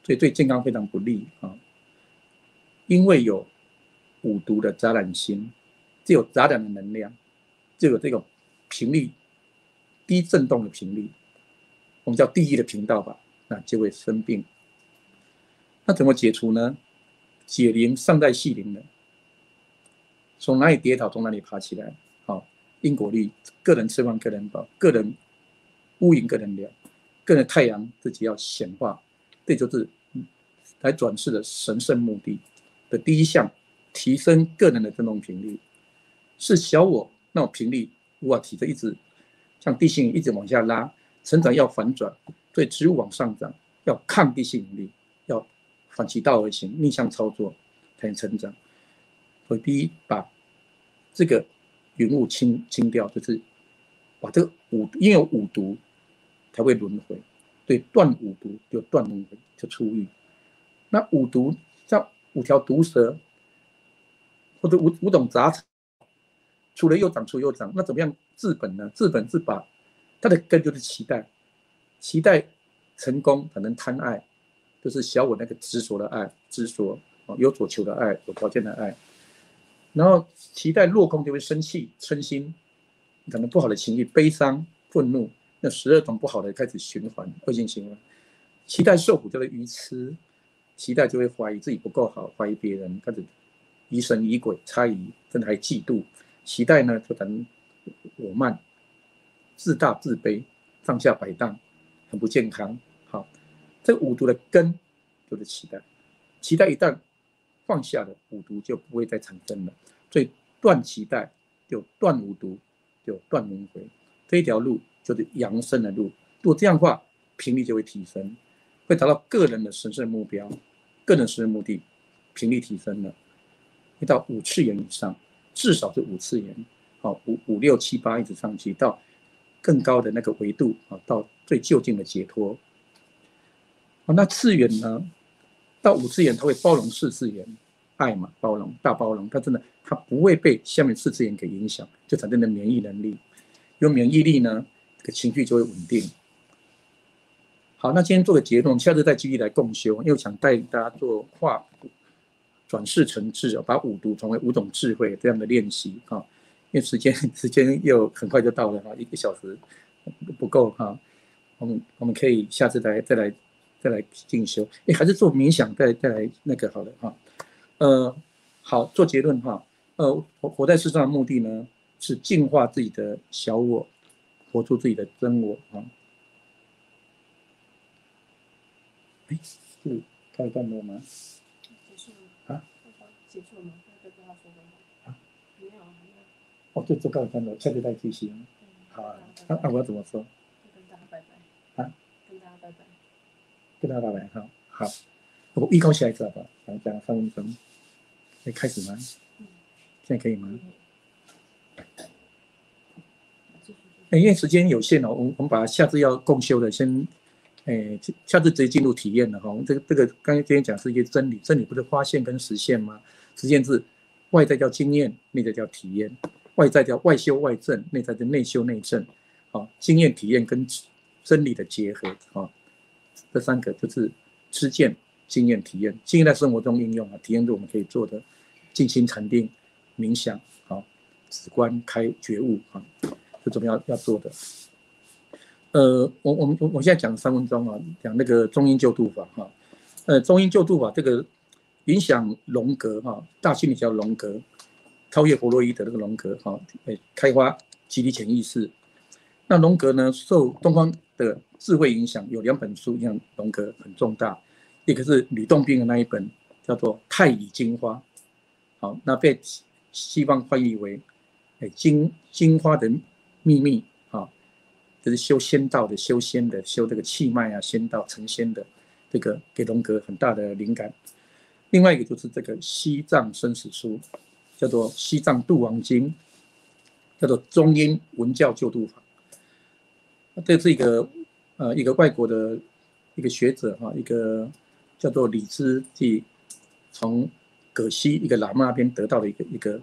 所以对健康非常不利啊。因为有5毒的杂染心，只有杂染的能量，就有这种频率低振动的频率，我们叫第一的频道吧，那就会生病。那怎么解除呢？解铃尚在系铃人，从哪里跌倒从哪里爬起来。好，因果律，个人吃饭个人饱，个人乌云个人了，个人太阳自己要显化，这就是来转世的神圣目的的第一项，提升个人的振动频率。是小我那种频率无法提着一直像地心引力一直往下拉，成长要反转，所以植物往上涨要抗地心引力，要反其道而行，逆向操作才能成长。所以第一，把这个云雾清掉，就是把这个因为有5毒才会轮回，对，断5毒就断轮回，就出狱。那5毒像5条毒蛇或者5种杂草，除了又长除又长，那怎么样治本呢？治本是把它的根就是期待，期待成功可能贪爱，就是小我那个执着的爱，执着有所求的爱，有条件的爱。然后期待落空就会生气、嗔心，可能不好的情绪，悲伤、愤怒，那12种不好的开始循环，恶性循环。期待受苦就会愚痴，期待就会怀疑自己不够好，怀疑别人，开始疑神疑鬼、猜疑，甚至还嫉妒。期待呢，就等我慢、自大、自卑、上下摆荡，很不健康。好，这五毒的根就是期待，期待一旦放下了，五毒就不会再产生了。所以断期待就断五毒，就断轮回。这一条路就是扬升的路。如果这样的话，频率就会提升，会达到个人的神圣目标，个人神圣目的，频率提升了，会到5次元以上，至少是5次元，好，5、6、7、8一直上去到更高的那个维度，到最就近的解脱。那次元呢？到5次元，它会包容4次元，爱嘛，包容，大包容，它真的，它不会被下面4次元给影响，就产生了免疫能力。有免疫力呢，这个情绪就会稳定。好，那今天做个结论，下次再继续来共修，因为我想带大家做化转世成智，把五毒成为5种智慧这样的练习哈。因为时间又很快就到了哈，1个小时不够哈，我们可以下次再来进修。还是做冥想再来那个好了哈。好，做结论哈。活在世上的目的呢，是净化自己的小我，活出自己的真我啊。是开段落吗？结束了啊？结束了吗？要跟他说的吗？啊？没有，还没有。哦，就告一段落，下次再继续。好啊，我要怎么说？跟大家拜拜。啊？跟大家拜拜。跟大家拜拜哈。好，我预告下一次好不好？讲3分钟。可以开始吗？现在可以吗？因为时间有限哦，我们把下次要共修的先，下次直接进入体验了哈。这个刚才今天讲是一些真理，真理不是发现跟实现吗？实现是外在叫经验，内在叫体验。外在叫外修外证，内在叫内修内证。好，经验体验跟真理的结合啊，这3个就是知见、经验、体验。经验在生活中应用啊，体验是我们可以做的静心禅定、冥想啊，止观开觉悟啊。是怎么要做的？我现在讲3分钟啊，讲那个中阴救度法哈。中阴救度法这个影响荣格哈，大心理学荣格，超越弗洛伊德这个荣格哈，开发集体潜意识。那荣格呢，受东方的智慧影响，有2本书影响荣格很重大，一个是吕洞宾的那一本叫做《太乙金花》，好，那被西方翻译为金花的秘密啊，就是修仙道的、修仙的、修这个气脉啊、仙道成仙的，这个给荣格很大的灵感。另外一个就是这个西藏生死书，叫做《西藏度王经》，叫做中阴文教救度法。这是一个外国的一个学者哈，一个叫做李兹即从葛西一个喇嘛那边得到的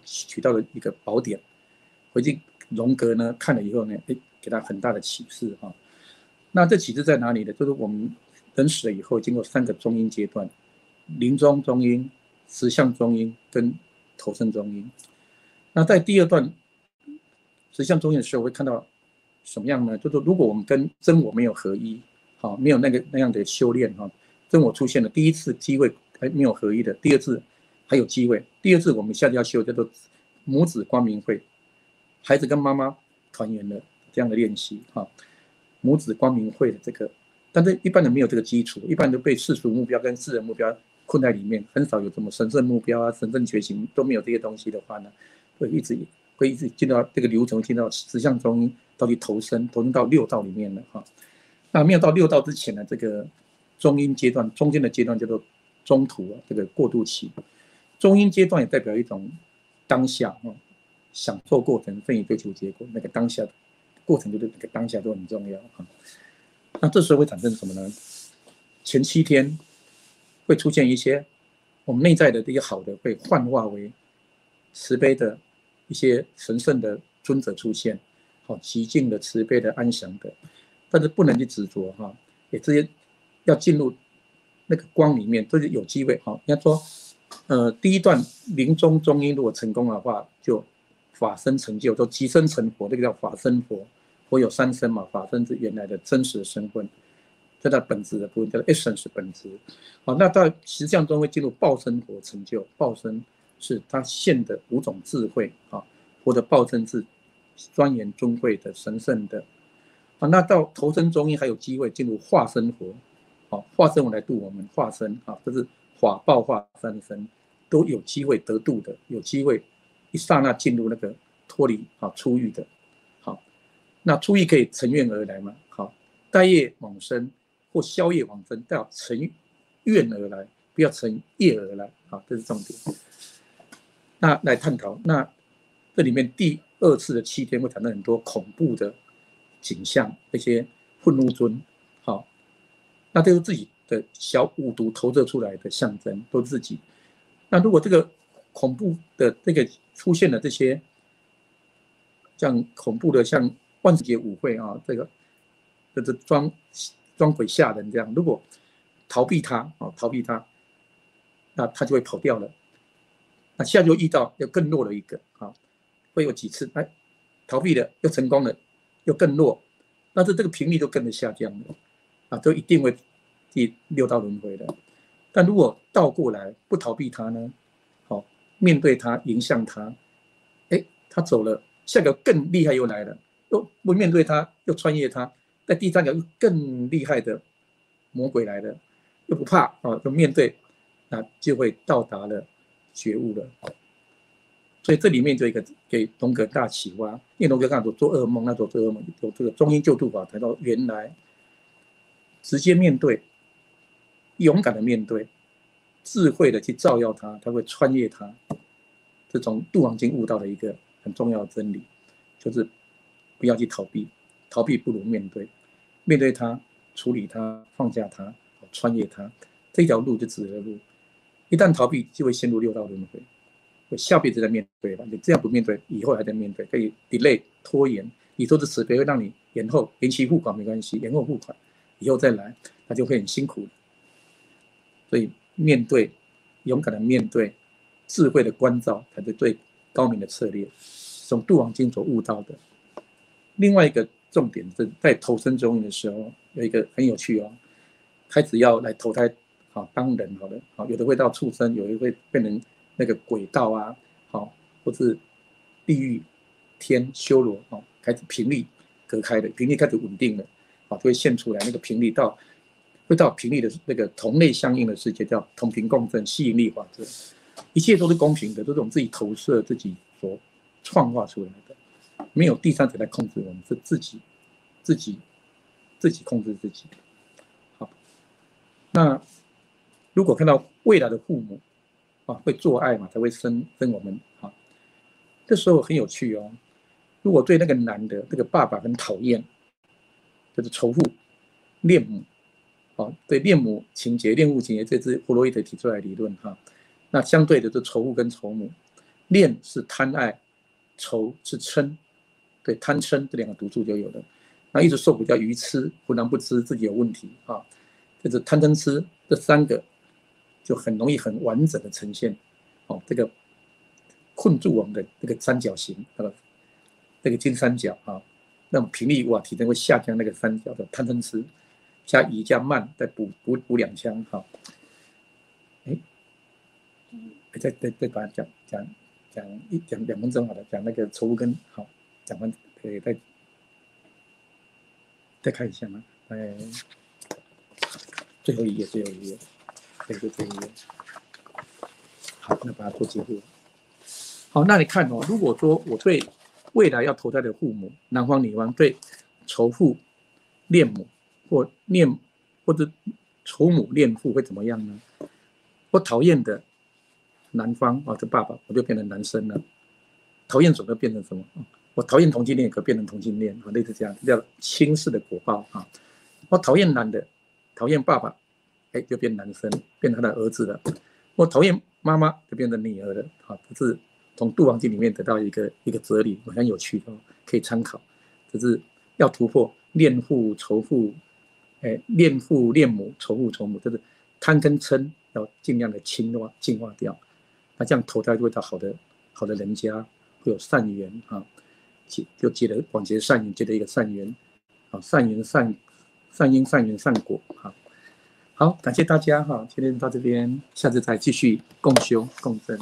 取到的一个宝典，回去荣格呢看了以后呢，给他很大的启示哈。那这启示在哪里呢？就是我们人死了以后，经过3个中阴阶段：临终中阴、实相中阴跟投生中阴。那在第2段实相中阴的时候，会看到什么样呢？就是如果我们跟真我没有合一，好，没有那样的修炼哈，真我出现了第1次机会还没有合一的，第2次还有机会，第2次我们下次要修叫做母子光明会，孩子跟妈妈团圆的这样的练习哈，母子光明会的这个，但是一般人没有这个基础，一般都被世俗目标跟私人目标困在里面，很少有什么神圣目标啊、神圣觉醒都没有这些东西的话呢，会一直进到这个流程，进到实相中阴，到底投生到6道里面了哈。那没有到6道之前呢，这个中阴阶段，中间的阶段叫做中途这个过渡期。中阴阶段也代表一种当下享受过程，奋以追求结果，那个当下过程就是那个当下都很重要哈。那这时候会产生什么呢？前7天会出现一些我们内在的这些好的，会幻化为慈悲的一些神圣的尊者出现，极尽的、慈悲的、安详的，但是不能去执着也直接要进入那个光里面，就是有机会应该说，第一段临终中阴如果成功的话，就法身成就，就即身成佛，这个叫法身佛。佛有三身嘛，法身是原来的真实的身份，这叫本质的部分，叫 essence 本质。那到实相中会进入报身佛成就，报身是他现的5种智慧佛的报身是庄严尊贵的、神圣的。那到投身中阴还有机会进入化身佛，化身我来度我们，化身这是法报化三身都有机会得度的，有机会一刹那进入那个脱离出狱的。那出狱可以乘愿而来嘛？待业往生或消业往生，要乘愿而来，不要乘业而来。这是重点。那来探讨，那这里面第2次的7天会谈到很多恐怖的景象，那些愤怒尊，那都是自己的小五毒投射出来的象征，都是自己。那如果这个恐怖的这个出现了这些像恐怖的像万圣节舞会这个装鬼吓人这样，如果逃避他，那他就会跑掉了。那下就遇到又更弱的一个会有几次逃避了又成功了，又更弱，但是这个频率就跟着下降了就一定会第6道轮回的。但如果倒过来不逃避他呢，面对他迎向他，他走了，下个更厉害又来了，又不面对他，又穿越他，在第3个又更厉害的魔鬼来了，又不怕就面对，那就会到达了觉悟了。所以这里面就一个给龙格大启发，因为龙格刚才做噩梦，那做噩梦有这个中阴救度法谈到，原来直接面对，勇敢的面对，智慧的去照耀他，他会穿越他。这从度王经悟到的一个很重要的真理，就是不要去逃避，逃避不如面对，面对他，处理他，放下他，穿越他，这条路就指的路。一旦逃避，就会陷入6道轮回。我下辈子再面对吧，你这样不面对，以后还在面对，可以 delay 拖延。你说的慈悲会让你延后，延期付款没关系，延后付款，以后再来，那就会很辛苦。所以面对，勇敢的面对，智慧的关照，才是最高明的策略。从度王经所悟到的。另外一个重点是在投身中阴的时候，有一个很有趣开始要来投胎当人好了，有的会到畜生，有的会变成那个鬼道或是地狱、天、修罗开始频率隔开的，频率开始稳定了就会现出来那个频率会到频率的那个同类相应的世界，叫同频共振吸引力法则。一切都是公平的，都是我们自己投射、自己所创化出来的，没有第三者来控制我们，是自己控制自己。好，那如果看到未来的父母会做爱嘛，才会生我们这时候很有趣如果对那个男的这个爸爸很讨厌，就是仇父、恋母对恋母情节、恋父情节，这是弗洛伊德提出来的理论那相对的是仇父跟仇母，恋是贪爱，仇是嗔，对贪嗔这2个毒素就有了。那一直受苦叫愚痴，浑然不知自己有问题就是贪嗔痴这3个就很容易很完整的呈现这个困住我们的这个三角形这个金三角那种频率体能会下降，那个三角的贪嗔痴加乙加慢，再补2枪再把它讲2分钟好了，讲那个仇恶根讲完可以再看一下吗？最后一页，对，就这一页。好，那把它做结束。好，那你看如果说我对未来要投胎的父母，男方女方对仇父、恋母或者仇母恋父会怎么样呢？我讨厌的男方这爸爸，我就变成男生了。讨厌总要变成什么？我讨厌同性恋，也可变成同性恋类似这样，叫轻视的果报我讨厌男的，讨厌爸爸，就变男生，变成他的儿子了。我讨厌妈妈，就变成女儿了这是从度王经里面得到一个哲理，很有趣可以参考。就是要突破恋父仇父，恋父恋母，仇父仇母，就是贪跟嗔要尽量的净化掉，那这样投胎就会到好的人家，会有善缘啊，就结了广结善缘，结了一个善缘，啊，善因善缘善果，好，感谢大家哈，今天到这边，下次再继续共修共振。